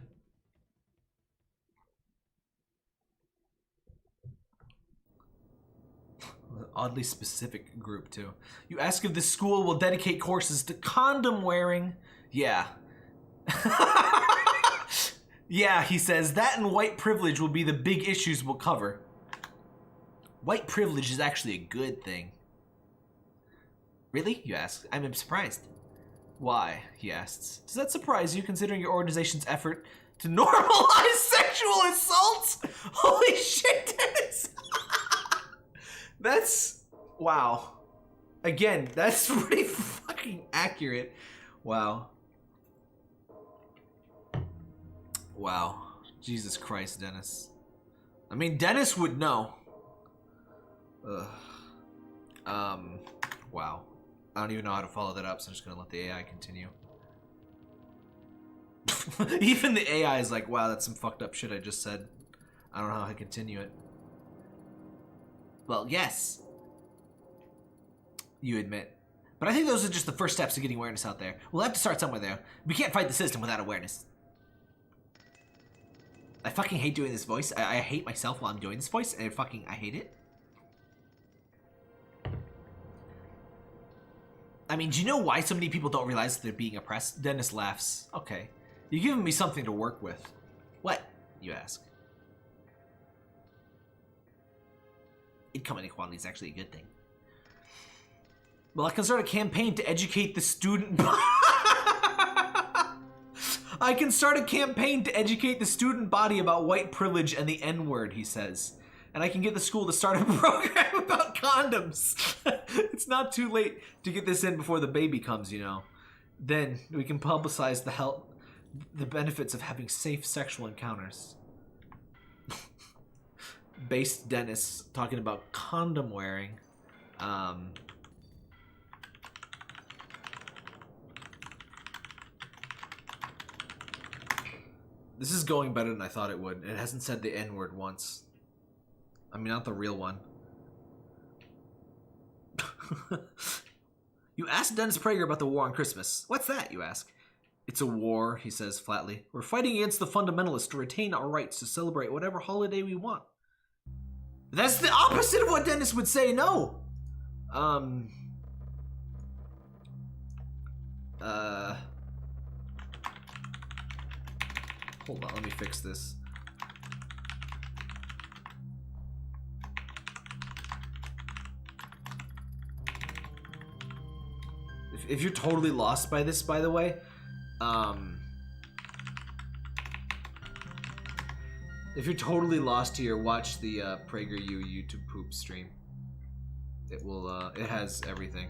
Oddly specific group, too. You ask if the school will dedicate courses to condom wearing. Yeah. Yeah, he says, that and white privilege will be the big issues we'll cover. White privilege is actually a good thing. Really? You ask. I'm surprised. Why? He asks. Does that surprise you, considering your organization's effort to normalize sexual assaults? Holy shit, Dennis! That's... wow. Again, that's pretty fucking accurate. Wow. Wow. Jesus Christ, Dennis. I mean, Dennis would know. Ugh. Wow. I don't even know how to follow that up, so I'm just gonna let the AI continue. Even the AI is like, wow, that's some fucked up shit I just said. I don't know how to continue it. Well, yes. You admit. But I think those are just the first steps to getting awareness out there. We'll have to start somewhere there. We can't fight the system without awareness. I fucking hate doing this voice. I hate myself while I'm doing this voice, and I hate it. I mean, do you know why so many people don't realize that they're being oppressed? Dennis laughs. Okay. You're giving me something to work with. What? You ask. Income inequality is actually a good thing. Well, I can start a campaign to educate the student... I can start a campaign to educate the student body about white privilege and the N-word, he says. And I can get the school to start a program about condoms. It's not too late to get this in before the baby comes, you know. Then we can publicize the benefits of having safe sexual encounters. Based Dennis talking about condom wearing. This is going better than I thought it would. It hasn't said the N-word once. I mean, not the real one. You asked Dennis Prager about the war on Christmas. What's that, you ask? It's a war, he says flatly. We're fighting against the fundamentalists to retain our rights to celebrate whatever holiday we want. That's the opposite of what Dennis would say, no! Hold on, let me fix this. If you're totally lost by this, by the way, if you're totally lost here, watch the PragerU YouTube poop stream. It will, it has everything.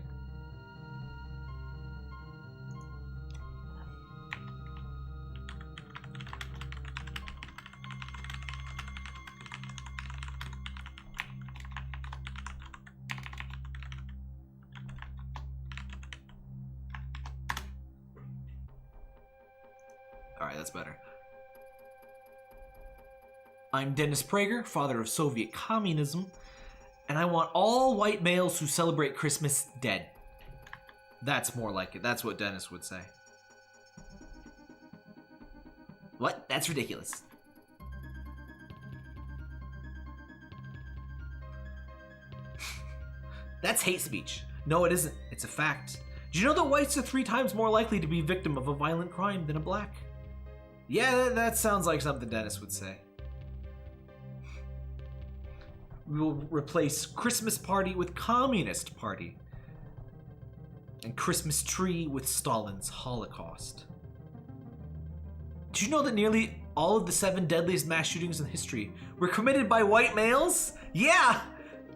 Alright, that's better. I'm Dennis Prager, father of Soviet communism, and I want all white males who celebrate Christmas dead. That's more like it. That's what Dennis would say. What? That's ridiculous. That's hate speech. No, it isn't. It's a fact. Do you know that whites are 3 times more likely to be victim of a violent crime than a black? Yeah, that sounds like something Dennis would say. We will replace Christmas party with Communist party. And Christmas tree with Stalin's Holocaust. Did you know that nearly all of the 7 deadliest mass shootings in history were committed by white males? Yeah!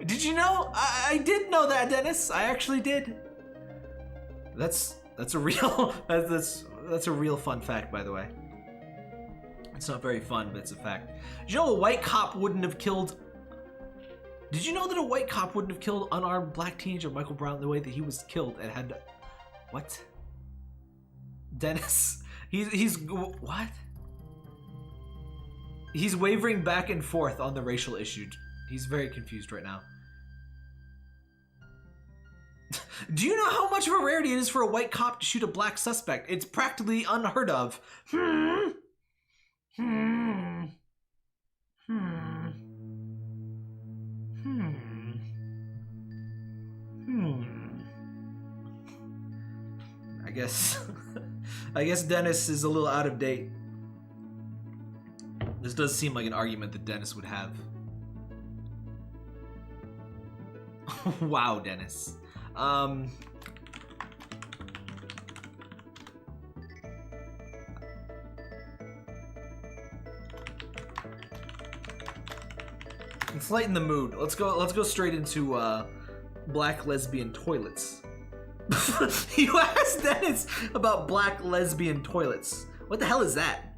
Did you know? I did know that, Dennis. I actually did. That's a real that's a real fun fact, by the way. It's not very fun, but it's a fact. Did you know a white cop wouldn't have killed... Did you know that a white cop wouldn't have killed unarmed black teenager Michael Brown the way that he was killed and had to... What? Dennis, he's what? He's wavering back and forth on the racial issue. He's very confused right now. Do you know how much of a rarity it is for a white cop to shoot a black suspect? It's practically unheard of. I guess Dennis is a little out of date. This does seem like an argument that Dennis would have. Wow, Dennis. Let's lighten the mood. Let's go straight into black lesbian toilets. You asked Dennis about black lesbian toilets. What the hell is that?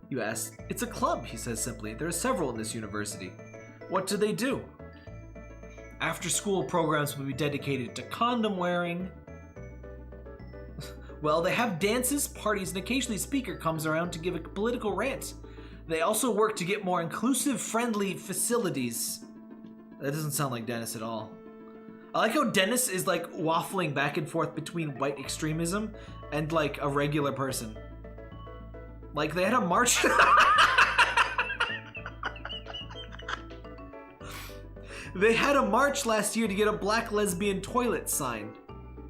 You asked. It's a club, he says simply. There are several in this university. What do they do? After school programs will be dedicated to condom wearing. Well, they have dances, parties, and occasionally a speaker comes around to give a political rant. They also work to get more inclusive, friendly facilities. That doesn't sound like Dennis at all. I like how Dennis is like waffling back and forth between white extremism and like a regular person. Like they had a march. They had a march last year to get a black lesbian toilet sign.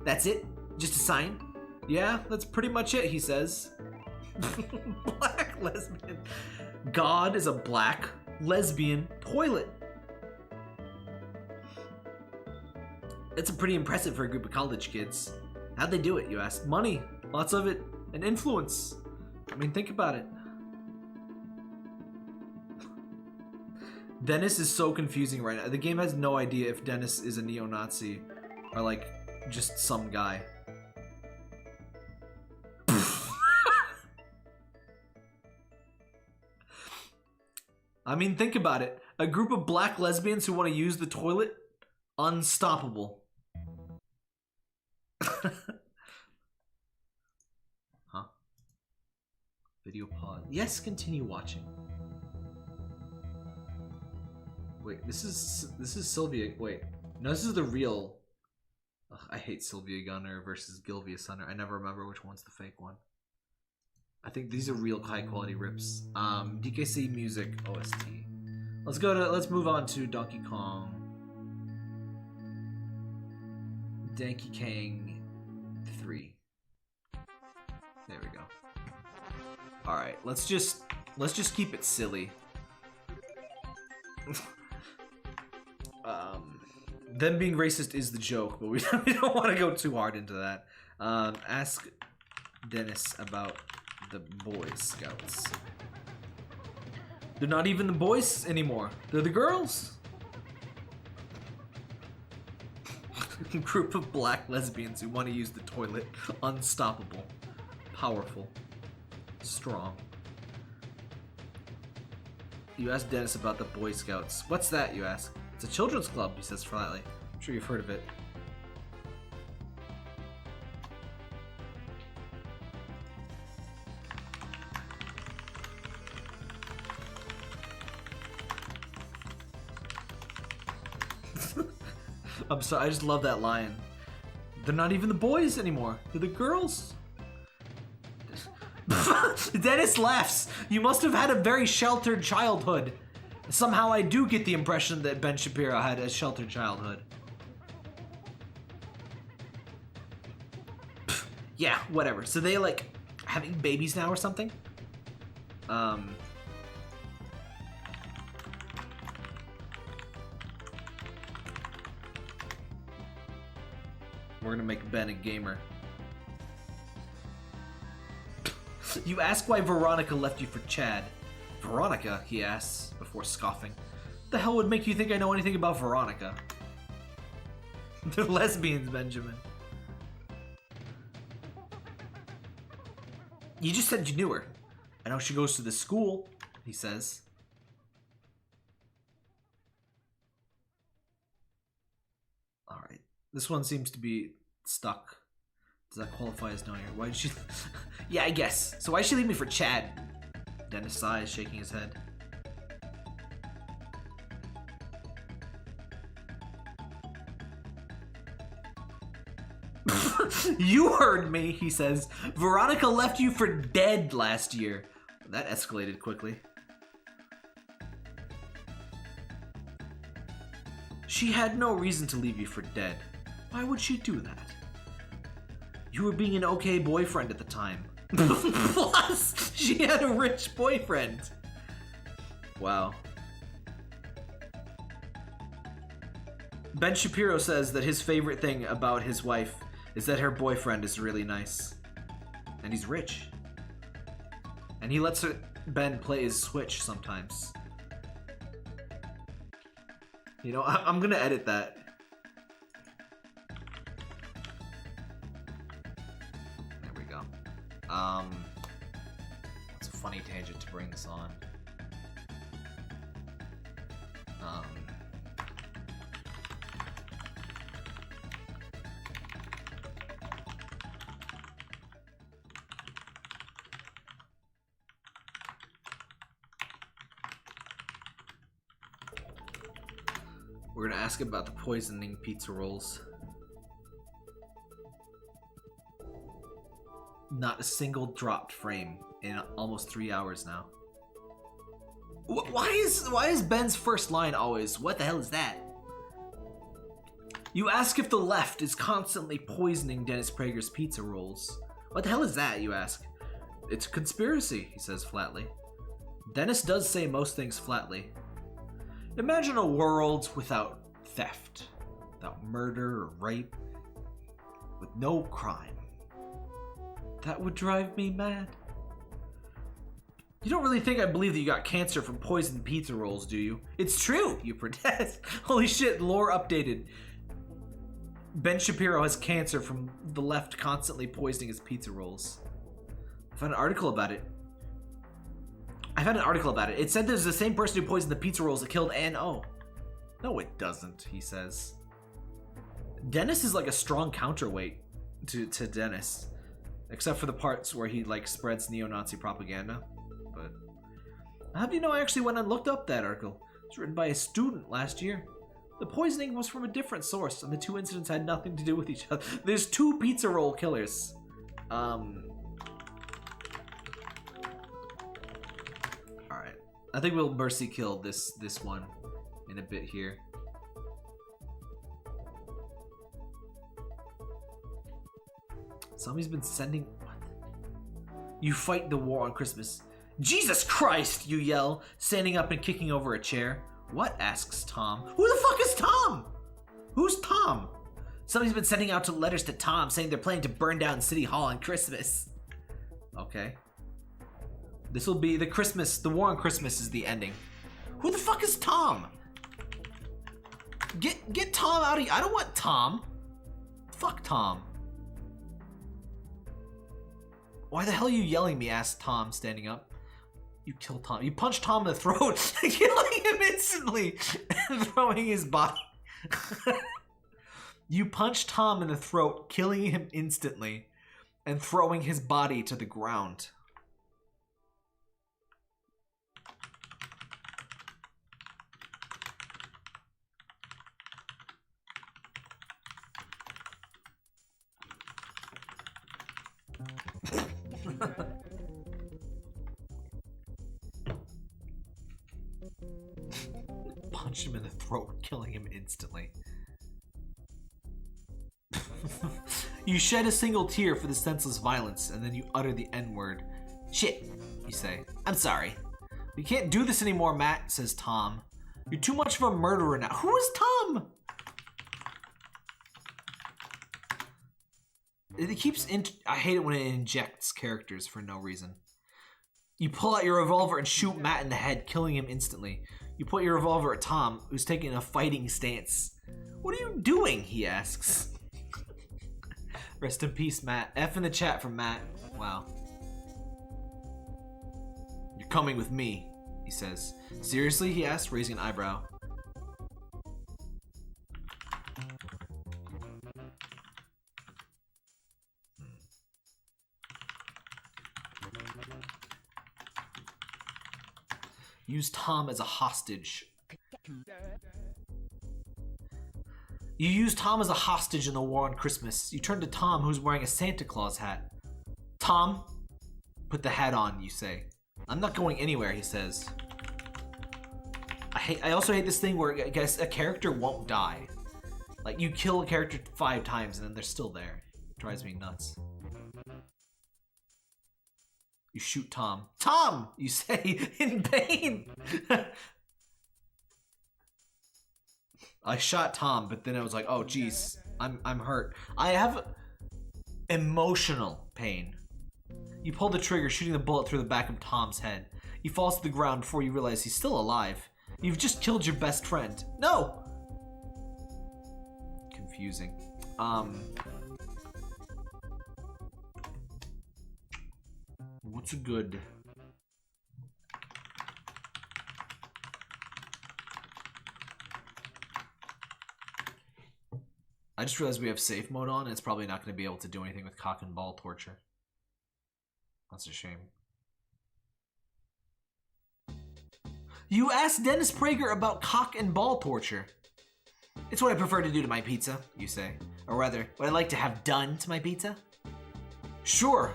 That's it? Just a sign? Yeah, that's pretty much it, he says. Black lesbian. God is a black lesbian toilet. It's pretty impressive for a group of college kids. How'd they do it, you ask? Money, lots of it, and influence. I mean, think about it. Dennis is so confusing right now. The game has no idea if Dennis is a neo-Nazi or like just some guy. I mean, think about it. A group of black lesbians who want to use the toilet? Unstoppable. Huh? Video pause. Yes, continue watching. Wait, this is Sylvia. Wait, no, this is the real. Ugh, I hate Sylvia Gunner versus Gilvius Hunter. I never remember which one's the fake one. I think these are real high quality rips. DKC music OST. Let's move on to Donkey Kong. Donkey Kong 3. There we go. All right, let's just keep it silly. Them being racist is the joke, but we don't want to go too hard into that. Ask Dennis about the Boy Scouts. They're not even the boys anymore. They're the girls. A group of black lesbians who want to use the toilet. Unstoppable. Powerful. Strong. You ask Dennis about the Boy Scouts. What's that, you ask? It's a children's club, he says flatly. I'm sure you've heard of it. I'm sorry, I just love that line. They're not even the boys anymore. They're the girls. Dennis laughs. You must have had a very sheltered childhood. Somehow I do get the impression that Ben Shapiro had a sheltered childhood. Yeah, whatever. So they like having babies now or something? We're gonna make Ben a gamer. You ask why Veronica left you for Chad. Veronica, he asks, before scoffing. What the hell would make you think I know anything about Veronica? They're lesbians, Benjamin. You just said you knew her. I know she goes to the school, he says. Alright. This one seems to be stuck. Does that qualify as knowing her? Why did she... Yeah, I guess. So why did she leave me for Chad? Dennis sighs, shaking his head. You heard me, he says. Veronica left you for dead last year. That escalated quickly. She had no reason to leave you for dead. Why would she do that? You were being an okay boyfriend at the time. Plus, she had a rich boyfriend. Wow. Ben Shapiro says that his favorite thing about his wife is that her boyfriend is really nice. And he's rich. And he lets Ben play his Switch sometimes. You know, I'm gonna edit that. There we go. It's a funny tangent to bring this on. We're gonna ask about the poisoning pizza rolls. Not a single dropped frame in almost 3 hours now. Why is Ben's first line always, "What the hell is that?" You ask if the left is constantly poisoning Dennis Prager's pizza rolls. What the hell is that, you ask? It's a conspiracy, he says flatly. Dennis does say most things flatly. Imagine a world without theft, without murder or rape, with no crime. That would drive me mad. You don't really think I believe that you got cancer from poisoned pizza rolls, do you? It's true, you protest. Holy shit, lore updated. Ben Shapiro has cancer from the left constantly poisoning his pizza rolls. I found an article about it. It said there's the same person who poisoned the pizza rolls that killed Ann O. No, it doesn't, he says. Dennis is like a strong counterweight to Dennis. Except for the parts where he like spreads neo-Nazi propaganda. But how do you know I actually went and looked up that article? It was written by a student last year. The poisoning was from a different source, and the two incidents had nothing to do with each other. There's two pizza roll killers. Alright. I think we'll mercy kill this one in a bit here. Somebody's been sending... What? You fight the war on Christmas. Jesus Christ, you yell, standing up and kicking over a chair. What? Asks Tom. Who the fuck is Tom? Who's Tom? Somebody's been sending out letters to Tom saying they're planning to burn down City Hall on Christmas. Okay. This will be the war on Christmas is the ending. Who the fuck is Tom? Get Tom out of here. I don't want Tom. Fuck Tom. Why the hell are you yelling at me? Asked Tom, standing up. You kill Tom. You punch Tom in the throat, killing him instantly, and throwing his body. You punch Tom in the throat, killing him instantly, and throwing his body to the ground. Punch him in the throat, killing him instantly. You shed a single tear for the senseless violence, and then you utter the N-word. Shit, you say. I'm sorry. We can't do this anymore, Matt, says Tom. You're too much of a murderer now. Who is Tom? It keeps I hate it when it injects characters for no reason. You pull out your revolver and shoot Matt in the head, killing him instantly. You point your revolver at Tom, who's taking a fighting stance. What are you doing? He asks. Rest in peace, Matt. F in the chat from Matt. Wow. You're coming with me, he says. Seriously? He asks, raising an eyebrow. Use Tom as a hostage. You use Tom as a hostage in the war on Christmas. You turn to Tom, who's wearing a Santa Claus hat. Tom, put the hat on, you say. I'm not going anywhere, he says. I also hate this thing where I guess a character won't die. Like, you kill a character 5 times and then they're still there. It drives me nuts. You shoot Tom. Tom, you say, in pain. I shot Tom, but then I was like, oh, geez, I'm hurt. I have emotional pain. You pull the trigger, shooting the bullet through the back of Tom's head. He falls to the ground before you realize he's still alive. You've just killed your best friend. No! Confusing. What's a good... I just realized we have safe mode on, and it's probably not going to be able to do anything with cock and ball torture. That's a shame. You asked Dennis Prager about cock and ball torture. It's what I prefer to do to my pizza, you say. Or rather, what I like to have done to my pizza. Sure.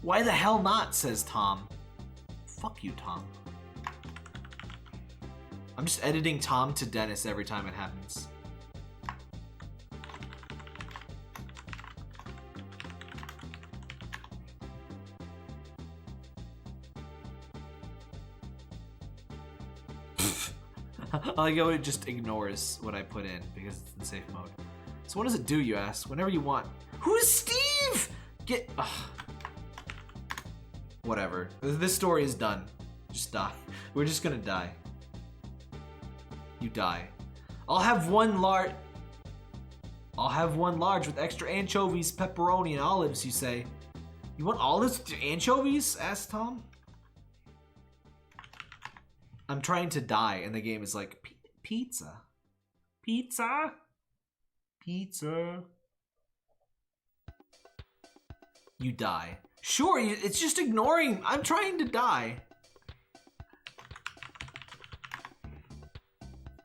Why the hell not, says Tom. Fuck you, Tom. I'm just editing Tom to Dennis every time it happens. I like how it just ignores what I put in because it's in safe mode. So what does it do, you ask? Whenever you want. Who's Steve? Get... Ugh. Whatever. This story is done. Just die. We're just gonna die. You die. I'll have one large with extra anchovies, pepperoni, and olives, you say. You want olives with anchovies? Asks Tom. I'm trying to die, and the game is like, pizza. Pizza? Pizza. You die. Sure, it's just ignoring. I'm trying to die.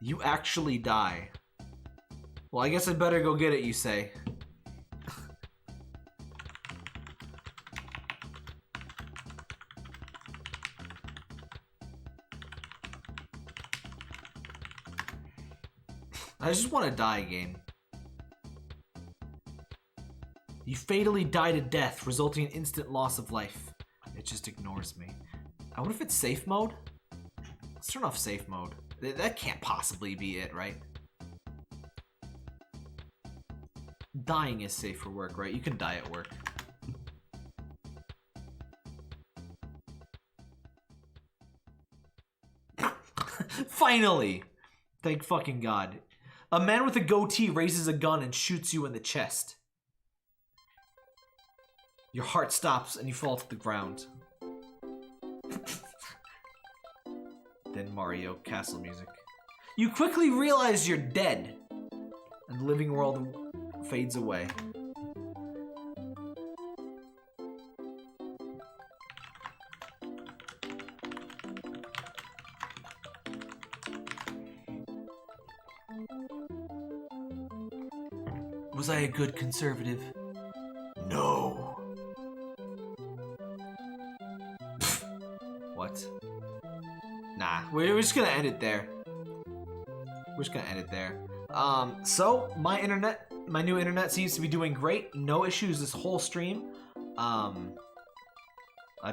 You actually die. Well, I guess I'd better go get it, you say. I just want to die, game. You fatally die to death, resulting in instant loss of life. It just ignores me. I wonder if it's safe mode? Let's turn off safe mode. That can't possibly be it, right? Dying is safe for work, right? You can die at work. Finally! Thank fucking God. A man with a goatee raises a gun and shoots you in the chest. Your heart stops and you fall to the ground. Then Mario Castle music. You quickly realize you're dead, and the living world fades away. Was I a good conservative? No. What? Nah, we're just gonna end it there. We're just gonna end it there. So my new internet seems to be doing great. No issues this whole stream. I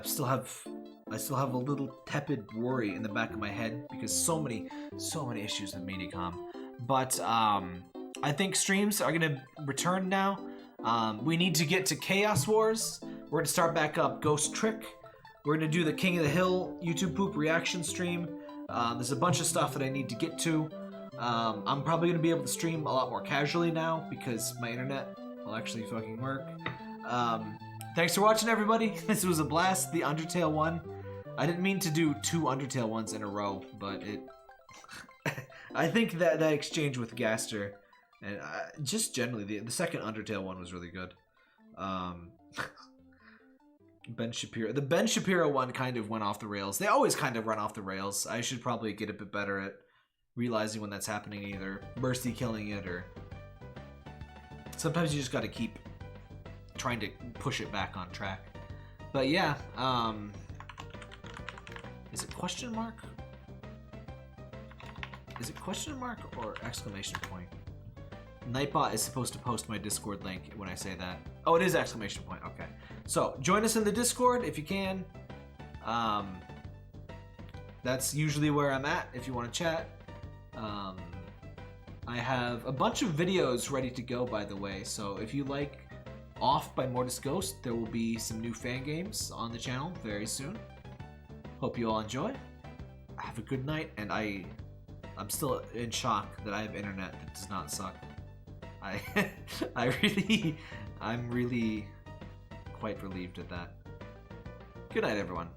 still have a little tepid worry in the back of my head because so many issues with Mediacom. But I think streams are gonna return now. We need to get to Chaos Wars. We're gonna start back up Ghost Trick. We're gonna do the King of the Hill YouTube poop reaction stream. There's a bunch of stuff that I need to get to. I'm probably gonna be able to stream a lot more casually now because my internet will actually fucking work. Thanks for watching, everybody. This was a blast. The Undertale one. I didn't mean to do 2 Undertale ones in a row, but it. I think that exchange with Gaster, and just generally the second Undertale one was really good. Ben Shapiro. The Ben Shapiro one kind of went off the rails. They always kind of run off the rails. I should probably get a bit better at realizing when that's happening, either mercy killing it or sometimes you just got to keep trying to push it back on track. But yeah, is it question mark? Is it question mark or exclamation point? Nightbot is supposed to post my Discord link when I say that. Oh, it is exclamation point. Okay. So join us in the Discord if you can. That's usually where I'm at if you want to chat. I have a bunch of videos ready to go, by the way. So if you like Off by Mortis Ghost, there will be some new fan games on the channel very soon. Hope you all enjoy. Have a good night, and I'm still in shock that I have internet that does not suck. I'm really quite relieved at that. Good night, everyone.